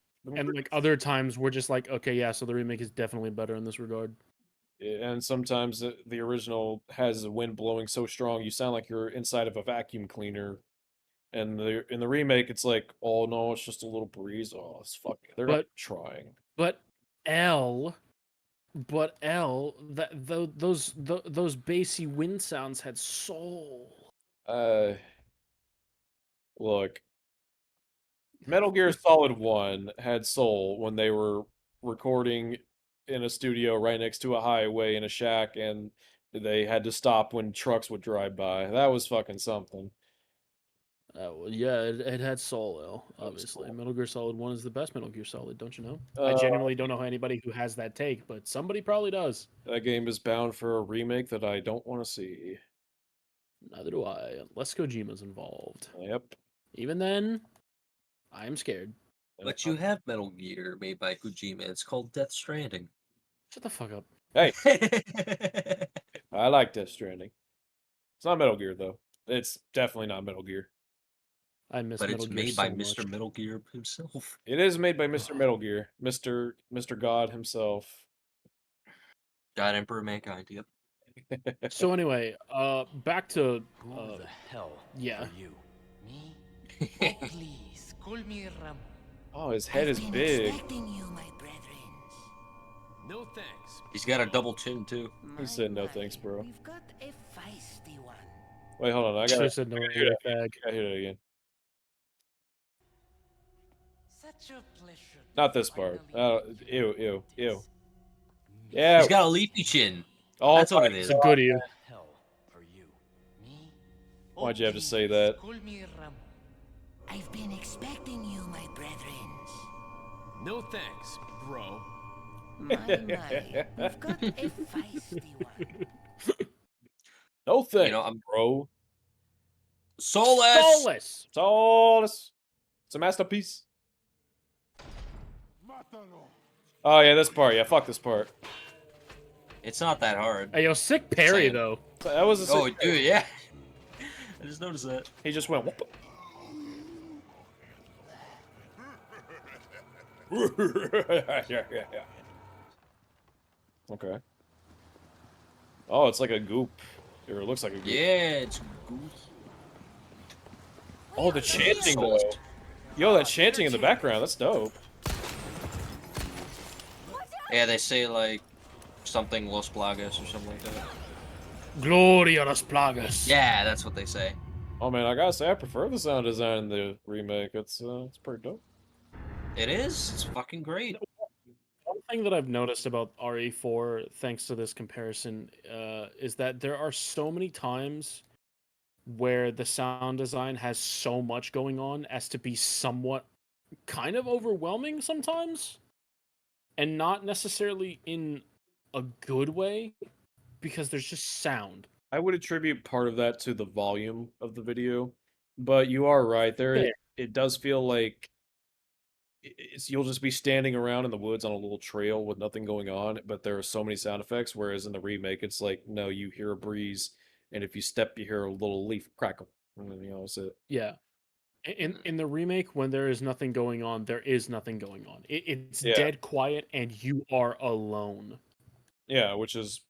S3: other times we're just like, okay, yeah, so the remake is definitely better in this regard.
S1: and sometimes the original has the wind blowing so strong you sound like you're inside of a vacuum cleaner. And in the remake, it's like, oh no, it's just a little breeze. Oh, it's fucking. They're not trying.
S3: But L, those bassy wind sounds had soul.
S1: Look, Metal Gear Solid 1 had soul when they were recording in a studio right next to a highway in a shack, and they had to stop when trucks would drive by. That was fucking something.
S3: Well, yeah, it had soul, L, obviously.
S1: cool.
S3: Metal Gear Solid 1 is the best Metal Gear Solid, don't you know? I genuinely don't know anybody who has that take, but somebody probably does.
S1: That game is bound for a remake that I don't want to see.
S3: Neither do I, unless Kojima's involved.
S1: Yep.
S3: Even then, I'm scared.
S2: But you have Metal Gear made by Kojima. It's called Death Stranding.
S3: Shut the fuck up.
S1: Hey, I like Death Stranding. It's not Metal Gear though. It's definitely not Metal Gear.
S3: I miss
S2: But
S3: Metal
S2: it's
S3: Gear
S2: made
S3: so
S2: by
S3: much.
S2: Mr. Metal Gear himself.
S1: It is made by Mr. Metal Gear, Mr. God himself.
S2: God Emperor Mankind, yep.
S3: So anyway, back to
S10: Who the hell
S3: yeah.
S10: are you?
S11: Me? Oh, please, call me Ramon.
S1: Oh, his head is
S5: Been
S1: big.
S5: expecting you, my brethren.
S4: No thanks.
S2: He's got a double chin, too.
S1: He said no thanks, bro.
S5: We've got a feisty one.
S1: Wait, hold on. I
S3: Should've
S1: gotta
S3: said no,
S1: hear that.
S3: fag.
S1: I gotta hear that again.
S11: Such a pleasure. to
S1: Not this part.
S11: finally make your
S1: Ew.
S11: acquaintance.
S1: Yeah.
S2: He's got a leafy chin.
S1: Oh,
S2: That's what it
S3: It's
S2: is.
S3: a good ear.
S10: Who the hell are you?
S11: Me?
S1: Why'd you have to say
S11: please,
S1: that?
S11: Call me Ramon.
S5: I've been expecting you, my brethren.
S4: No thanks, bro.
S5: My, we've got a feisty one.
S1: No thanks,
S2: You know, I'm
S1: bro.
S2: Soulless!
S3: Soulless!
S1: Soulless. It's a masterpiece. Oh yeah, this part. Yeah, fuck this part.
S2: It's not that hard.
S3: Hey, yo, sick parry
S2: Same.
S3: though.
S1: That was a
S2: Oh,
S1: sick-
S2: dude, yeah. I just noticed that.
S1: He just went. Whoop. Okay. Oh, it's like a goop. Or it looks like a goop.
S2: Yeah, it's goofy.
S1: Oh, the chanting
S2: Soulless.
S1: though. Yo, that chanting in the background, that's dope.
S2: Yeah, they say like something Los Plagas or something like that.
S3: Gloria las plagas.
S2: Yeah, that's what they say.
S1: Oh man, I gotta say I prefer the sound design in the remake. It's pretty dope.
S2: It is. It's fucking great.
S3: One thing that I've noticed about RE4, thanks to this comparison, is that there are so many times where the sound design has so much going on as to be somewhat kind of overwhelming sometimes, and not necessarily in a good way, because there's just sound.
S1: I would attribute part of that to the volume of the video, but you are right.
S3: Fair.
S1: It does feel like you'll just be standing around in the woods on a little trail with nothing going on, but there are so many sound effects. Whereas in the remake, it's like no, you hear a breeze, and if you step, you hear a little leaf crackle, and then that's it.
S3: Yeah. In the remake, when there is nothing going on, there is nothing going on. It's
S1: Yeah,
S3: dead quiet, and you are alone.
S1: yeah, which is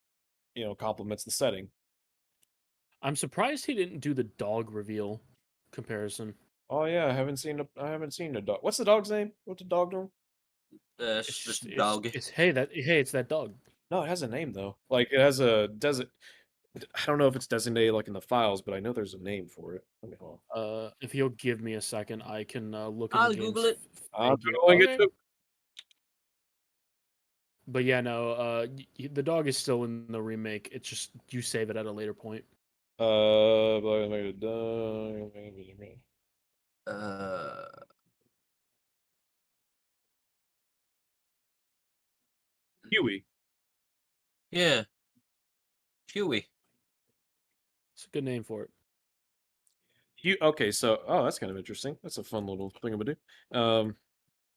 S1: complements the setting.
S3: I'm surprised he didn't do the dog reveal comparison.
S1: Oh yeah, I haven't seen the dog. What's the dog's name? What's the dog name?
S2: It's
S3: It's
S2: just
S3: just
S2: dog.
S3: it's that dog.
S1: No, it has a name though. Like it has a I don't know if it's designated like in the files, but I know there's a name for it. Let me hold on.
S3: If you'll give me a second, I can look in the
S2: I'll
S3: games.
S2: Google it.
S1: I'm
S3: Thank you.
S1: going
S3: Okay.
S1: to.
S3: But yeah, no. The dog is still in the remake. It's just you save it at a later point.
S2: Uh,
S1: Huey.
S2: yeah. Huey.
S3: It's a good name for it.
S1: Okay, so that's kind of interesting. That's a fun little thingamadoo.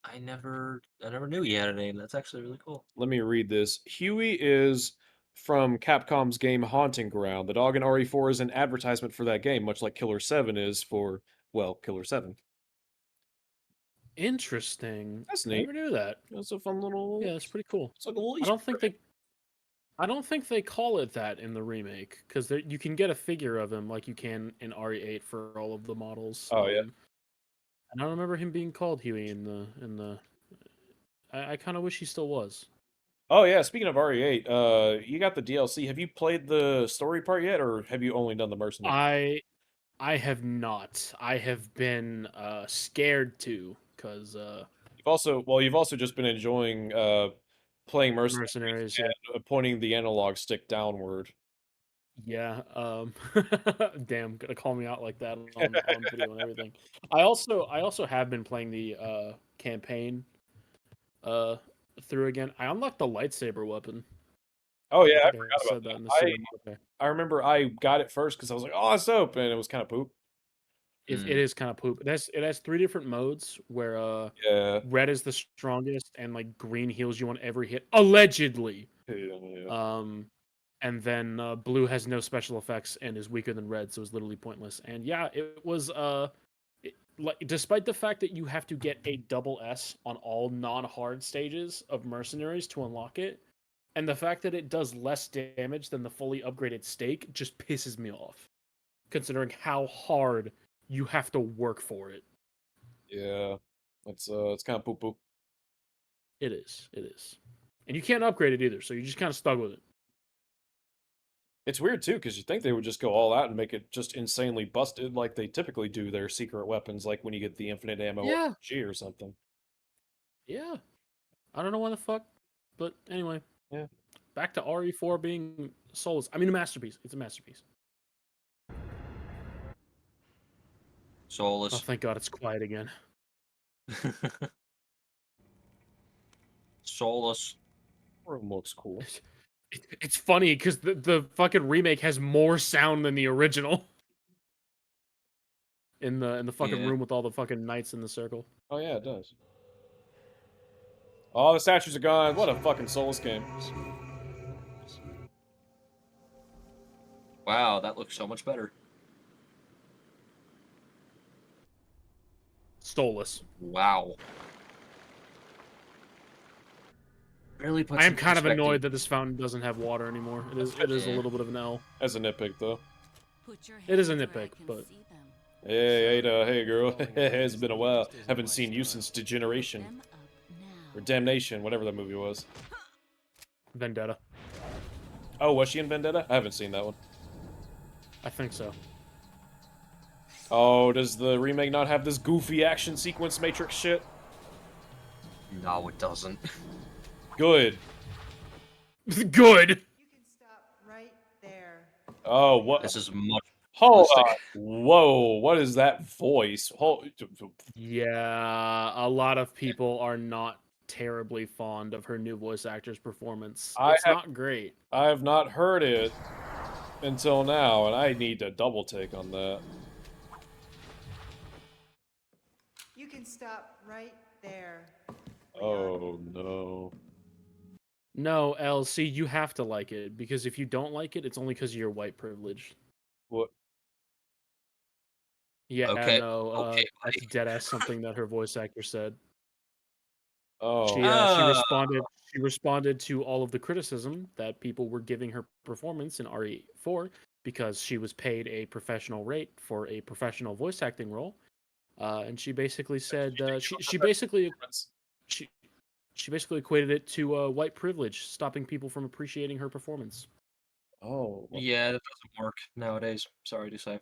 S2: I never knew he had a name. That's actually really cool.
S1: Let me read this. Huey is from Capcom's game Haunting Ground. The dog in RE4 is an advertisement for that game, much like Killer 7 is for, well, Killer 7.
S3: Interesting.
S1: That's
S3: I
S1: neat.
S3: never knew that.
S1: That's a fun little.
S3: Yeah, that's pretty cool.
S1: It's like a little
S3: I don't
S1: Easter
S3: think
S1: egg.
S3: I don't think they call it that in the remake because you can get a figure of him like you can in RE8 for all of the models.
S1: Oh yeah.
S3: I don't remember him being called Huey in the. I kind of wish he still was.
S1: Oh yeah. Speaking of RE8, you got the DLC. Have you played the story part yet, or have you only done the mercenary?
S3: I have not. I have been scared to because
S1: You've also just been enjoying playing mercenaries
S3: mercenaries. Yeah.
S1: and pointing the analog stick downward.
S3: Yeah. Damn, gonna call me out like that on video and everything. I also have been playing the campaign through again. I unlocked the lightsaber weapon.
S1: Oh yeah,
S3: I
S1: I
S3: think I
S1: forgot about
S3: said that in the
S1: that.
S3: cinematic. Okay.
S1: I remember I got it first because I was like, oh, it's open, and it was kind of poop.
S3: It is kind of poop. It has three different modes where
S1: Yeah.
S3: red is the strongest and like green heals you on every hit allegedly.
S1: Yeah.
S3: And then blue has no special effects and is weaker than red, so it's literally pointless. And yeah, it was like despite the fact that you have to get a double S on all non-hard stages of mercenaries to unlock it, and the fact that it does less damage than the fully upgraded stake just pisses me off, considering how hard you have to work for it.
S1: Yeah. It's kind of poo poo.
S3: It is. It is. And you can't upgrade it either, so you're just kind of stuck with it.
S1: It's weird too, because you think they would just go all out and make it just insanely busted, like they typically do their secret weapons, like when you get the infinite ammo
S3: Yeah.
S1: RPG or something.
S3: Yeah. I don't know why the fuck, but anyway.
S1: Yeah.
S3: Back to RE4 being Soulless. I mean, a masterpiece. It's a masterpiece.
S2: Soulless.
S3: Oh, thank God it's quiet again.
S2: Soulless.
S1: Room looks cool.
S3: It's funny because the fucking remake has more sound than the original. In the fucking room with all the fucking knights in the circle.
S1: Oh yeah, it does. All the statues are gone. What a fucking Soulless game.
S2: Wow, that looks so much better.
S3: Soulless.
S2: Wow. really puts
S3: I am
S2: into
S3: kind of
S2: perspective.
S3: annoyed that this fountain doesn't have water anymore. It is a
S2: Yeah.
S3: little bit of an L.
S1: As a nitpick, though.
S3: It is a nitpick, but
S1: Hey, Ada, hey, girl. It's been a while. Haven't seen you since Degeneration. Or Damnation, whatever that movie was.
S3: Vendetta.
S1: Oh, was she in Vendetta? I haven't seen that one.
S3: I think so.
S1: Oh, does the remake not have this goofy action sequence Matrix shit?
S2: No, it doesn't.
S1: Good.
S3: Good.
S12: You can stop right there.
S1: Oh, what?
S2: This is much
S1: Hold
S2: realistic.
S1: on. Whoa, what is that voice?
S3: Yeah, a lot of people are not terribly fond of her new voice actor's performance.
S1: I
S3: It's
S1: have-
S3: not great.
S1: I have not heard it until now, and I need to double take on that.
S12: You can stop right there.
S1: Oh, no.
S3: No, LC, you have to like it, because if you don't like it, it's only because of your white privilege.
S1: What?
S3: Yeah,
S2: Okay,
S3: no,
S2: okay,
S3: that's
S2: buddy.
S3: deadass something that her voice actor said.
S1: Oh.
S3: She responded to all of the criticism that people were giving her performance in RE4 because she was paid a professional rate for a professional voice acting role, and she basically said she basically equated it to white privilege, stopping people from appreciating her performance.
S1: Oh.
S2: Yeah, that doesn't work nowadays. Sorry to say.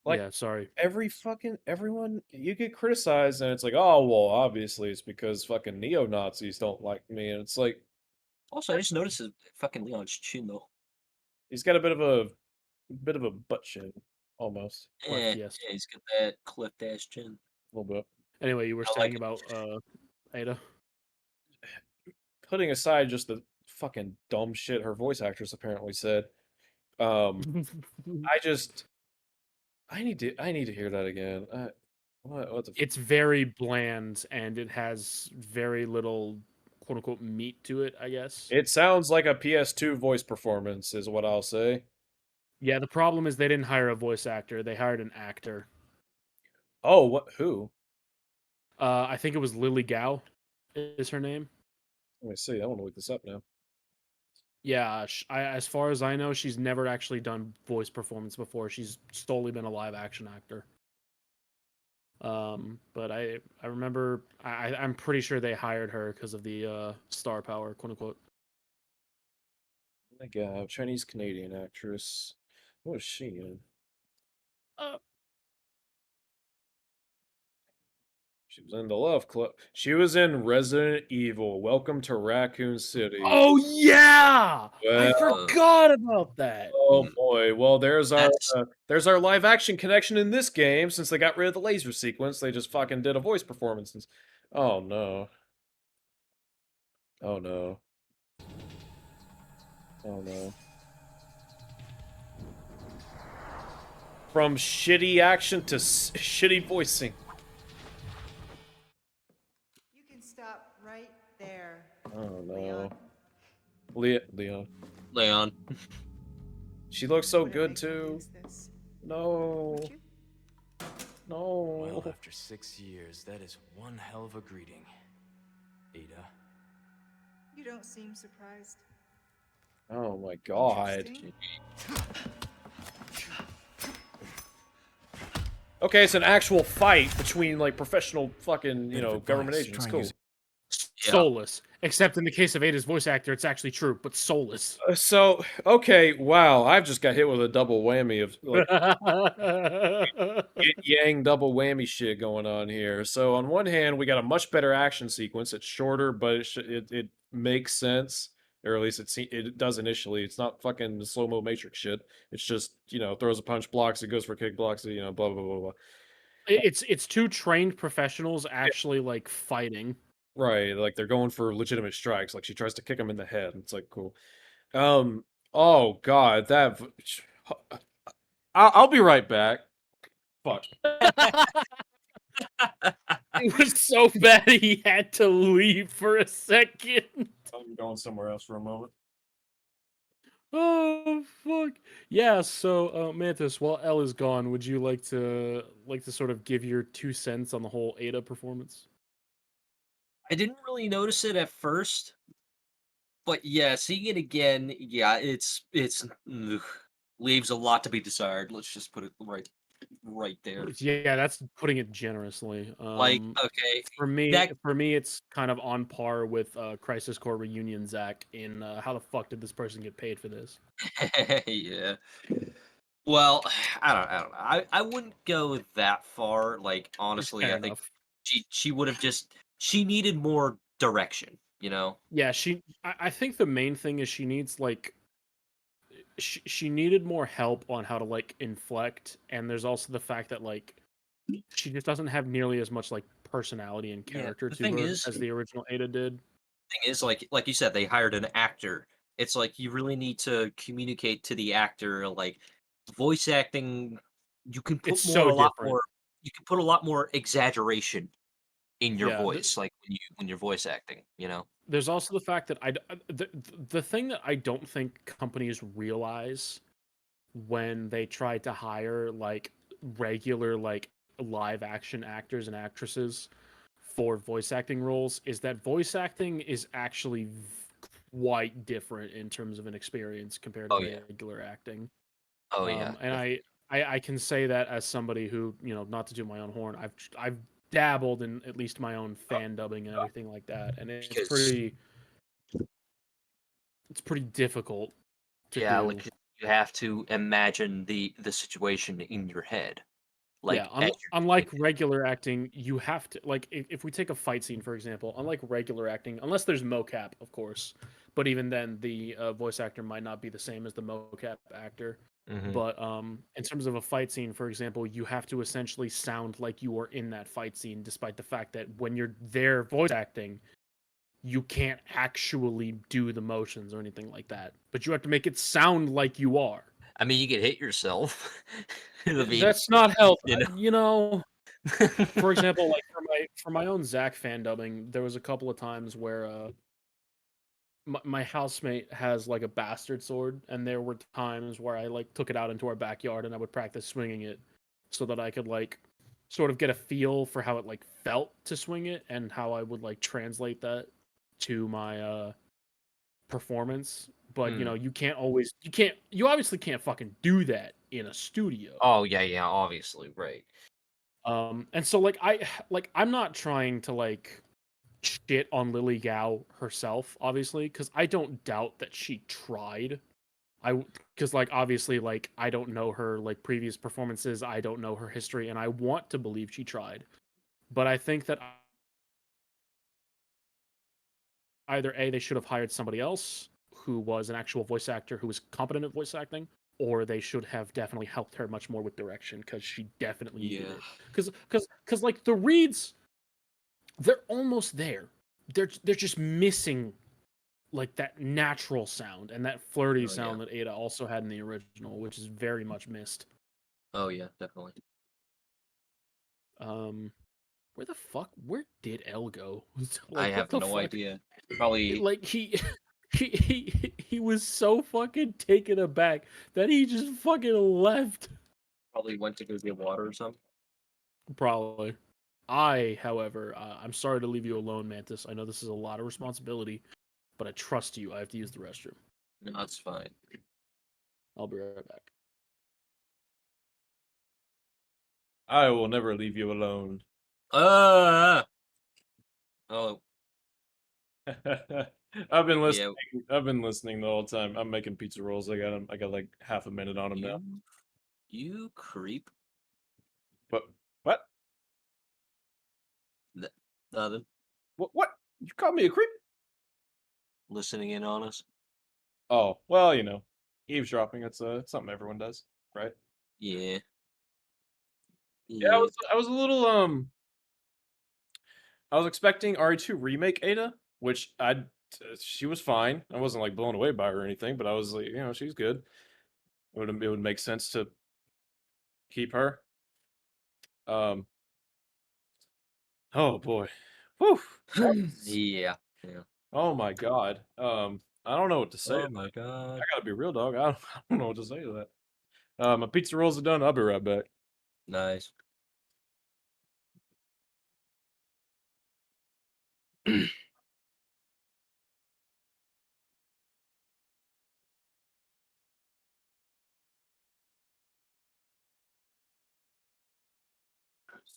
S1: Like,
S3: yeah, sorry.
S1: Everyone, you get criticized, and it's like, oh, well, obviously it's because fucking neo-Nazis don't like me, and it's like,
S2: Also, I just noticed his fucking Leon's chin though.
S1: he's got a bit of a butt chin, almost.
S2: Yeah,
S3: yes.
S2: yeah, he's got that clipped ass chin.
S1: A little bit.
S3: Anyway, you were
S2: I like
S3: saying about Ada.
S1: Putting aside just the fucking dumb shit her voice actress apparently said, I need to hear that again. What the?
S3: It's very bland and it has very little quote unquote meat to it, I guess.
S1: It sounds like a PS2 voice performance, is what I'll say.
S3: Yeah, the problem is they didn't hire a voice actor; they hired an actor.
S1: Oh, what? Who?
S3: I think it was Lily Gao, is her name.
S1: Let me see. I want to look this up now.
S3: Yeah, as far as I know, she's never actually done voice performance before. She's solely been a live action actor. But I remember I'm pretty sure they hired her because of the star power, quote unquote.
S1: Oh my God, Chinese Canadian actress. What is she in? She was in The Love Club. She was in Resident Evil. Welcome to Raccoon City.
S3: Oh yeah, I
S1: Well,
S3: forgot about that.
S1: oh boy. Well, there's our live action connection in this game. Since they got rid of the laser sequence, they just fucking did a voice performance. Oh no. Oh no. Oh no. From shitty action to shitty voicing.
S12: You can stop right there.
S1: Oh no.
S12: Leon.
S1: Leon. She looks so
S12: Would it
S1: good
S12: make you
S1: too.
S12: use this?
S1: No.
S12: Would you?
S1: No.
S10: Well, after 6 years, that is one hell of a greeting. Ada.
S12: You don't seem surprised.
S1: Oh my God.
S12: Interesting.
S1: Okay, it's an actual fight between like professional fucking, government
S10: advice,
S1: agents.
S10: try and
S1: Cool.
S10: use
S3: Soulless. Except in the case of Ada's voice actor, it's actually true, but soulless.
S1: So, okay, wow, I've just got hit with a double whammy of like yin yang double whammy shit going on here. So on one hand, we got a much better action sequence. It's shorter, but it makes sense, or at least it does initially. It's not fucking slow mo Matrix shit. It's just throws a punch, blocks, it goes for a kick, blocks it, blah blah blah blah.
S3: It's two trained professionals actually like fighting.
S1: Right, like they're going for legitimate strikes. Like she tries to kick him in the head. It's like cool. Oh God, I'll be right back. Fuck.
S3: It was so bad he had to leave for a second.
S1: I'm going somewhere else for a moment.
S3: Oh fuck. Yeah, so Mantis, while Elle is gone, would you like to sort of give your 2 cents on the whole Ada performance?
S2: I didn't really notice it at first, But yeah, seeing it again, yeah, leaves a lot to be desired. Let's just put it right there.
S3: Yeah, that's putting it generously.
S2: Like, okay, that
S3: For me, it's kind of on par with Crisis Core Reunion Zach in how the fuck did this person get paid for this?
S2: yeah. Well, I don't know. I wouldn't go that far. Like, honestly,
S3: Fair
S2: I think
S3: enough.
S2: she would have she needed more direction, you know?
S3: Yeah, I think the main thing is she needs like she needed more help on how to like inflect, and there's also the fact that like she just doesn't have nearly as much like personality and
S2: Yeah,
S3: character
S2: the
S3: to
S2: thing
S3: her
S2: is
S3: as the original Ada did.
S2: thing is, like you said, they hired an actor. It's like you really need to communicate to the actor, like voice acting. You can
S3: It's
S2: put
S3: so
S2: a lot
S3: different.
S2: more. You can put a lot more exaggeration in your
S3: Yeah,
S2: voice, like when you're voice acting. You know?
S3: there's also the fact that the thing that I don't think companies realize when they try to hire like regular like live action actors and actresses for voice acting roles is that voice acting is actually quite different in terms of an experience compared to
S2: Oh yeah.
S3: regular acting.
S2: Oh yeah.
S3: And I can say that as somebody who, you know, not to do my own horn, I've dabbled in at least my own fan dubbing and everything like that, and
S2: Because
S3: it's pretty difficult to
S2: yeah,
S3: do.
S2: like you have to imagine the situation in your head,
S3: Yeah,
S2: like as you're doing
S3: unlike regular acting, you have to like if we take a fight scene for example, unlike regular acting, unless there's mocap, of course, but even then the voice actor might not be the same as the mocap actor.
S2: it. Hmm.
S3: But in terms of a fight scene, for example, you have to essentially sound like you are in that fight scene, despite the fact that when you're there voice acting, you can't actually do the motions or anything like that. But you have to make it sound like you are.
S2: I mean, you could hit yourself. I mean,
S3: That's not health.
S2: you know.
S3: You know, for example, like for my own Zach fan dubbing, there was a couple of times where my housemate has like a bastard sword, and there were times where I like took it out into our backyard and I would practice swinging it, so that I could like sort of get a feel for how it like felt to swing it and how I would like translate that to my performance. But you
S2: Hmm.
S3: know, you obviously can't fucking do that in a studio.
S2: Oh yeah, yeah, obviously, right.
S3: And so I'm not trying to like shit on Lily Gao herself, obviously, because I don't doubt that she tried. Because like obviously like I don't know her like previous performances, I don't know her history, and I want to believe she tried. But I think that either A, they should have hired somebody else who was an actual voice actor who was competent at voice acting, or they should have definitely helped her much more with direction because she definitely needed
S2: Yeah.
S3: it. Because like the reads, they're almost there. They're just missing like that natural sound and that flirty
S2: Oh yeah.
S3: sound that Ada also had in the original, which is very much missed.
S2: Oh yeah, definitely.
S3: Um, where did L go?
S2: I
S3: Like, what
S2: have
S3: the
S2: no
S3: fuck?
S2: idea. Probably
S3: Like he was so fucking taken aback that he just fucking left.
S2: went to go get water or something.
S3: Probably. However, I'm sorry to leave you alone, Mantis. I know this is a lot of responsibility, but I trust you. I have to use the restroom.
S2: No, that's fine.
S3: I'll be right back.
S1: I will never leave you alone.
S2: Oh
S1: I've been
S2: yeah.
S1: listening. I've been listening the whole time. I'm making pizza rolls. I got 'em- I got like half a minute on them now.
S2: You creep.
S1: But what?
S2: Nothing.
S1: What? You call me a creep?
S2: Listening in on us.
S1: Oh, well, you know, eavesdropping. It's something everyone does, right?
S2: Yeah.
S1: Yeah,
S2: Yeah.
S1: I was a little I was expecting RE2 remake Ada, which she was fine. I wasn't like blown away by her or anything, but I was like, you know, she's good. It would make sense to keep her. Um, oh boy, whew.
S2: Yeah. Yeah.
S1: Oh my god. I don't know what to say.
S2: Oh my god.
S1: I gotta be real, dog. I don't know what to say to that. My pizza rolls are done. I'll be right back.
S2: Nice.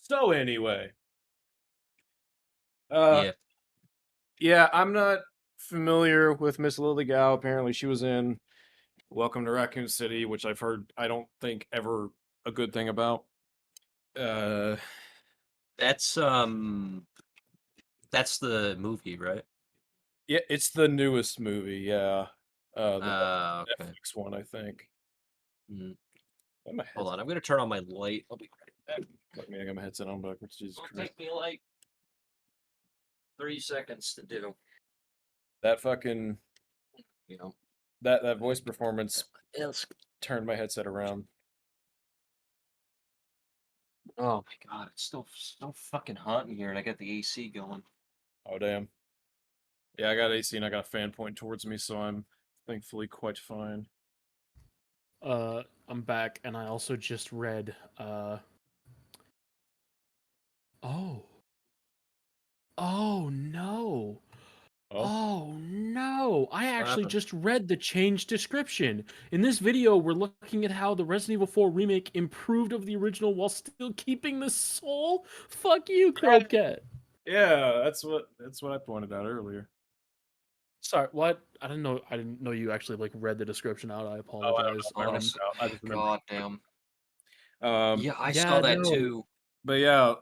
S1: So anyway,
S2: Yeah.
S1: yeah, I'm not familiar with Miss Lily Gao. Apparently, she was in Welcome to Raccoon City, which I've heard I don't think ever a good thing about. Uh,
S2: That's the movie, right?
S1: yeah, it's the newest movie. Yeah, the
S2: Okay.
S1: Netflix one, I think.
S2: Mhm.
S1: Got my
S2: Hold
S1: headset-
S2: on, I'm gonna turn on my light. I'll be right back.
S1: Fuck me, I got my headset on backwards. Jesus
S2: It'll
S1: Christ.
S2: take me like 3 seconds to do.
S1: That fucking
S2: You know.
S1: that voice performance
S2: Else.
S1: turned my headset around.
S2: Oh my god, it's still so fucking hot in here, and I got the AC going.
S1: Oh damn. Yeah, I got AC and I got a fan pointing towards me, so I'm thankfully quite fine.
S3: I'm back, and I also just read. Oh. Oh no.
S1: Oh,
S3: Oh no! I actually
S2: happened?
S3: just read the changed description. In this video, we're looking at how the Resident Evil 4 remake improved over the original while still keeping the soul. Fuck you, Crowbcat.
S1: yeah, that's what I pointed out earlier.
S3: Sorry, what? I didn't know. I didn't know you actually like read the description out. I
S1: Oh, I don't know
S3: apologize.
S1: if I remember I just remember.
S2: God damn.
S1: Um,
S2: Yeah, I
S3: Yeah,
S2: saw that
S3: no.
S2: too.
S1: but yeah,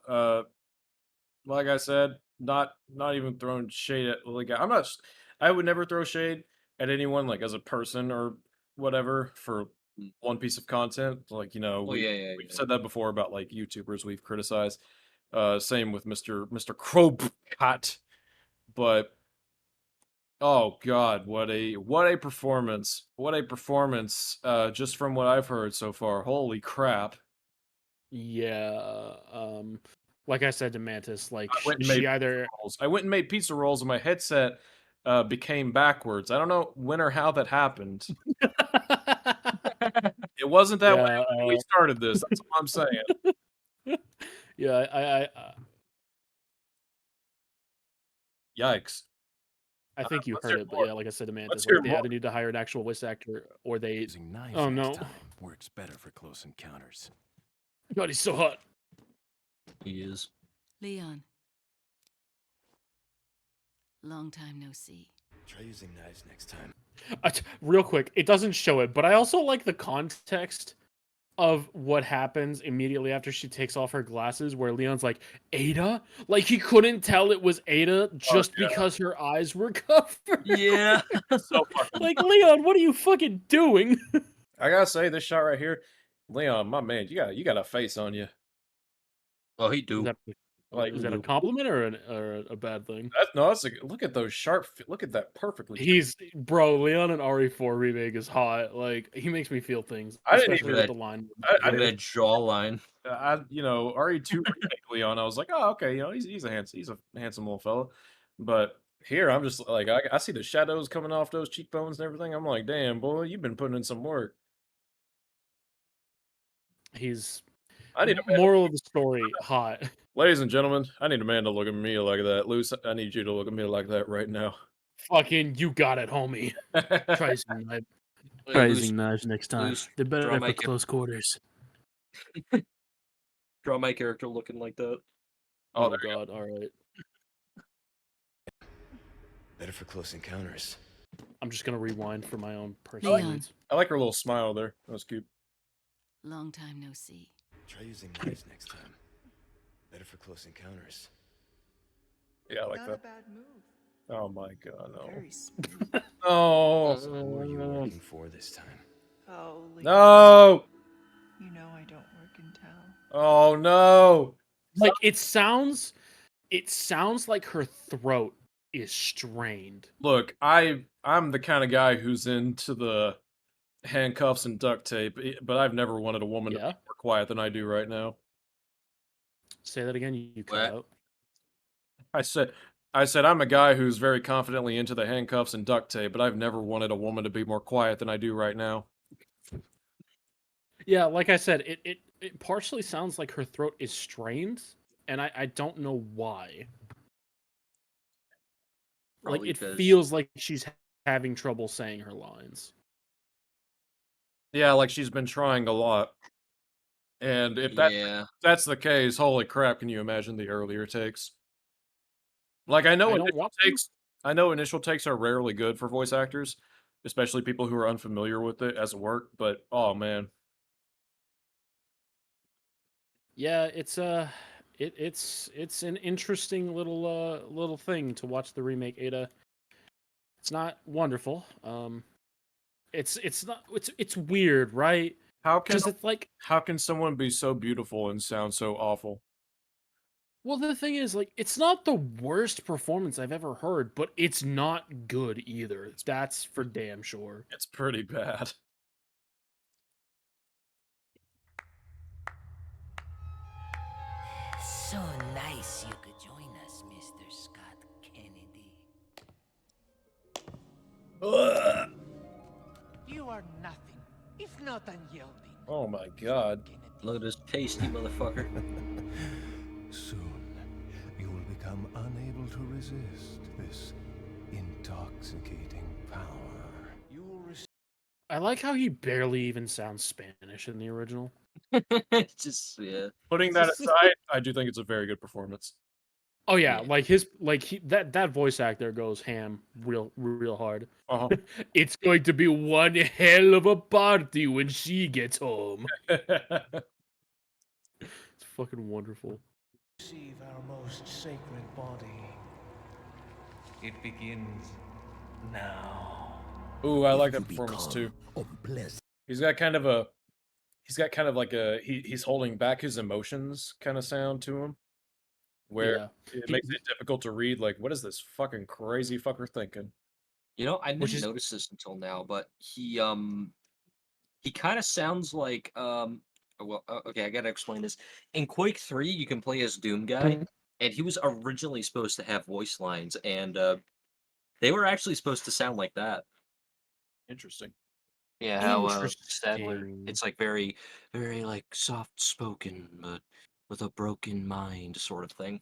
S1: like I said, not even throwing shade at like I'm not. I would never throw shade at anyone like as a person or whatever for one piece of content. Like
S2: Oh yeah.
S1: we've said that before about like YouTubers we've criticized. Same with Mr. Crowbcat, but oh God, what a performance! What a performance! Just from what I've heard so far, holy crap!
S3: Yeah. Like I said to Mantis, like
S1: I went and
S3: she
S1: made
S3: either.
S1: rolls. I went and made pizza rolls, and my headset became backwards. I don't know when or how that happened. It wasn't that way
S3: Yeah.
S1: when we started this. That's all I'm saying.
S3: Yeah.
S1: Yikes!
S3: I think you
S1: Let's
S3: heard
S1: hear
S3: it, but
S1: more.
S3: yeah, like I said to
S1: Let's
S3: Mantis,
S1: hear
S3: like they
S1: more.
S3: either need to hire an actual voice actor or they.
S5: Using knives
S3: Oh
S5: next
S3: no!
S5: time works better for close encounters.
S3: God, he's so hot.
S2: He is.
S13: Leon. Long time no see.
S10: Try using knives next time.
S3: Real quick, it doesn't show it, but I also like the context of what happens immediately after she takes off her glasses, where Leon's like, Ada? Like he couldn't tell it was Ada just
S1: yeah.
S3: because her eyes were covered.
S2: Yeah.
S1: So fucking.
S3: Like, Leon, what are you fucking doing?
S1: I gotta say, this shot right here, Leon, my man, you got a face on you.
S2: Oh, he
S3: Is
S2: do.
S3: that a compliment or a bad thing?
S1: That's a look at those look at that perfectly.
S3: Bro, Leon and RE4 remake is hot. Like he makes me feel things,
S1: I didn't
S3: especially
S2: even-
S3: with the line.
S1: I
S2: Look at
S1: didn't
S2: that jawline.
S1: RE2 remake Leon. I was like, oh, okay, he's a handsome little fella. But here, I'm just like, I see the shadows coming off those cheekbones and everything. I'm like, damn, boy, you've been putting in some work.
S3: He's
S1: I need a man.
S3: moral of the story, hot.
S1: Ladies and gentlemen, I need a man to look at me like that. Luce, I need you to look at me like that right now.
S3: Fucking, you got it, homie. Try using knife.
S2: Hey,
S3: Try
S2: Luce,
S3: using knives next time.
S2: Luce,
S3: They're better
S2: draw
S3: for
S2: my ca-
S3: close quarters.
S2: Draw my character looking like that.
S1: Oh,
S3: Oh
S1: there you
S3: god, alright.
S10: Better for close encounters.
S3: I'm just gonna rewind for my own personal
S13: Leon.
S3: needs.
S1: I like her little smile there. That was cute.
S13: Long time no see.
S10: Try using knives next time. Better for close encounters.
S1: Yeah, I like
S12: Not
S1: that.
S12: a bad move.
S1: Oh my god, no.
S12: Very smooth.
S1: Oh.
S10: So who are you working for this time?
S12: Oh, Leon.
S1: No!
S12: You know I don't work in town.
S1: Oh no!
S3: Like it sounds like her throat is strained.
S1: Look, I'm the kind of guy who's into the handcuffs and duct tape, but I've never wanted a woman to be
S3: Yeah?
S1: more quiet than I do right now.
S3: Say that again, you cut
S2: What?
S3: out.
S1: I said I'm a guy who's very confidently into the handcuffs and duct tape, but I've never wanted a woman to be more quiet than I do right now.
S3: Yeah, like I said, it partially sounds like her throat is strained, and I don't know why.
S2: Probably
S3: like it
S2: because-
S3: feels like she's having trouble saying her lines.
S1: Yeah, like she's been trying a lot. And if
S2: Yeah.
S1: that's the case, holy crap, can you imagine the earlier takes? Like
S3: I don't watch them.
S1: I know initial takes are rarely good for voice actors, especially people who are unfamiliar with it as a work, but oh man.
S3: Yeah, it's an interesting little thing to watch the remake Ada. It's not wonderful. It's not it's weird, right?
S1: How can
S3: Because it's like,
S1: how can someone be so beautiful and sound so awful?
S3: well, the thing is, like, it's not the worst performance I've ever heard, but it's not good either. That's for damn sure.
S1: It's pretty bad.
S5: So nice you could join us, Mr. Scott Kennedy.
S11: You are nothing, if not unyielding.
S1: Oh my god.
S2: Look at this pasty motherfucker.
S14: Soon, you will become unable to resist this intoxicating power. You will receive.
S3: I like how he barely even sounds Spanish in the original.
S2: Just yeah.
S1: Putting that aside, I do think it's a very good performance.
S3: Oh yeah, like his that voice actor goes ham real hard.
S1: Uh-huh.
S3: It's going to be one hell of a party when she gets home. It's fucking wonderful.
S14: Receive our most sacred body. It begins now.
S1: Ooh, I like that performance too. He's got kind of like a he's holding back his emotions kind of sound to him. Where
S3: Yeah.
S1: it makes it difficult to read, like, what is this fucking crazy fucker thinking?
S2: You know, I
S3: Which
S2: didn't
S3: is-
S2: notice this until now, but he kind of sounds like well, okay, I gotta explain this. In Quake 3, you can play as Doom Guy, and he was originally supposed to have voice lines, and they were actually supposed to sound like that.
S1: Interesting.
S2: Yeah, how Sadler,
S3: Interesting.
S2: it's like very, very like soft spoken, but with a broken mind sort of thing.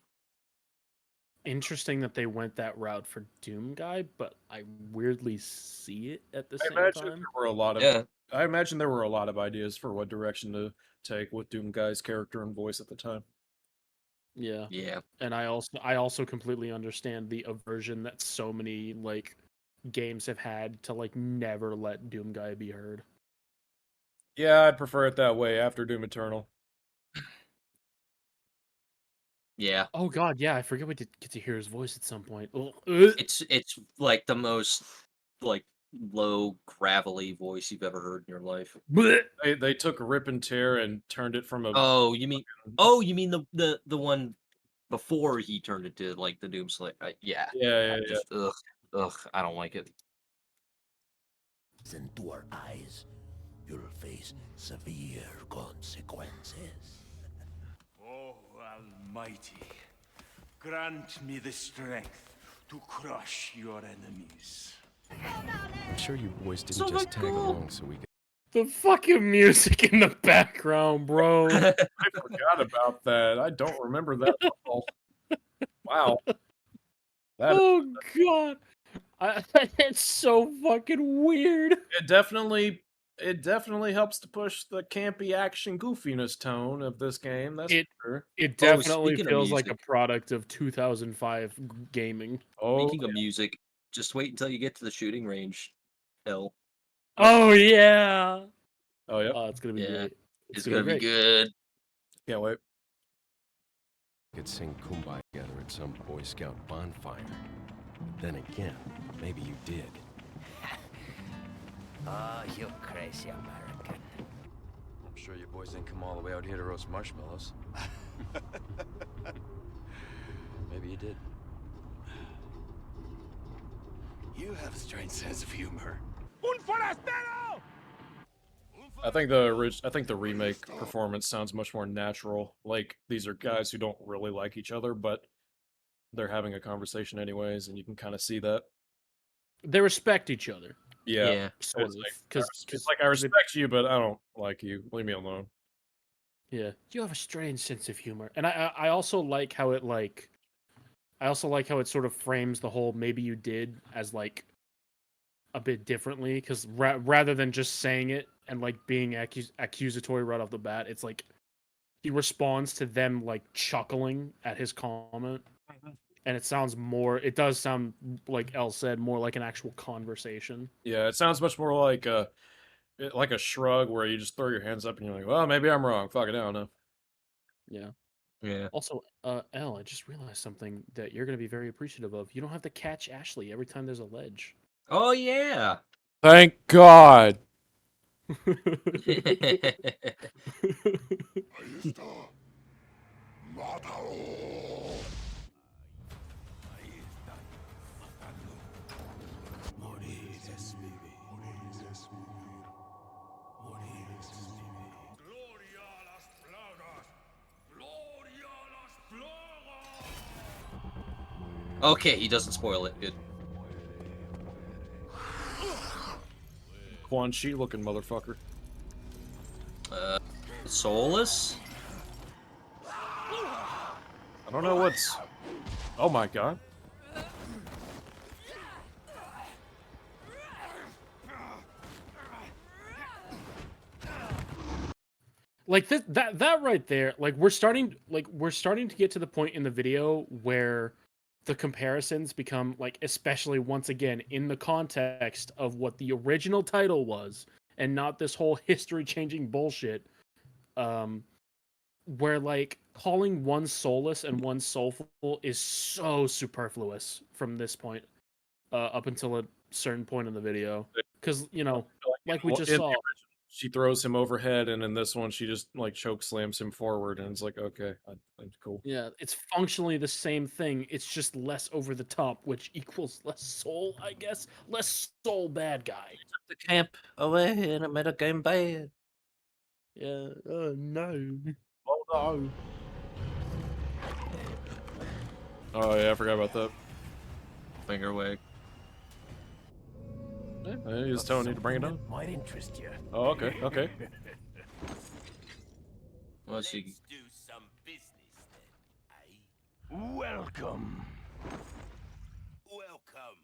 S3: Interesting that they went that route for Doom Guy, but I weirdly see it at the
S1: I
S3: same
S1: imagine
S3: time.
S1: there were a lot of
S2: Yeah.
S1: I imagine there were a lot of ideas for what direction to take with Doom Guy's character and voice at the time.
S3: Yeah.
S2: Yeah.
S3: And I also completely understand the aversion that so many like games have had to like never let Doom Guy be heard.
S1: Yeah, I'd prefer it that way after Doom Eternal.
S2: Yeah.
S3: Oh god, yeah, I forget we did get to hear his voice at some point. Ugh.
S2: It's like the most like low gravelly voice you've ever heard in your life.
S1: They took Rip and Tear and turned it from a
S2: Oh, you mean the one before he turned it to like the Doom Slayer? Yeah.
S1: Yeah.
S2: Just ugh, I don't like it.
S5: Into our eyes, you'll face severe consequences.
S15: Oh, Almighty, grant me the strength to crush your enemies.
S10: I'm sure you boys didn't
S3: So
S10: just tag
S3: cool.
S10: along so we could.
S3: The fucking music in the background, bro.
S1: I forgot about that. I don't remember that at all. Wow.
S3: Oh god. It's so fucking weird.
S1: It definitely helps to push the campy action goofiness tone of this game. That's
S3: It
S1: for sure.
S3: It
S2: Oh,
S3: definitely
S2: speaking of
S3: feels like a
S2: music.
S3: product of 2005 gaming.
S1: Oh,
S2: Speaking of music, just wait until you get to the shooting range. Hell.
S3: Oh yeah.
S1: Oh yeah.
S3: Oh, it's gonna be
S2: Yeah.
S3: great.
S2: It's gonna be
S3: great.
S2: good.
S1: Can't wait.
S10: Could sing Kumbaya together at some Boy Scout bonfire. But then again, maybe you did.
S5: Oh, you crazy American.
S10: I'm sure you boys didn't come all the way out here to roast marshmallows. Maybe you did.
S15: You have a strange sense of humor.
S1: I think the remake performance sounds much more natural. Like these are guys who don't really like each other, but they're having a conversation anyways, and you can kind of see that.
S3: They respect each other.
S1: Yeah.
S2: Yeah.
S3: Sort
S1: It's
S3: of.
S1: like, it's like I respect you, but I don't like you. Leave me alone.
S3: Yeah. You have a strange sense of humor. And I also like how it sort of frames the whole maybe you did as like a bit differently, because rather than just saying it and like being accusatory right off the bat, it's like he responds to them like chuckling at his comment, and it does sound like Elle said, more like an actual conversation.
S1: Yeah, it sounds much more like a shrug where you just throw your hands up and you're like, well, maybe I'm wrong. Fuck it, I don't know.
S3: Yeah.
S2: Yeah.
S3: Also, Elle, I just realized something that you're going to be very appreciative of. You don't have to catch Ashley every time there's a ledge.
S2: Oh yeah.
S1: Thank God.
S2: Okay, he doesn't spoil it. Good.
S1: Quan Chi looking motherfucker.
S2: Soulless?
S1: I don't know what's. Oh my God.
S3: Like that right there, like we're starting to get to the point in the video where the comparisons become like, especially once again in the context of what the original title was and not this whole history changing bullshit, where like calling one soulless and one soulful is so superfluous from this point up until a certain point in the video, because like we just
S1: In the
S3: saw.
S1: original, she throws him overhead, and in this one, she just like choke slams him forward, and it's like, okay, that's cool.
S3: Yeah, it's functionally the same thing. It's just less over the top, which equals less soul, I guess. Less soul bad guy.
S2: The camp away and it made a game bad.
S3: Yeah. Oh no.
S1: Oh no. Oh yeah, I forgot about that.
S2: Finger wag.
S1: Yeah, he's telling you to bring it down.
S5: Might interest you.
S1: Oh, okay, okay.
S2: Well, she...
S15: Let's do some business then, eh?
S5: Welcome.
S15: Welcome.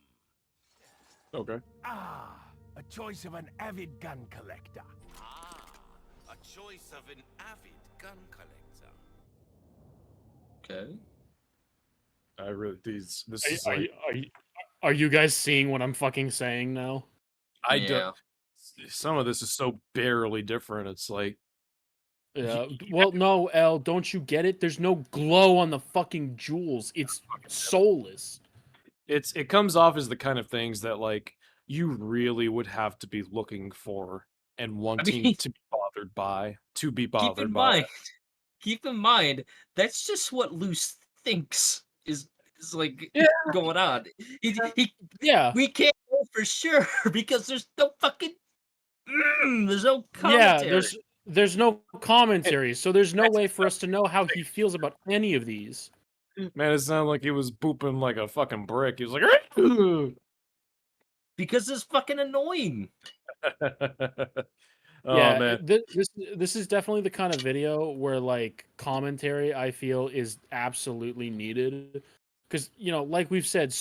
S1: Okay.
S5: A choice of an avid gun collector.
S15: A choice of an avid gun collector.
S2: Okay.
S1: I really this is like
S3: Are you guys seeing what I'm fucking saying now?
S1: I don't. Some of this is so barely different. It's like,
S3: Yeah. Well, no, L, don't you get it? There's no glow on the fucking jewels. It's soulless.
S1: it comes off as the kind of things that like you really would have to be looking for and wanting to be bothered by
S2: keep in mind, that's just what Luce thinks is like going on.
S3: Yeah.
S2: We can't know for sure because there's no fucking there's no
S3: Yeah,
S2: commentary.
S3: there's no commentary, so there's no way for us to know how he feels about any of these.
S1: Man, it sounded like he was booping like a fucking brick. He was like,
S2: because it's fucking annoying.
S1: oh
S3: Yeah,
S1: man,
S3: this is definitely the kind of video where like commentary I feel is absolutely needed, because like we've said,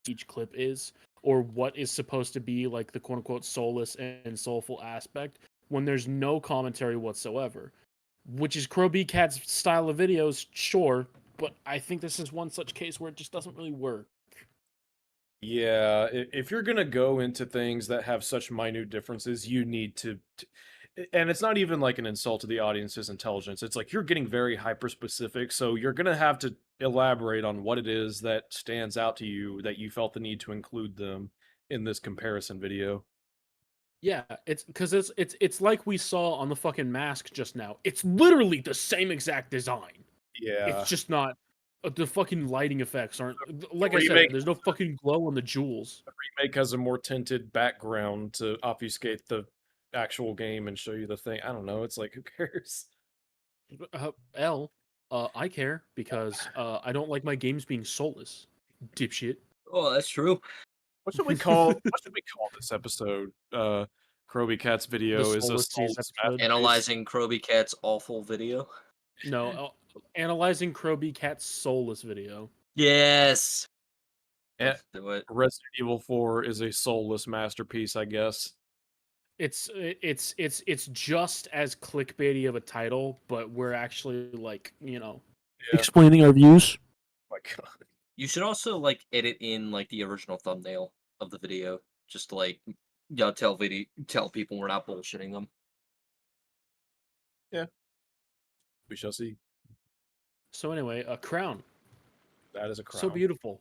S3: each clip is, or what is supposed to be like the quote unquote soulless and soulful aspect when there's no commentary whatsoever, which is Crowbcat's style of videos, sure, but I think this is one such case where it just doesn't really work.
S1: yeah. If you're gonna go into things that have such minute differences, you need to and it's not even like an insult to the audience's intelligence. It's like you're getting very hyper specific, so you're gonna have to elaborate on what it is that stands out to you that you felt the need to include them in this comparison video.
S3: Yeah, it's because it's like we saw on the fucking mask just now. It's literally the same exact design.
S1: Yeah.
S3: It's just not the fucking lighting effects aren't like I
S1: remake-
S3: said. There's no fucking glow on the jewels.
S1: The remake has a more tinted background to obfuscate the actual game and show you the thing. I don't know. It's like, who cares?
S3: L, I care because I don't like my games being soulless. Dipshit.
S2: Oh, that's true.
S1: What should we call this episode? Crowbcat's video is a
S3: Soulless Seas
S1: soulless
S3: episode.
S1: masterpiece.
S2: Analyzing Crowbcat's awful video.
S3: No, analyzing Crowbcat's soulless video.
S2: Yes.
S1: Eh,
S2: Do it.
S1: Resident Evil 4 is a soulless masterpiece, I guess.
S3: It's just as clickbaity of a title, but we're actually like
S1: Yeah.
S3: explaining our views.
S1: Oh my God.
S2: You should also like edit in like the original thumbnail of the video, just to, like, tell people we're not bullshitting them.
S1: Yeah. We shall see.
S3: So anyway, a crown.
S1: That is a crown.
S3: So beautiful.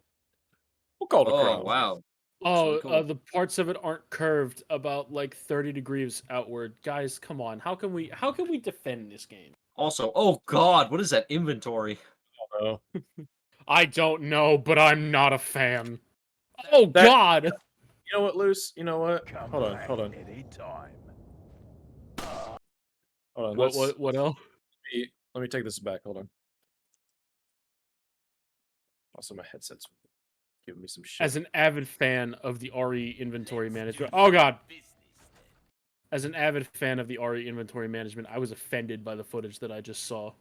S1: We'll call it a
S2: Oh
S1: crown.
S2: wow.
S3: Oh,
S2: really cool.
S3: the parts of it aren't curved about like 30 degrees outward. Guys, come on. How can we defend this game?
S2: Also, oh god, what is that inventory?
S1: Oh,
S3: I don't know, but I'm not a fan. Oh
S1: That-
S3: god.
S1: you know what, Luce? You know what? Hold on.
S5: Anytime.
S1: Hold on.
S3: What else?
S1: Let me take this back. Hold on. Also, my headset's giving me some shit.
S3: As an avid fan of the RE inventory management. Oh god. As an avid fan of the RE inventory management, I was offended by the footage that I just saw.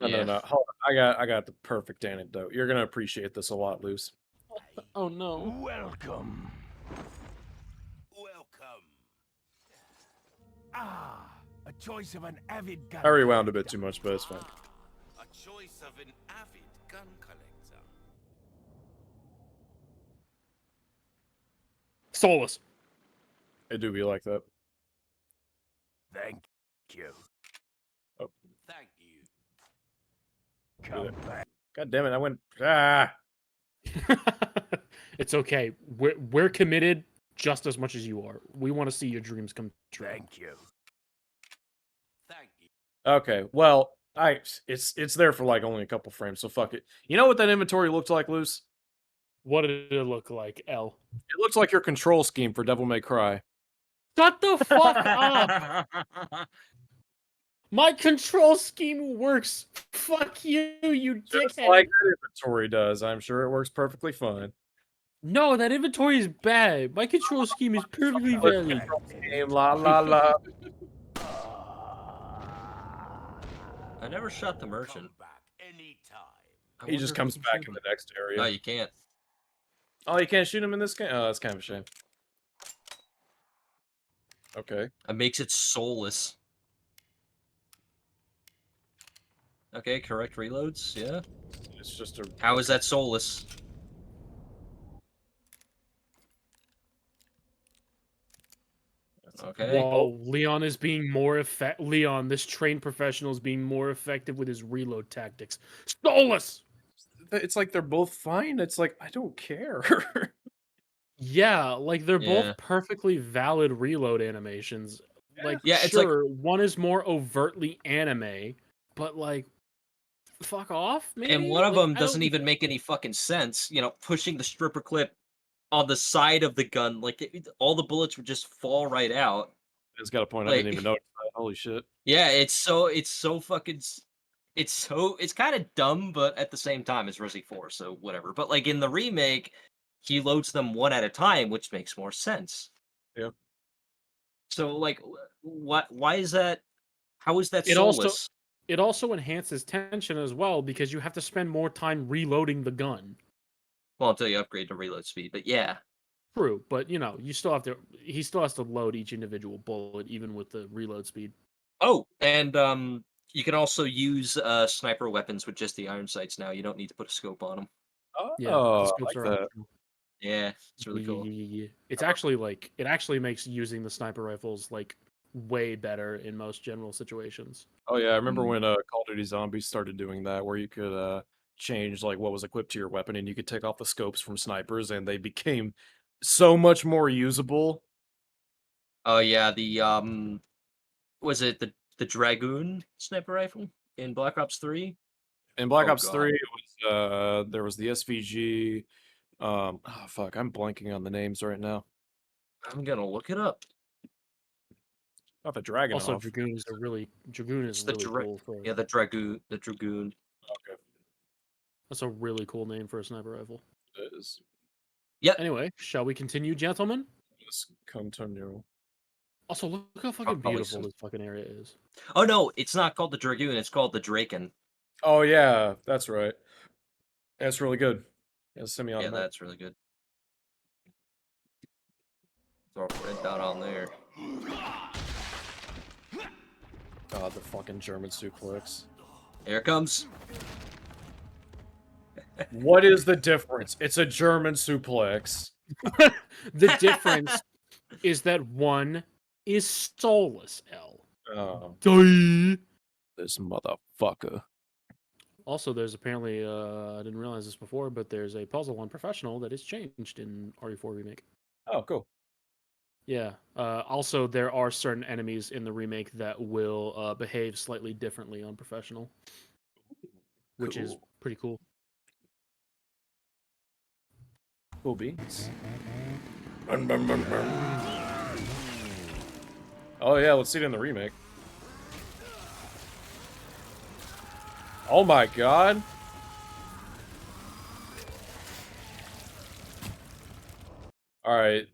S1: No. Hold on. I got the perfect anecdote. You're gonna appreciate this a lot, Luce.
S3: Oh no.
S5: Welcome. A choice of an avid gun.
S1: I rewound a bit too much, but it's fine.
S15: A choice of an avid gun collector.
S3: Soulless.
S1: It do be like that.
S5: Thank you.
S1: Oh.
S15: Thank you.
S5: Come back.
S1: God damn it! I went. Ah.
S3: It's okay. We're committed just as much as you are. We want to see your dreams come true.
S5: Thank you.
S15: Thank you.
S1: Okay. Well, it's there for like only a couple frames, so fuck it. You know what that inventory looked like, Luce?
S3: What did it look like, L?
S1: It looks like your control scheme for Devil May Cry.
S3: Shut the fuck up! My control scheme works. Fuck you, you
S1: Just
S3: dickhead.
S1: like that inventory does. I'm sure it works perfectly fine.
S3: No, that inventory is bad. My control scheme is perfectly valid.
S1: Game, la la la.
S2: I never shot the merchant.
S15: Back anytime.
S1: He just comes back in the next area.
S2: No, you can't.
S1: Oh, you can't shoot him in this game? Oh, that's kind of a shame. Okay.
S2: It makes it soulless. Okay, correct reloads, yeah.
S1: It's just a...
S2: How is that soulless? Okay.
S3: Whoa, Leon is being more effective. Leon, this trained professional is being more effective with his reload tactics. Soulless!
S1: It's like they're both fine. It's like, I don't care.
S3: Yeah, like they're
S2: Yeah.
S3: both perfectly valid reload animations. Like,
S2: Yeah, it's like-
S3: sure, one is more overtly anime, but like, fuck off, maybe?
S2: And one of
S3: Like,
S2: them
S3: I don't
S2: doesn't even
S3: care.
S2: make any fucking sense. You know, pushing the stripper clip on the side of the gun, like all the bullets would just fall right out.
S1: It's got a point. I
S2: Like-
S1: didn't even notice that. Holy shit.
S2: Yeah, it's so fucking. It's kind of dumb, but at the same time, it's Resi 4, so whatever. But like in the remake, he loads them one at a time, which makes more sense.
S1: Yeah.
S2: So like, what? Why is that? How is that
S3: It
S2: soulless?
S3: also enhances tension as well because you have to spend more time reloading the gun.
S2: Well, until you upgrade to reload speed, but yeah.
S3: True, but you know, you still have to. He still has to load each individual bullet, even with the reload speed.
S2: Oh, and you can also use sniper weapons with just the iron sights now. You don't need to put a scope on them.
S1: Oh,
S3: Yeah, the
S1: I
S3: scopes
S1: like
S3: are
S1: that.
S3: optional.
S2: Yeah, it's really cool.
S3: Yeah. It's actually like it actually makes using the sniper rifles like way better in most general situations.
S1: Oh yeah, I remember when Call of Duty Zombies started doing that, where you could change like what was equipped to your weapon, and you could take off the scopes from snipers, and they became so much more usable.
S2: Oh yeah, the was it the Dragoon sniper rifle in Black Ops 3?
S1: In Black
S2: Oh,
S1: Ops
S2: God.
S1: 3, it was there was the SVG. Oh fuck, I'm blanking on the names right now.
S2: I'm gonna look it up.
S1: Not the Dragon.
S3: Also, Dragoon is really cool for.
S2: Yeah, the Dragoon.
S1: Okay.
S3: That's a really cool name for a sniper rifle.
S1: It is.
S2: Yeah.
S3: Anyway, shall we continue, gentlemen?
S1: Let's continue.
S3: Also, look how fucking
S2: Probably
S3: beautiful
S2: some-
S3: this fucking area is.
S2: Oh no, it's not called the Dragoon. It's called the Draken.
S1: Oh yeah, that's right. That's really good. Yeah, semi-automatic.
S2: Yeah, that's really good. Throw a red dot on there.
S1: God, the fucking German suplex.
S2: Here it comes.
S1: What is the difference? It's a German suplex.
S3: The difference is that one is soulless, L.
S1: Oh.
S3: Die.
S1: This motherfucker.
S3: Also, there's apparently, I didn't realize this before, but there's a puzzle on Professional that is changed in RE4 Remake.
S1: Oh, cool.
S3: Yeah. Also, there are certain enemies in the remake that will behave slightly differently on Professional, which is pretty cool.
S1: Cool beans. Oh yeah, let's see it in the remake. Oh my god. Alright.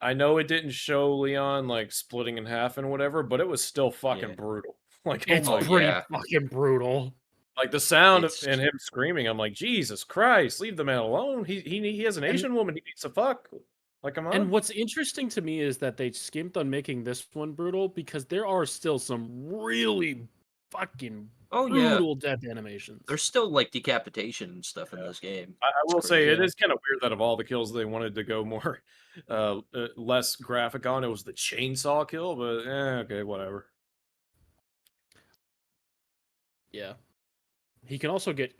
S1: I know it didn't show Leon, like, splitting in half and whatever, but it was still fucking brutal. Like,
S3: It's
S1: oh my
S3: pretty
S1: god.
S3: fucking brutal.
S1: Like, the sound and him screaming, I'm like, Jesus Christ, leave the man alone. He has an Asian woman he needs to fuck. Like, come on.
S3: And what's interesting to me is that they skimped on making this one brutal because there are still some really fucking brutal death animations.
S2: There's still like decapitation and stuff in this game.
S1: I
S2: It's
S1: will say it
S2: crazy.
S1: is kind of weird that of all the kills they wanted to go more less graphic on, it was the chainsaw kill, but okay, whatever.
S3: Yeah. He can also get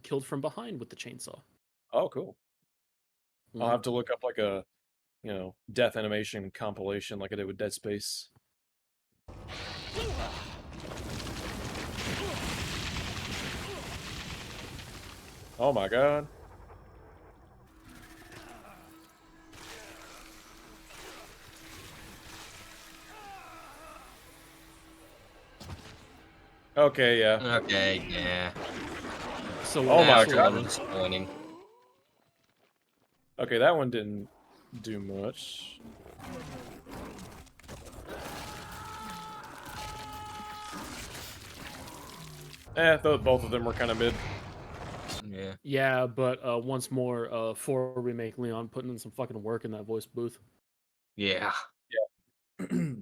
S3: killed from behind with the chainsaw.
S1: Oh, cool. I'll have to look up like a, death animation compilation like I did with Dead Space. Oh my god. Okay, yeah.
S2: Okay, yeah.
S3: So
S1: oh my
S2: that's a
S1: god.
S2: little disappointing.
S1: Okay, that one didn't do much. I thought both of them were kind of mid.
S2: Yeah.
S3: Yeah, but once more, for remake Leon putting in some fucking work in that voice booth.
S2: Yeah.
S1: Yeah.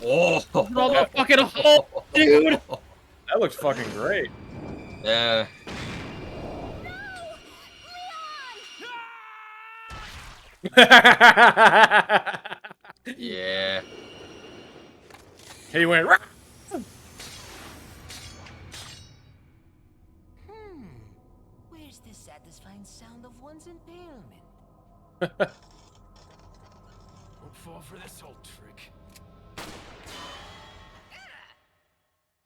S2: Oh,
S3: fucking hole, dude!
S1: That looks fucking great.
S2: Yeah. Yeah.
S1: He went.
S9: Where's the satisfying sound of one's impalement?
S4: Don't fall for this old trick.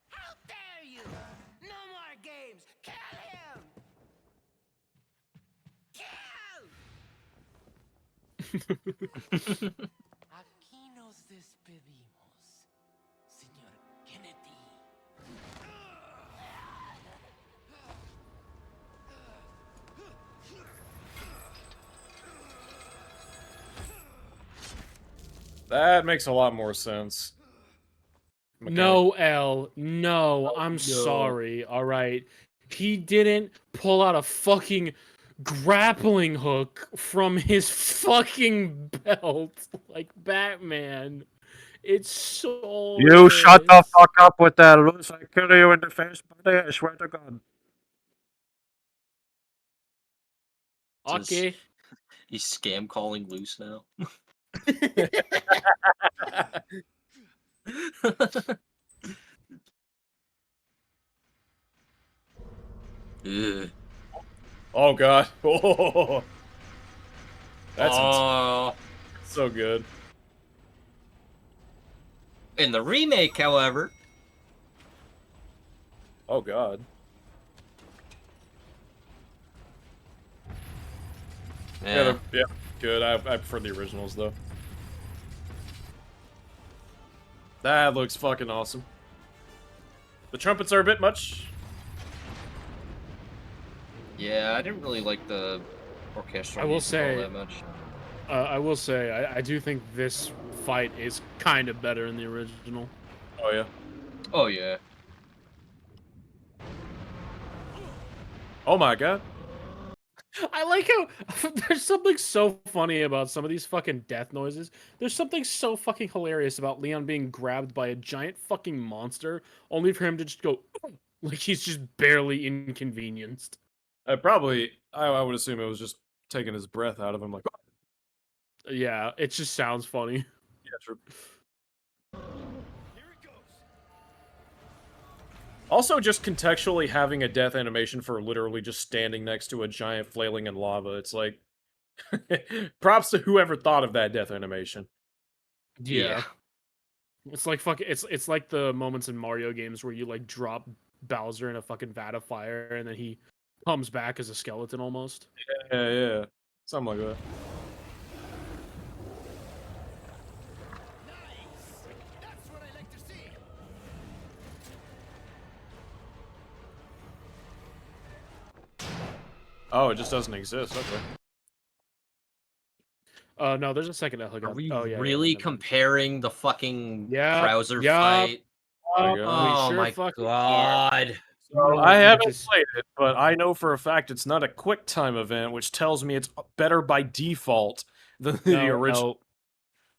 S9: How dare you! No more games! Kill him! Kill! Aquí nos despedimos, Señor Kennedy.
S1: That makes a lot more sense.
S3: No, L. No, I'm sorry. All right. He didn't pull out a fucking grappling hook from his fucking belt like Batman. It's so.
S1: You shut the fuck up with that, Luce. I kill you in the face, buddy. I swear to God.
S3: Okay.
S2: He's scam calling loose now. Ugh.
S1: Oh god. Oh. That's
S2: Oh.
S1: so good.
S2: In the remake, however.
S1: Oh god.
S2: Yeah.
S1: Yeah, good. I prefer the originals though. That looks fucking awesome. The trumpets are a bit much.
S2: Yeah, I didn't really like the orchestral
S3: I will
S2: music all
S3: say,
S2: that much.
S3: I will say, I do think this fight is kind of better in the original.
S1: Oh yeah.
S2: Oh yeah.
S1: Oh my god.
S3: I like how there's something so funny about some of these fucking death noises. There's something so fucking hilarious about Leon being grabbed by a giant fucking monster, only for him to just go like he's just barely inconvenienced.
S1: I would assume it was just taking his breath out of him, like.
S3: Yeah, it just sounds funny.
S1: Yeah, true. Also, just contextually having a death animation for literally just standing next to a giant flailing in lava. It's like, props to whoever thought of that death animation.
S3: Yeah. It's like it's like the moments in Mario games where you like drop Bowser in a fucking vat of fire and then he comes back as a skeleton almost.
S1: Yeah. Something like that. Oh, it just doesn't exist. Okay.
S3: No, there's a second helicopter.
S2: Are we
S3: yeah,
S2: really comparing the fucking
S3: Yep,
S2: Krauser
S3: yep.
S2: fight?
S1: My God.
S2: Oh
S3: sure
S2: my
S3: fucking
S2: god.
S1: So I haven't played it, but I know for a fact it's not a quick time event, which tells me it's better by default than the original.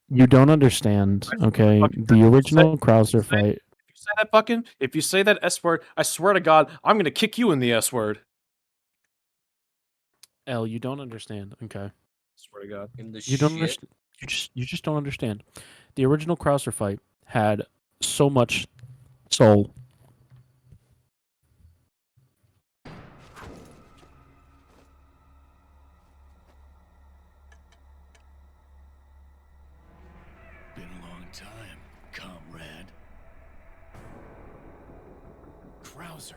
S3: You don't understand, okay? The original Krauser fight.
S1: If you say that S word, I swear to God, I'm gonna kick you in the S word.
S3: L, you don't understand, okay?
S1: Swear to God.
S2: In the
S3: You don't
S2: shit.
S3: understand. You just don't understand. The original Krauser fight had so much soul.
S5: Been a long time, comrade. Krauser.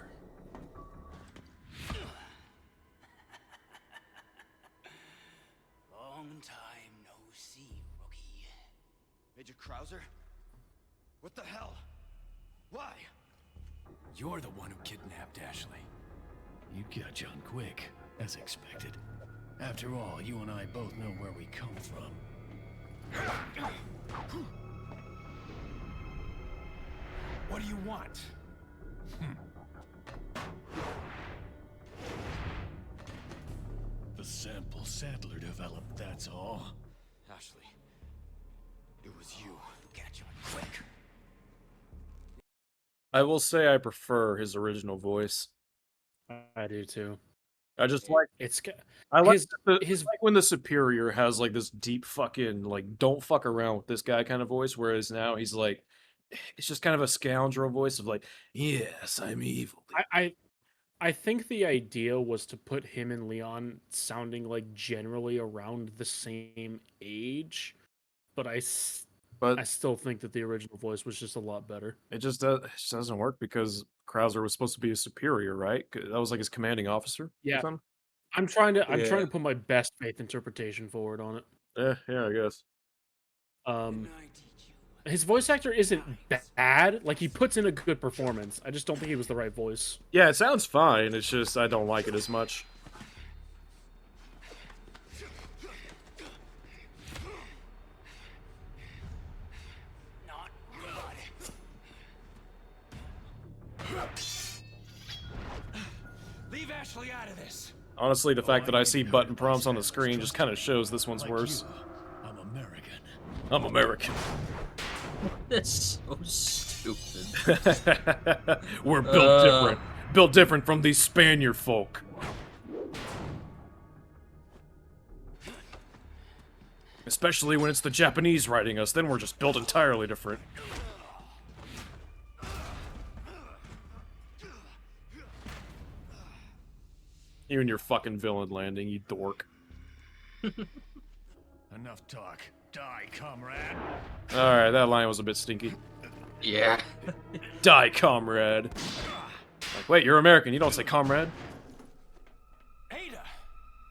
S15: Long time no see, rookie.
S16: Major Krauser? What the hell? Why?
S4: You're the one who kidnapped Ashley.
S5: You got John quick, as expected. After all, you and I both know where we come from.
S4: What do you want?
S5: The sample Sadler developed, that's all.
S16: Ashley, it was you who got John quick.
S1: I will say I prefer his original voice.
S3: I do too.
S1: I just like I like like when the superior has like this deep fucking like don't fuck around with this guy kind of voice, whereas now he's like it's just kind of a scoundrel voice of like, yes, I'm evil.
S3: I think the idea was to put him and Leon sounding like generally around the same age, but I still think that the original voice was just a lot better.
S1: It just doesn't work because Krauser was supposed to be a superior, right? That was like his commanding officer.
S3: Yeah,
S1: or something?
S3: I'm trying to put my best faith interpretation forward on it.
S1: Yeah, I guess.
S3: His voice actor isn't bad. Like he puts in a good performance. I just don't think he was the right voice.
S1: Yeah, it sounds fine. It's just I don't like it as much.
S4: Leave Ashley out of this.
S1: Honestly, the fact that I see button prompts on the screen just kind of shows this one's worse.
S5: I'm American.
S1: I'm American.
S2: That's so stupid.
S1: We're built different. Built different from these Spaniard folk. Especially when it's the Japanese writing us, then we're just built entirely different. You and your fucking villain landing, you dork.
S5: Enough talk. Die, comrade.
S1: Alright, that line was a bit stinky.
S2: Yeah.
S1: Die, comrade. Like, wait, you're American, you don't say comrade.
S4: Ada.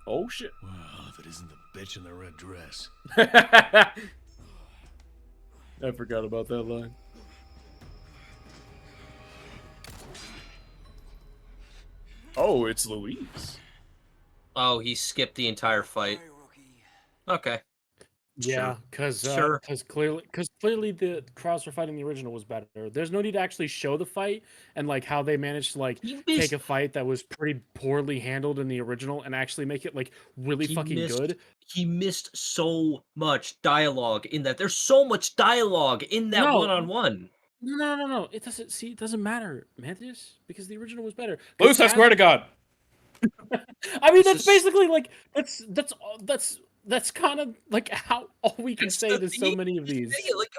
S1: Oh shit.
S5: Well, if it isn't the bitch in the red dress.
S1: I forgot about that line. Oh, it's Louise.
S2: Oh, he skipped the entire fight. Okay.
S3: Yeah, because
S2: Sure.
S3: clearly the crowds for fighting the original was better. There's no need to actually show the fight and like how they managed to like
S2: He
S3: take
S2: missed.
S3: a fight that was pretty poorly handled in the original and actually make it like really
S2: He
S3: fucking
S2: missed.
S3: good.
S2: He missed so much dialogue in that. There's so much dialogue in that
S3: No,
S2: one-on-one.
S3: no. It doesn't matter, Mantis, because the original was better. 'Cause
S1: Luce, I swear to God.
S3: I mean,
S2: This
S3: that's
S2: is-
S3: basically like that's kind of like how all we can
S2: It's
S3: say.
S2: the-
S3: There's so many of these.
S2: Like,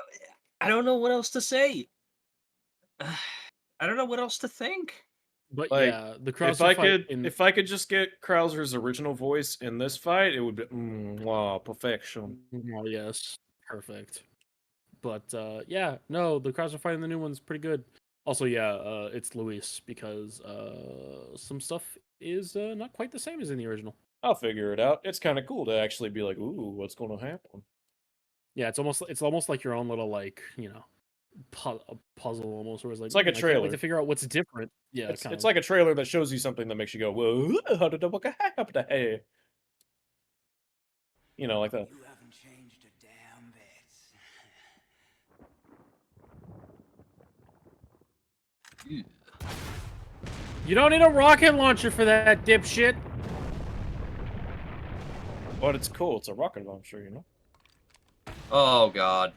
S2: I don't know what else to say. I don't know what else to think.
S3: But
S1: Like,
S3: yeah, the
S1: if
S3: Krauser
S1: I
S3: fight
S1: could,
S3: in
S1: if I could just get Krauser's original voice in this fight, it would be wow, perfection.
S3: oh yes, perfect. But yeah, no, the Krauser fight in the new one's pretty good. Also, yeah, it's Luis because some stuff is not quite the same as in the original.
S1: I'll figure it out. It's kind of cool to actually be like, ooh, what's going to happen?
S3: Yeah, it's almost like your own little like puzzle almost, where it's like
S1: It's like a
S3: I can't wait
S1: trailer.
S3: to figure out what's different. Yeah,
S1: It's like a trailer that shows you something that makes you go, whoa, how did what happen? Hey, you know, like that.
S16: You haven't changed a damn bit.
S3: You don't need a rocket launcher for that, dipshit.
S1: But it's cool. It's a rocket launcher, you know.
S2: Oh God.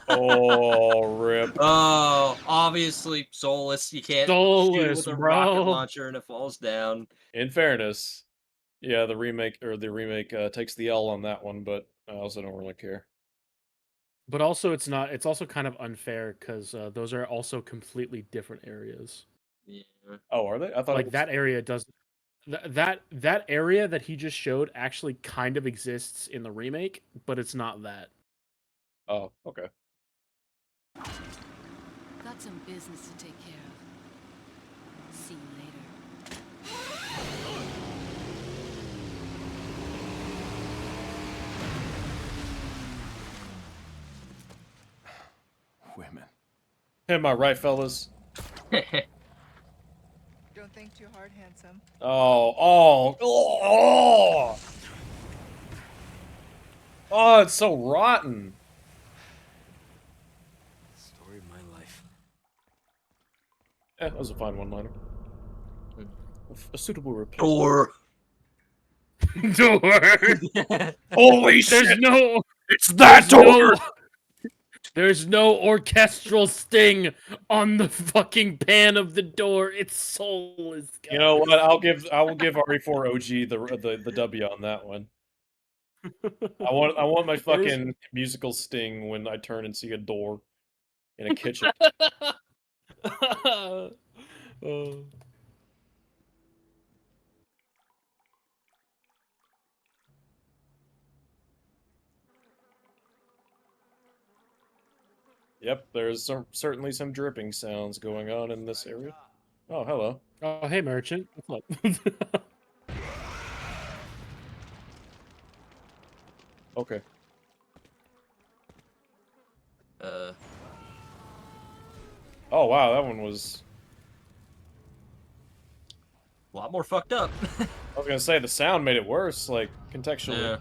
S1: Oh, rip.
S2: Oh, obviously Soulless. You can't shoot
S3: Soulless,
S2: with a
S3: bro.
S2: rocket launcher and it falls down.
S1: In fairness, yeah, the remake takes the L on that one, but I also don't really care.
S3: But also, it's not. It's also kind of unfair because those are also completely different areas.
S2: Yeah.
S1: Oh, are they? I thought
S3: Like that area does. That area that he just showed actually kind of exists in the remake, but it's not that.
S1: Oh, okay.
S13: Got some business to take care of. See you later.
S10: Women.
S1: Am I right, fellas?
S12: Don't think too hard, handsome.
S1: Oh, it's so rotten.
S10: Story of my life.
S1: That was a fine one-liner. A suitable replacement.
S2: Door.
S3: Door.
S1: Holy
S3: There's
S1: shit!
S3: no.
S1: It's that door.
S3: There's no orchestral sting on the fucking pan of the door. It's soulless. Guys.
S1: You know what? I will give RE4 OG the W on that one. I want my fucking musical sting when I turn and see a door in a kitchen. Yep, there's certainly some dripping sounds going on in this area. Oh, hello.
S3: Oh, hey, merchant. What's up?
S1: Okay. Oh wow, that one was
S2: a lot more fucked up.
S1: I was gonna say the sound made it worse, like contextually.
S2: Yeah.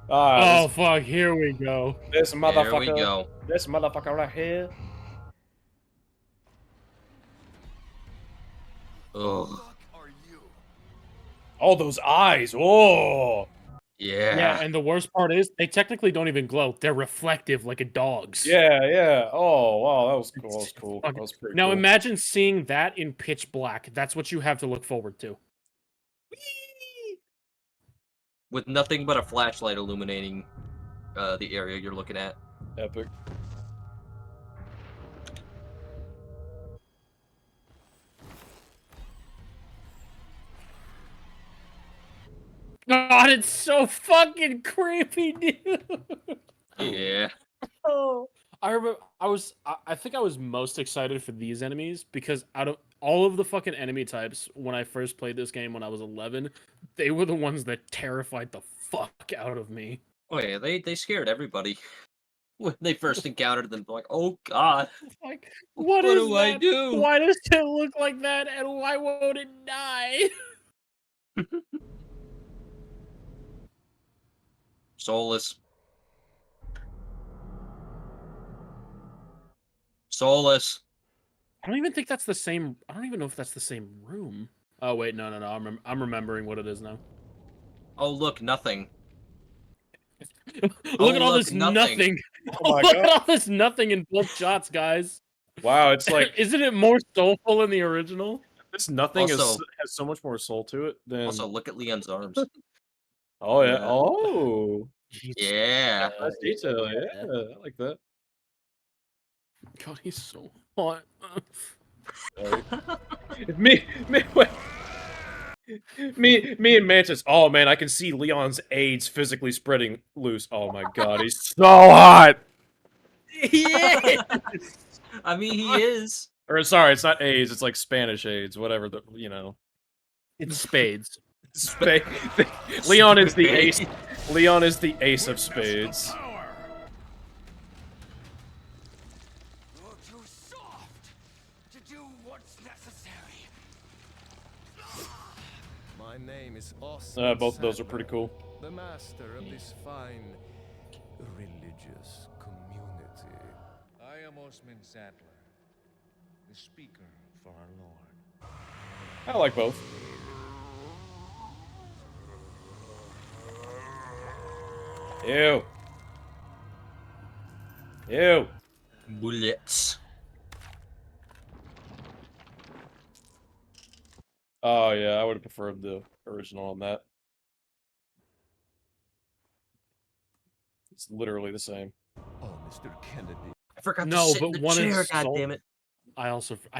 S3: Oh fuck! Here we go.
S1: This motherfucker.
S2: There we go.
S1: This motherfucker right here.
S2: Ugh.
S1: Oh, those eyes! Oh.
S2: Yeah.
S3: Yeah, and the worst part is they technically don't even glow. They're reflective like a dog's.
S1: Yeah. Oh wow, that was cool. That was cool. That was pretty
S3: Now
S1: cool.
S3: imagine seeing that in pitch black. That's what you have to look forward to.
S2: With nothing but a flashlight illuminating the area you're looking at.
S1: Epic.
S3: God, it's so fucking creepy, dude.
S2: Yeah.
S3: Oh, I remember. I think I was most excited for these enemies because out of all of the fucking enemy types, when I first played this game when I was 11, they were the ones that terrified the fuck out of me.
S2: Oh yeah, they scared everybody when they first encountered them. Like, oh god,
S3: like
S2: what
S3: is
S2: do I
S3: that?
S2: do?
S3: Why does it look like that, and why won't it die?
S2: Soulless. Soulless.
S3: I don't even think that's the same. I don't even know if that's the same room. Oh wait, no. I'm remembering what it is now.
S2: Oh look, nothing.
S3: Look at all this nothing.
S1: Oh my
S3: Look
S1: god.
S3: at all this nothing in both shots, guys.
S1: Wow, it's like
S3: Isn't it more soulful in the original?
S1: this nothing
S2: Also,
S1: has so much more soul to it than.
S2: also look at Leon's arms.
S1: Oh yeah.
S2: Yeah.
S1: Oh.
S2: Yeah.
S1: Nice detail. Yeah, I like that.
S3: God, he's so hot.
S1: Sorry. Wait. Me and Mantis. Oh man, I can see Leon's AIDS physically spreading loose. Oh my god, he's so hot.
S3: Yeah.
S2: I mean, he is.
S1: Or sorry, it's not AIDS. It's like Spanish AIDS, whatever.
S3: It's spades.
S1: Leon is the ace. Leon is the ace of spades.
S4: You're too soft to do what's necessary.
S10: My name is S.E.E.S.
S1: Both of those are pretty cool.
S10: The master of this fine religious community.
S14: I am Osman Sadler, the speaker for our Lord.
S1: I like both. Ew. Ew.
S2: Bullets.
S1: Oh yeah, I would have preferred the original on that. It's literally the same.
S10: Oh, Mr. Kennedy.
S2: I forgot to
S3: No,
S2: sit in
S3: but
S2: the
S3: one
S2: chair,
S3: is
S2: God
S3: soul.
S2: damn it.
S3: I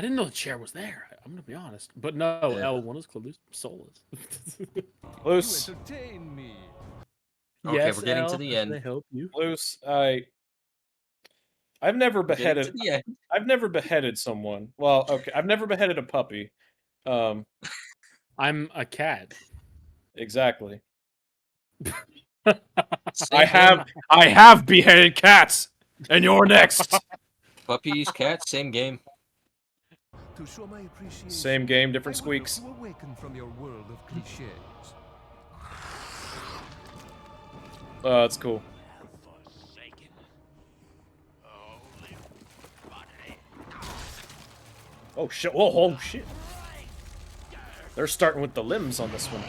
S3: didn't know the chair was there. I'm gonna be honest, but no,
S2: Yeah.
S3: L1 is closed. Soulless.
S1: Loose.
S10: You entertain me.
S2: Okay,
S3: Yes,
S2: we're getting
S3: L,
S2: to the
S3: how can
S2: end.
S3: I help you?
S1: Loose. I've never
S2: We're getting to
S1: beheaded.
S2: the end.
S1: I've never beheaded someone. Well, okay, I've never beheaded a puppy.
S3: I'm a cat.
S1: Exactly.
S2: Same game.
S1: I have beheaded cats, and you're next.
S2: Puppies, cats, same game.
S10: To show my appreciation,
S1: Same game, different
S10: I would love
S1: squeaks.
S10: to awaken from your world of cliches.
S1: That's cool. Oh shit! Whoa! Oh shit! They're starting with the limbs on this one.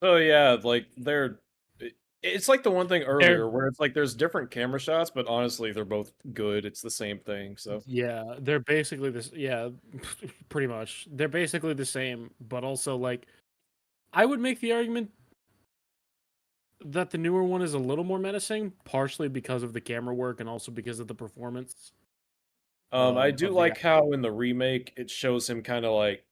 S1: Oh yeah, like it's like the one thing earlier where it's like there's different camera shots, but honestly they're both good. It's the same thing. So
S3: Yeah, they're basically this. Yeah, pretty much. They're basically the same, but also like, I would make the argument that the newer one is a little more menacing, partially because of the camera work and also because of the performance.
S1: I do
S3: of the
S1: like how in the remake it shows him kind of like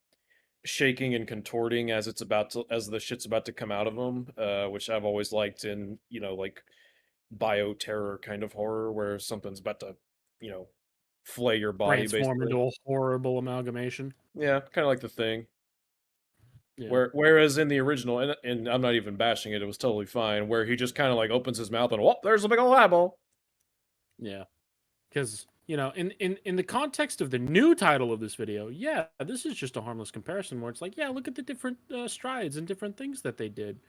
S1: shaking and contorting as as the shit's about to come out of him, which I've always liked in like bioterror kind of horror where something's about to you know flay your body
S3: transform
S1: basically.
S3: into a horrible amalgamation.
S1: Yeah, kind of like The Thing.
S3: Yeah.
S1: Whereas in the original, and I'm not even bashing it, it was totally fine. Where he just kind of like opens his mouth and whoop, there's a big old eyeball.
S3: Yeah, because in the context of the new title of this video, yeah, this is just a harmless comparison where it's like, yeah, look at the different strides and different things that they did.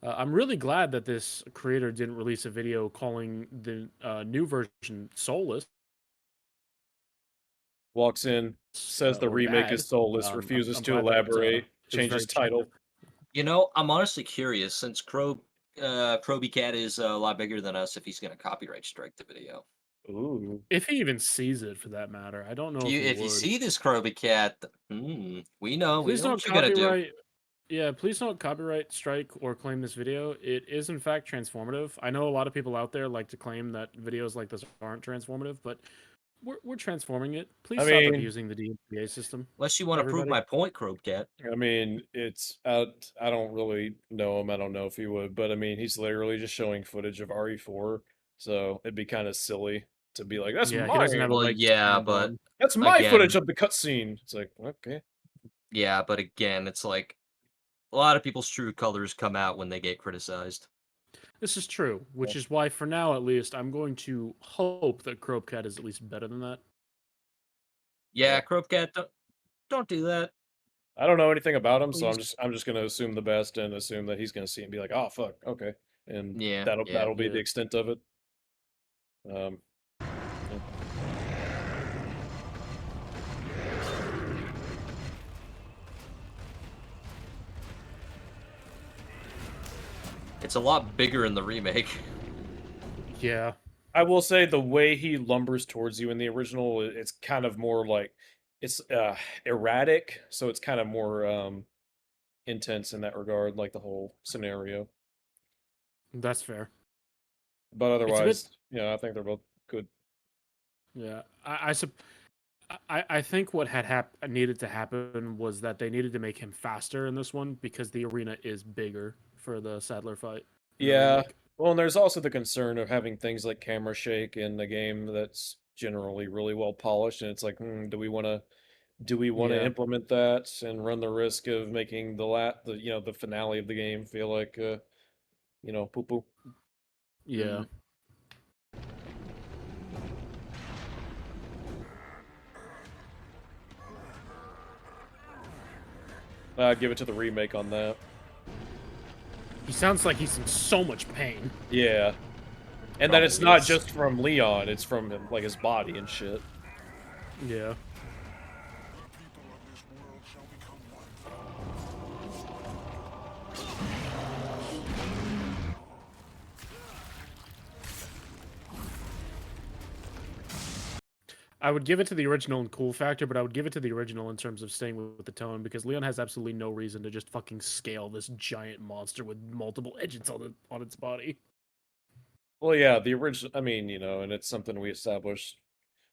S3: I'm really glad that this creator didn't release a video calling the new version soulless.
S1: Walks in, says the
S3: Or
S1: remake
S3: bad.
S1: is soulless, refuses
S3: I'm
S1: to
S3: glad that,
S1: elaborate,
S3: it was
S1: changes
S3: very
S1: title.
S2: You know, I'm honestly curious since Crowbcat is a lot bigger than us if he's gonna copyright strike the video.
S1: Ooh.
S3: If he even sees it, for that matter, I don't know if he
S2: If you
S3: would.
S2: see this Crowbcat, we know
S3: Please don't
S2: what you're gonna do.
S3: copyright. Yeah, please don't copyright strike or claim this video. It is in fact transformative. I know a lot of people out there like to claim that videos like this aren't transformative, but we're transforming it. Please
S1: I
S3: stop
S1: mean,
S3: abusing the DMCA system.
S2: Unless you want to prove
S3: everybody.
S2: my point, Crowbcat.
S1: I mean, it's out. I don't really know him. I don't know if he would, but I mean, he's literally just showing footage of RE4, so it'd be kind of silly to be like, that's
S3: Yeah, he
S1: mine.
S3: doesn't have a
S2: Well,
S3: leg to
S2: yeah,
S3: stand
S2: but
S3: on.
S1: That's my
S2: again,
S1: footage of the cutscene. It's like, okay.
S2: yeah, but again, it's like a lot of people's true colors come out when they get criticized.
S3: This is true, which is why, for now at least, I'm going to hope that Crowbcat is at least better than that.
S2: Yeah, Crowbcat, don't do that.
S1: I don't know anything about him, so
S2: Please.
S1: I'm just gonna assume the best and assume that he's gonna see it and be like, oh fuck, okay, and
S2: Yeah,
S1: that'll be
S3: yeah.
S1: the extent of it. Yeah.
S2: It's a lot bigger in the remake.
S3: Yeah.
S1: I will say the way he lumbers towards you in the original, it's kind of more like it's erratic, so it's kind of more intense in that regard, like the whole scenario.
S3: That's fair.
S1: But
S3: It's a bit.
S1: otherwise, yeah, I think they're both good.
S3: Yeah, I think what had needed to happen was that they needed to make him faster in this one because the arena is bigger for the Sadler fight. In the
S1: Yeah.
S3: remake.
S1: Well, and there's also the concern of having things like camera shake in the game that's generally really well polished, and it's like, do we want to
S3: Yeah.
S1: implement that and run the risk of making the finale of the game feel like poo poo?
S3: Yeah.
S1: Give it to the remake on that.
S3: He sounds like he's in so much pain.
S1: Yeah. And then it's not just from Leon, it's from him, like his body and shit.
S3: Yeah. I would give it to the original in cool factor, but I would give it to the original in terms of staying with the tone because Leon has absolutely no reason to just fucking scale this giant monster with multiple edges on its body.
S1: Well, yeah, the original, I mean, and it's something we established,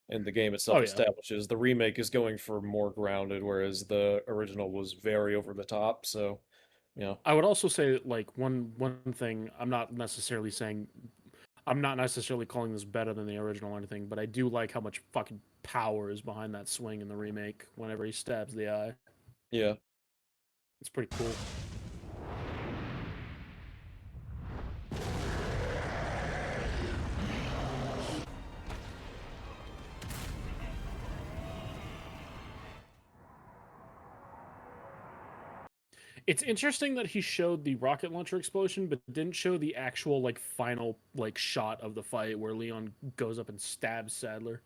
S1: and the game itself
S3: Oh, yeah.
S1: establishes. The remake is going for more grounded, whereas the original was very over the top. So,
S3: I would also say like one thing. I'm not necessarily calling this better than the original or anything, but I do like how much fucking power is behind that swing in the remake whenever he stabs the eye.
S1: Yeah.
S3: It's pretty cool. It's interesting that he showed the rocket launcher explosion, but didn't show the actual like final like shot of the fight where Leon goes up and stabs Sadler.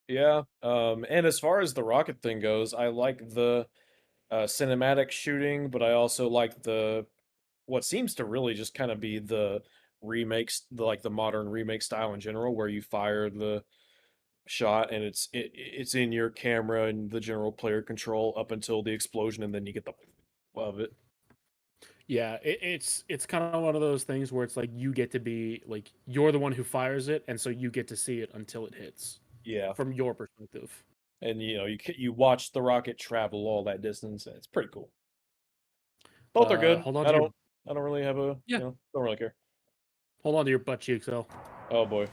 S1: Yeah. And as far as the rocket thing goes, I like the cinematic shooting, but I also like what seems to really just kind of be the remakes, the modern remake style in general, where you fire the shot and it's in your camera and the general player control up until the explosion, and then you get the of it.
S3: Yeah, it's kind of one of those things where it's like you get to be like you're the one who fires it, and so you get to see it until it hits.
S1: Yeah.
S3: From your perspective.
S1: And you watch the rocket travel all that distance. And it's pretty cool. Both are good.
S3: Hold on
S1: I
S3: to your...
S1: don't really have a don't really care.
S3: Hold on to your butt cheeks, though.
S1: Oh boy.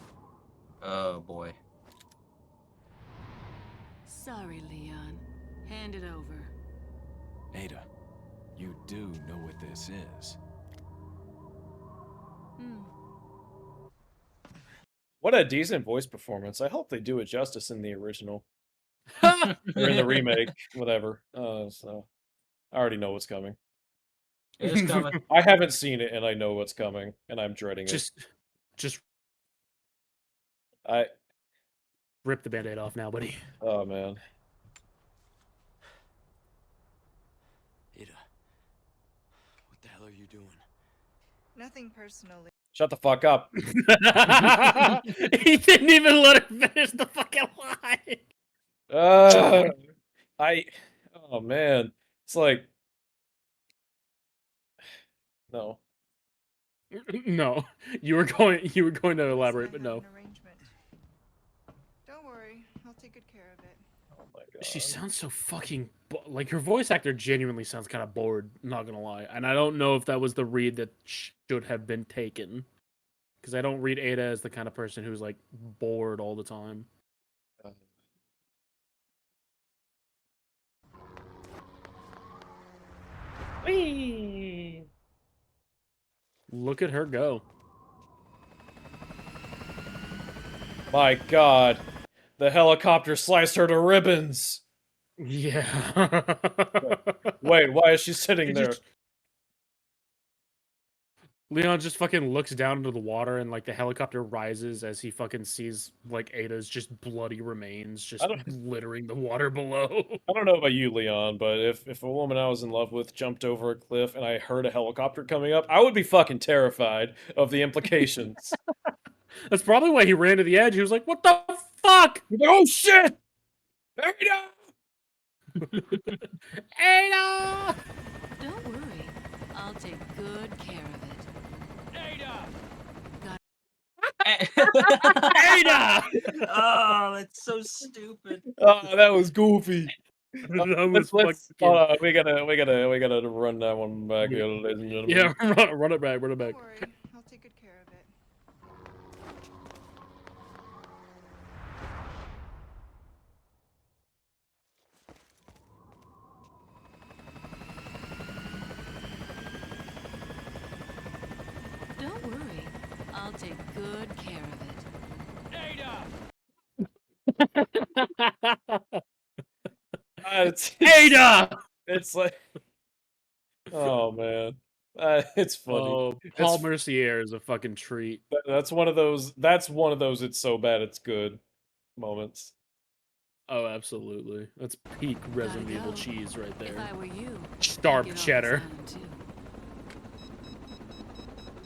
S2: Oh boy.
S13: Sorry, Leon. Hand it over.
S10: Ada, you do know what this is.
S1: What a decent voice performance. I hope they do it justice in the original. Or in the remake, whatever. So I already know what's coming.
S2: It's coming.
S1: I haven't seen it and I know what's coming, and I'm dreading it.
S3: Just
S1: I
S3: rip the band-aid off now, buddy.
S1: Oh man.
S16: Ada, what the hell are you doing?
S12: Nothing personally.
S1: Shut the fuck up.
S3: He didn't even let her finish the fucking line.
S1: Oh man. It's like no.
S3: No. You were going to elaborate, but no.
S12: Don't worry, I'll take good care of it.
S1: Oh my god.
S3: She sounds so fucking like her voice actor genuinely sounds kind of bored, not gonna lie. And I don't know if that was the read that should have been taken. because I don't read Ada as the kind of person who's like bored all the time.
S1: Whee!
S3: Look at her go.
S1: My God, the helicopter sliced her to ribbons.
S3: Yeah.
S1: Wait, why is she sitting there?
S3: Leon just fucking looks down into the water and like the helicopter rises as he fucking sees like Ada's just bloody remains just littering the water below.
S1: I don't know about you, Leon, but if a woman I was in love with jumped over a cliff and I heard a helicopter coming up, I would be fucking terrified of the implications.
S3: That's probably why he ran to the edge. He was like, "What the fuck?"
S1: He's like, "Oh shit! Ada!
S3: Ada!"
S13: Don't worry. I'll take good care of it.
S3: Ada!
S2: Oh, that's so stupid.
S1: Oh, that was goofy.
S3: That was
S1: let's
S3: fucking...
S1: hold on, we gotta run that one back here, ladies and gentlemen.
S3: Yeah, run it back, run it back.
S12: Don't worry, I'll take good care of it.
S13: Don't worry. I'll take good care of it.
S1: It's
S3: Ada!
S1: It's like, oh man, it's funny.
S3: Oh, Paul Mercier is a fucking treat.
S1: That's one of those. That's one of those. It's so bad it's good moments.
S3: Oh, absolutely. That's peak Resident Evil cheese right there.
S13: If I were you,
S3: Sharp
S13: get off
S3: cheddar.
S13: this island, too.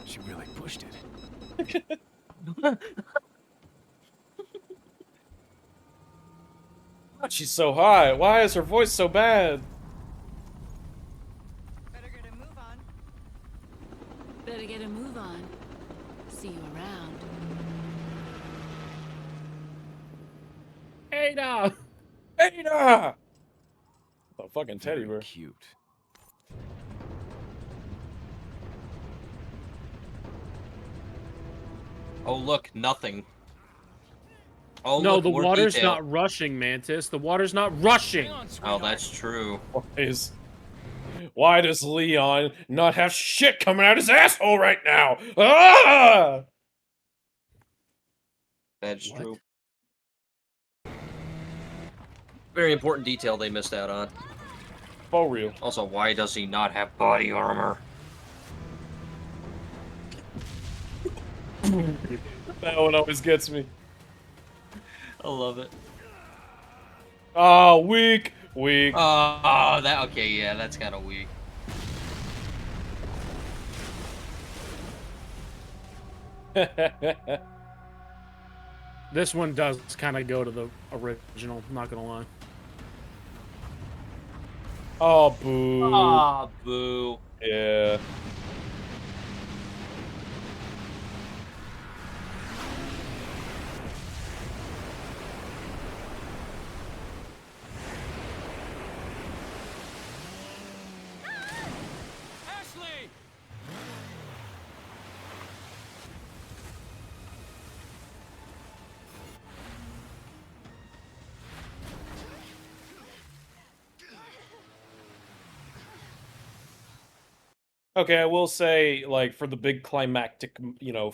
S5: She really pushed it.
S1: God, she's so high. Why is her voice so bad?
S12: Better get a move on.
S13: Better get a move on. See you around.
S3: Ada!
S1: Ada! Oh, fucking teddy bear.
S5: Cute.
S2: Oh, look, nothing. Oh,
S3: No,
S2: look,
S3: the
S2: more
S3: water's
S2: detail.
S3: not rushing, Mantis. The water's not rushing.
S2: Oh, that's true.
S1: Why does Leon not have shit coming out his asshole right now? Ah!
S2: That's true. Very important detail they missed out on.
S1: For real.
S2: Also, why does he not have body armor?
S1: That one always gets me.
S2: I love it.
S1: Oh, weak. Weak.
S2: Oh, that okay, yeah, that's kind of weak.
S3: This one does kind of go to the original, I'm not gonna lie.
S1: Oh, boo.
S2: Ah, boo.
S1: Yeah.
S4: Ashley!
S1: Okay, I will say, like, for the big climactic,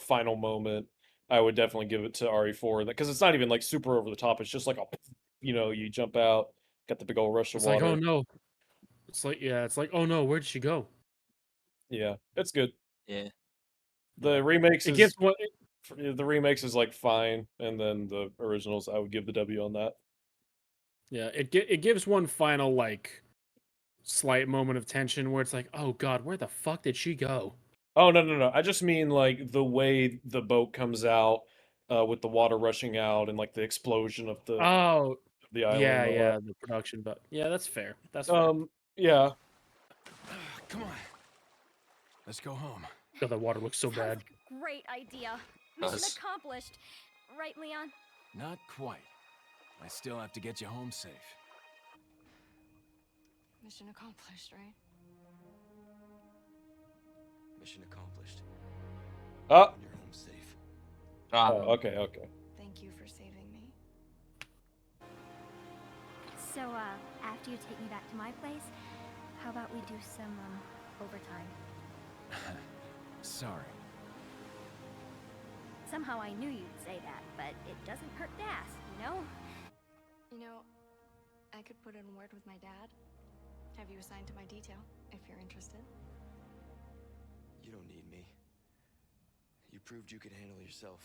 S1: final moment, I would definitely give it to RE4, because it's not even, like, super over the top, it's just like a, you jump out, got the big old rush of
S3: It's
S1: water.
S3: like, oh no. It's like, yeah, it's like, oh no, where'd she go?
S1: Yeah, it's good.
S2: Yeah.
S1: The remakes
S3: It
S1: is...
S3: gives what...
S1: The remakes is, like, fine, and then the originals, I would give the W on that.
S3: Yeah, it gives one final, like, slight moment of tension where it's like, oh god, where the fuck did she go?
S1: Oh, no. I just mean, like, the way the boat comes out, with the water rushing out, and, like, the explosion of the
S3: Oh,
S1: the island.
S3: yeah,
S1: and all
S3: yeah, the production, but yeah, that's fair. That's fair.
S1: that. Yeah.
S5: Come on. Let's go home.
S3: God, that water looks so
S8: Sounds
S3: bad.
S8: like a great idea. Mission
S2: Does.
S8: accomplished. Right, Leon?
S5: Not quite. I still have to get you home safe.
S7: Mission accomplished, right?
S16: Mission accomplished.
S1: Oh.
S16: You're home safe.
S1: Oh, okay.
S7: Thank you for saving me.
S8: So, after you take me back to my place, how about we do some, overtime?
S5: Sorry.
S8: Somehow I knew you'd say that, but it doesn't hurt to ask, you know?
S7: You know, I could put in a word with my dad. Have you assigned to my detail, if you're interested?
S16: You don't need me. You proved you could handle yourself.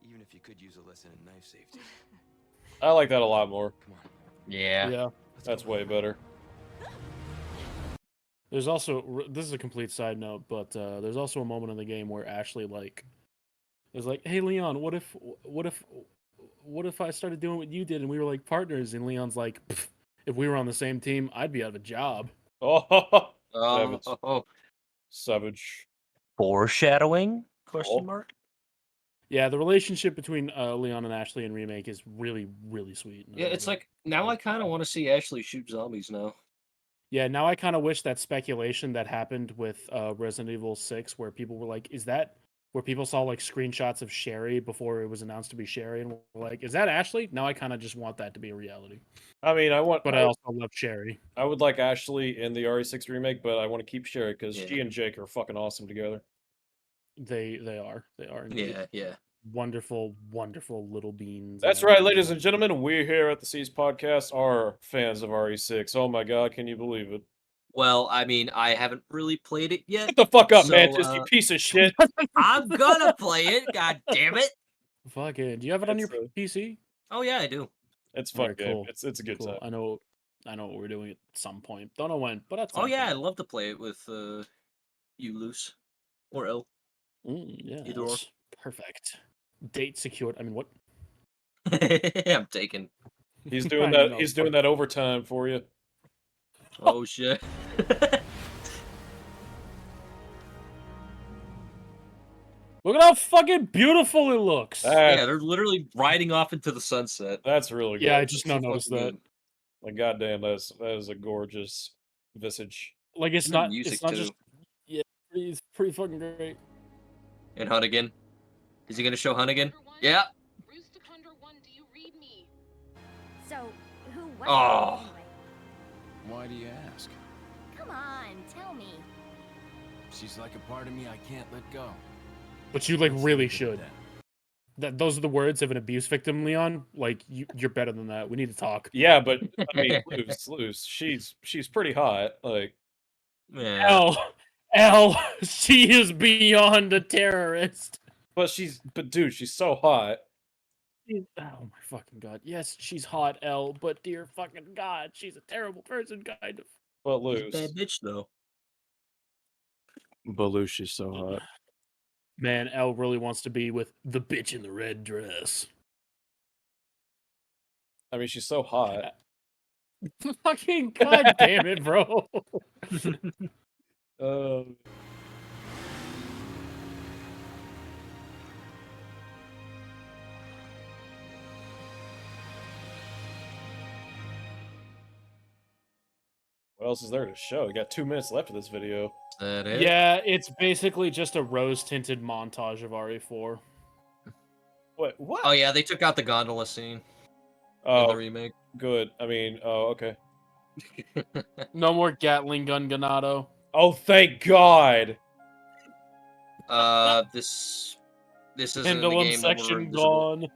S16: Even if you could use a lesson in knife safety.
S1: I like that a lot more.
S16: Come on.
S2: Yeah.
S3: Yeah.
S1: That's way better.
S3: There's also, this is a complete side note, but there's also a moment in the game where Ashley is like, "Hey Leon, what if I started doing what you did and we were like partners?" And Leon's like, "If we were on the same team, I'd be out of a job."
S1: Oh,
S2: Oh,
S1: savage.
S2: foreshadowing?
S1: Oh.
S2: Question mark.
S3: Yeah, the relationship between Leon and Ashley in Remake is really, really sweet.
S2: Yeah, it's like now I kind of want to see Ashley shoot zombies now.
S3: Yeah, now I kind of wish that speculation that happened with Resident Evil 6, where people were like, "Is that where people saw like screenshots of Sherry before it was announced to be Sherry?" And were like, "Is that Ashley?" Now I kind of just want that to be a reality.
S1: I mean, I
S3: also love Sherry.
S1: I would like Ashley in the RE6 remake, but I want to keep Sherry because
S3: Yeah.
S1: she and Jake are fucking awesome together.
S3: They are indeed.
S2: Yeah.
S3: Wonderful, wonderful little beans.
S1: That's right, ladies and gentlemen. We here at the S.E.E.S podcast are fans of RE6. Oh my god, can you believe it?
S2: Well, I mean, I haven't really played it yet.
S1: Get the fuck up,
S2: so,
S1: Mantis, you piece of shit.
S2: I'm gonna play it. God damn it!
S3: Fucking, do you have it on your PC?
S2: Oh yeah, I do.
S1: It's a fun
S3: Alright,
S1: game.
S3: cool.
S1: It's a good
S3: Cool.
S1: time.
S3: I know what we're doing at some point. Don't know when, but at some
S2: Oh yeah,
S3: point.
S2: I'd love to play it with you, Luce, or L.
S3: Yeah,
S2: Either or.
S3: perfect. Date secured. I mean, what?
S2: I'm taking.
S1: He's doing
S3: I
S1: that.
S3: know,
S1: He's doing that overtime for you.
S2: Oh shit.
S3: Look at how fucking beautiful it looks.
S2: Yeah, they're literally riding off into the sunset.
S1: That's really
S3: Yeah, I
S1: gorgeous.
S3: just now noticed that.
S1: Like, goddamn, that is a gorgeous visage.
S3: Like, it's
S2: And the
S3: not.
S2: music,
S3: It's not
S2: too.
S3: just. Yeah, it's pretty fucking great.
S2: And Hunnigan. Is he gonna show Hunnigan? Yeah.
S8: So, who was
S2: Oh.
S8: it anyway?
S5: Why do you ask?
S8: Come on, tell me.
S5: She's like a part of me I can't let go.
S3: But you like
S5: Let's
S3: really
S5: leave it at
S3: should.
S5: that.
S3: Those are the words of an abuse victim, Leon. Like you're better than that. We need to talk.
S1: Yeah, but I mean, Luce, she's pretty hot. Like,
S2: Yeah.
S3: L, she is beyond a terrorist.
S1: but dude, she's so hot.
S3: Oh my fucking god. Yes, she's hot, L, but dear fucking god, she's a terrible person, kind of.
S1: But
S2: She's a
S1: Luce,
S2: bad bitch though.
S1: but Luce, she's so hot.
S3: Man, L really wants to be with the bitch in the red dress.
S1: I mean, she's so hot.
S3: Fucking god damn it, bro.
S1: What else is there to show? We got 2 minutes left of this video.
S2: Is that it?
S3: Yeah, it's basically just a rose-tinted montage of RE4.
S1: What? What?
S2: Oh yeah, they took out the gondola scene in
S1: Oh,
S2: the remake.
S1: good. I mean, oh, okay.
S3: No more Gatling gun Ganado.
S1: Oh, thank God.
S2: This isn't in the
S3: Pendulum
S2: game. That we're
S3: section
S2: invisible.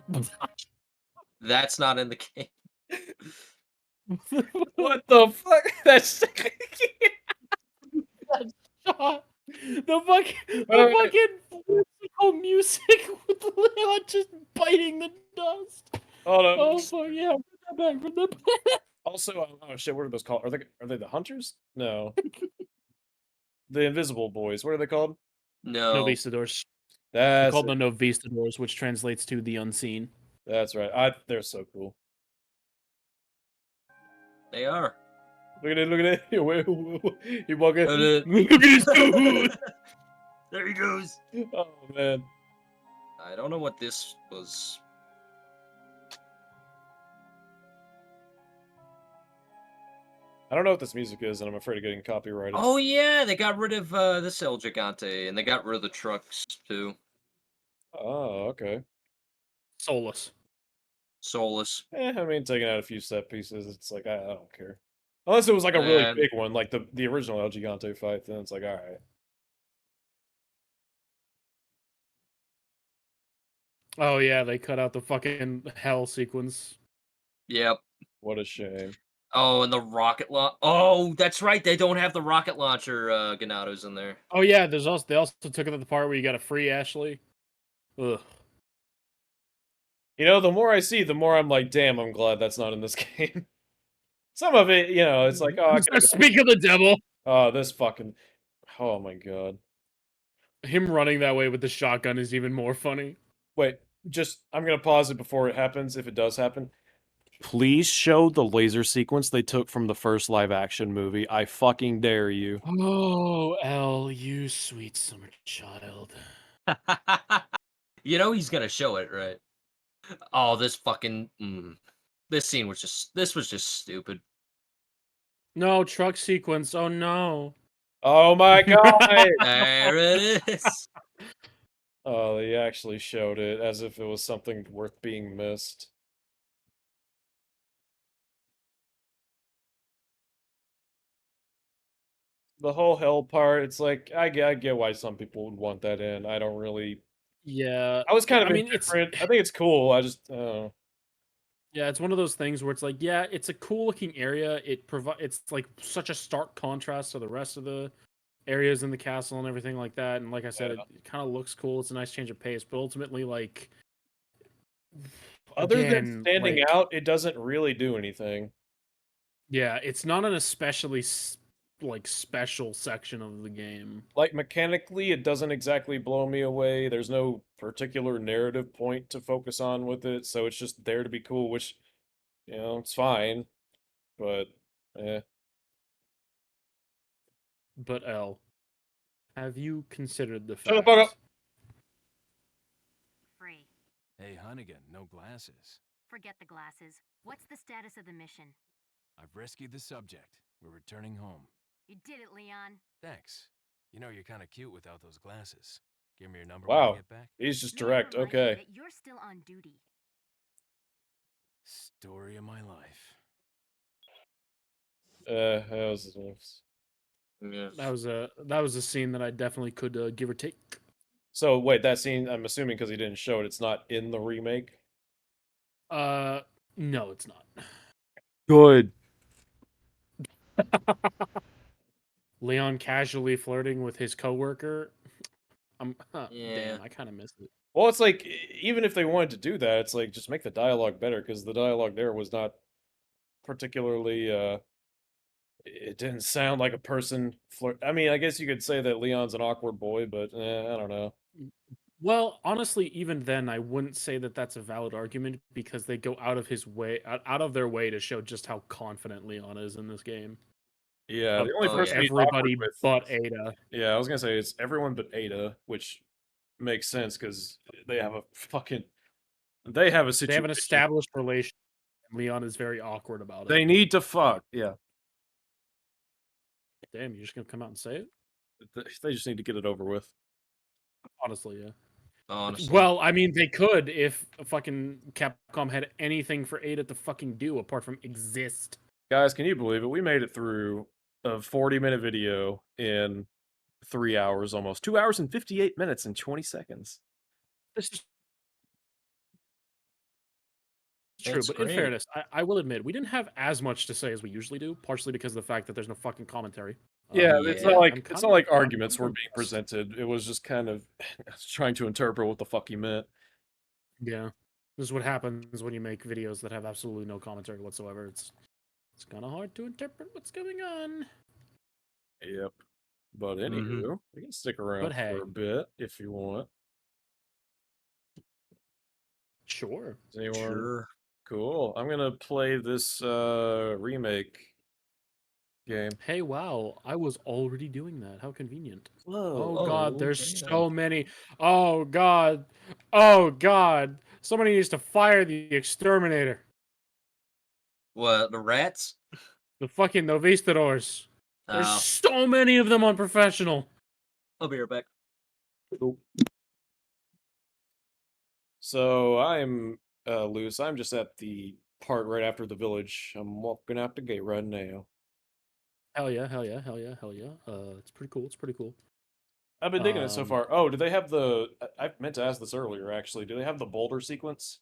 S3: gone.
S2: That's not in the game.
S1: What the fuck? That's
S3: shot. The fucking musical music with Leon just biting the dust.
S1: Hold on.
S3: Oh fuck yeah! Bring that back.
S1: Also, oh shit, what are those called? Are they the hunters? No. The invisible boys. What are they called?
S2: No.
S3: Novistadors.
S1: That's
S3: They're called
S1: it.
S3: the Novistadors, which translates to the unseen.
S1: That's right. They're so cool.
S2: They are.
S1: Look at it. Look at it. He walking.
S2: Look
S1: at his food.
S2: There he goes.
S1: Oh man.
S2: I don't know what this was.
S1: I don't know what this music is, and I'm afraid of getting copyrighted.
S2: Oh yeah, they got rid of this El Gigante, and they got rid of the trucks too.
S1: Oh, okay.
S3: Soulless.
S2: Soulless.
S1: I mean, taking out a few set pieces, it's like I don't care. Unless it was like a really
S2: And
S1: big one, like the original El Gigante fight, then it's like, all right.
S3: Oh yeah, they cut out the fucking hell sequence.
S2: yep.
S1: What a shame.
S2: Oh, and the rocket launch. Oh, that's right. They don't have the rocket launcher Ganados in there.
S3: Oh yeah, they also took it at the part where you got to free Ashley. Ugh.
S1: You know, the more I see, the more I'm like, damn, I'm glad that's not in this game. Some of it, you know, it's like, oh, I could've
S3: Speak of the devil.
S1: oh, this fucking, oh my god.
S3: Him running that way with the shotgun is even more funny.
S1: Wait, just I'm gonna pause it before it happens, if it does happen. Please show the laser sequence they took from the first live action movie. I fucking dare you.
S3: Oh, Elle, you sweet summer child.
S2: You know he's gonna show it, right? Oh, this fucking this scene was just stupid.
S3: No, truck sequence. Oh no.
S1: Oh my god!
S2: There it is.
S1: Oh, they actually showed it as if it was something worth being missed. The whole hell part, it's like, I get why some people would want that in. I don't really.
S3: Yeah.
S1: I was kind
S3: I
S1: of
S3: mean, it's
S1: indifferent. I think it's cool. I just,
S3: yeah, it's one of those things where it's like, yeah, it's a cool looking area. It's like such a stark contrast to the rest of the areas in the castle and everything like that. And like I said,
S1: yeah.
S3: it kind of looks cool. It's a nice change of pace, but ultimately, like,
S1: Other than
S3: again,
S1: standing
S3: like,
S1: out, it doesn't really do anything.
S3: yeah, it's not an especially like special section of the game.
S1: Like, mechanically, it doesn't exactly blow me away. There's no particular narrative point to focus on with it, so it's just there to be cool, which, you know, it's fine. But, eh.
S3: But Elle, have you considered the
S1: Shut the fuck up!
S3: fact?
S6: Free.
S10: Hey, Hunnigan, no glasses.
S6: Forget the glasses. What's the status of the mission?
S10: I've rescued the subject. We're returning home.
S6: You did it, Leon.
S10: Thanks. You know, you're kind of cute without those glasses. Give me your number when I
S1: Wow.
S10: get back.
S1: He's just
S6: May I
S1: direct.
S6: remind you
S1: Okay.
S6: that you're still on duty.
S10: Story of my life.
S1: That was
S2: Yeah.
S3: That was a scene that I definitely could give or take.
S1: So wait, that scene, I'm assuming because he didn't show it, it's not in the remake?
S3: No, it's not.
S1: Good.
S3: Leon casually flirting with his coworker.
S2: Yeah.
S3: Damn, I kind of missed it.
S1: Well, it's like, even if they wanted to do that, it's like, just make the dialogue better, because the dialogue there was not particularly, it didn't sound like a person flirt. I mean, I guess you could say that Leon's an awkward boy, but I don't know.
S3: Well, honestly, even then, I wouldn't say that that's a valid argument because they go out of their way to show just how confident Leon is in this game.
S1: Yeah, the only
S3: For
S1: person he's awkward
S3: everybody
S1: with.
S3: but Ada.
S1: Yeah, I was gonna say it's everyone but Ada, which makes sense because they have a fucking. They have a
S3: They
S1: situation.
S3: have an established relation. And Leon is very awkward about it.
S1: They need to fuck. Yeah.
S3: Damn, you're just gonna come out and say it?
S1: They just need to get it over with.
S3: Honestly, yeah.
S2: Honestly.
S3: Well, I mean, they could if fucking Capcom had anything for Ada to fucking do apart from exist.
S1: Guys, can you believe it? We made it through a 40-minute video in 3 hours almost. 2 hours and 58 minutes and 20 seconds.
S3: This is true,
S2: That's
S3: but in
S2: great.
S3: fairness, I will admit we didn't have as much to say as we usually do, partially because of the fact that there's no fucking commentary.
S1: Yeah, it's not
S2: Yeah.
S1: like
S3: I'm
S1: arguments were
S3: I'm
S1: being presented. It was just kind of trying to interpret what the fuck he meant.
S3: Yeah, this is what happens when you make videos that have absolutely no commentary whatsoever. It's kind of hard to interpret what's going on.
S1: Yep. But anywho, we can stick around
S3: But hey.
S1: for a bit if you want.
S3: Sure.
S1: Is anyone
S2: Sure.
S1: cool? I'm gonna play this remake game.
S3: Hey, wow! I was already doing that. How convenient.
S1: Whoa.
S3: Oh God,
S2: Oh,
S3: there's
S2: damn.
S3: so many. Oh God. Oh God. Somebody needs to fire the exterminator.
S2: What, the rats?
S3: The fucking Novistadors. There's
S2: Oh.
S3: so many of them on professional.
S2: I'll be right back.
S1: Cool. So I'm loose. I'm just at the part right after the village. I'm walking out the gate right now.
S3: Hell yeah, hell yeah, hell yeah, hell yeah. It's pretty cool. It's pretty cool.
S1: I've been digging it so far. Oh, do they have the? I meant to ask this earlier. Actually, do they have the boulder sequence?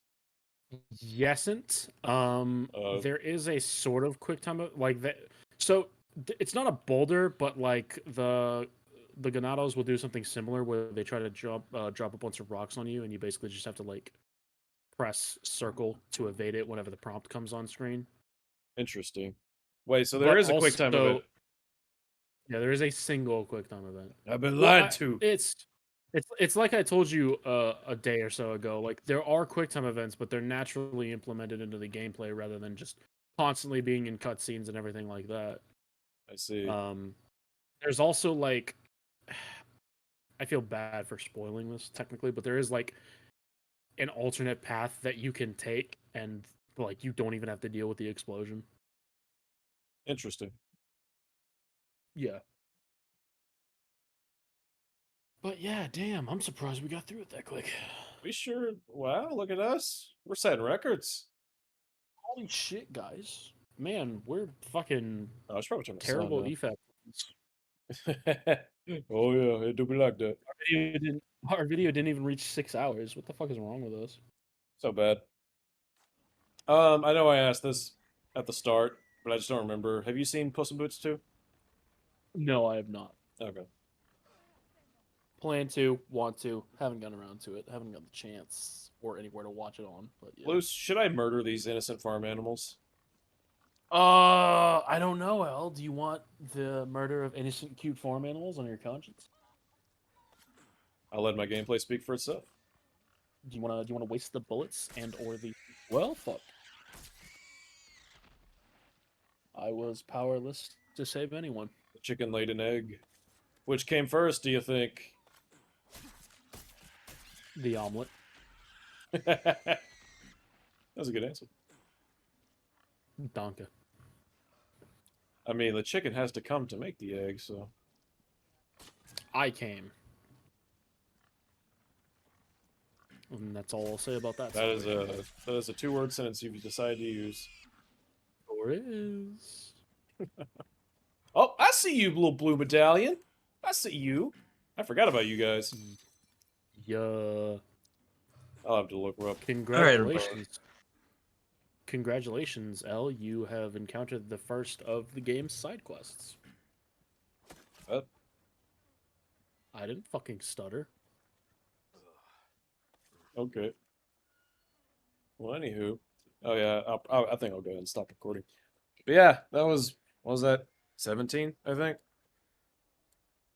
S3: Yesn't. There is a sort of quick time like that. So it's not a boulder, but like the Ganados will do something similar where they try to drop a bunch of rocks on you, and you basically just have to like press circle to evade it whenever the prompt comes on screen.
S1: Interesting. Wait, so there
S3: But
S1: is a quick time event.
S3: Yeah, there is a single quick time event.
S1: I've been lied to.
S3: It's like I told you a day or so ago. Like there are quick time events, but they're naturally implemented into the gameplay rather than just constantly being in cutscenes and everything like that.
S1: I see.
S3: There's also like, I feel bad for spoiling this technically, but there is like an alternate path that you can take, and like you don't even have to deal with the explosion.
S1: Interesting.
S3: Yeah. But yeah, damn, I'm surprised we got through it that quick.
S1: We sure. Wow, look at us. We're setting records.
S3: Holy shit, guys. Man, we're fucking
S1: I was probably turn the
S3: terrible
S1: sound
S3: effect.
S1: Oh yeah, it do be like that.
S3: Our video didn't even reach 6 hours. What the fuck is wrong with us?
S1: So bad. I know I asked this at the start, but I just don't remember. Have you seen Puss in Boots 2?
S3: No, I have not.
S1: Okay.
S3: Plan to, want to, haven't gotten around to it. Haven't got the chance or anywhere to watch it on. But yeah.
S1: Luce, should I murder these innocent farm animals?
S3: I don't know, El. Do you want the murder of innocent, cute farm animals on your conscience?
S1: I'll let my gameplay speak for itself.
S3: Do you wanna waste the bullets and or the? Well, fuck. I was powerless to save anyone.
S1: The chicken laid an egg. Which came first, do you think?
S3: The omelet.
S1: That was a good answer.
S3: Donka.
S1: I mean, the chicken has to come to make the egg, so.
S3: I came. And that's all I'll say about that.
S1: That is a two-word sentence you've decided to use.
S3: Or is.
S1: Oh, I see you, little blue medallion. I see you. I forgot about you guys.
S3: Yeah.
S1: I'll have to look up.
S3: Congratulations. Congratulations, El. You have encountered the first of the game's side quests.
S1: What?
S3: I didn't fucking stutter.
S1: Okay. Well, anywho. Oh, yeah. I think I'll go ahead and stop recording. But yeah, that was... What was that? 17, I think?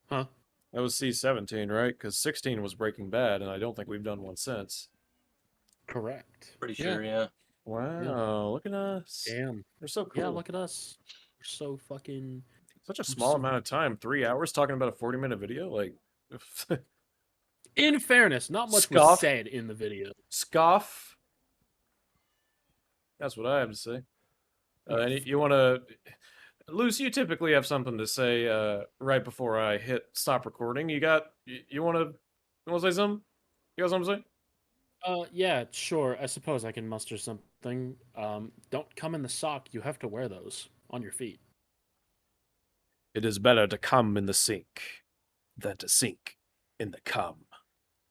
S3: Huh?
S1: That was C17, right? Because 16 was Breaking Bad, and I don't think we've done one since.
S3: Correct.
S2: Pretty sure, yeah.
S1: Wow, look at us.
S3: Damn.
S1: We're so cool.
S3: Yeah, look at us. We're so fucking...
S1: Such a small amount of time. 3 hours talking about a 40-minute video? Like...
S3: In fairness, not much was
S1: Scoff.
S3: said in the video.
S1: Scoff. That's what I have to say. You want to... Luce, you typically have something to say right before I hit stop recording. You got... You want to say something? You got something to say?
S3: Yeah, sure. I suppose I can muster something. Don't come in the sock. You have to wear those on your feet.
S1: It is better to come in the sink than to sink in the cum.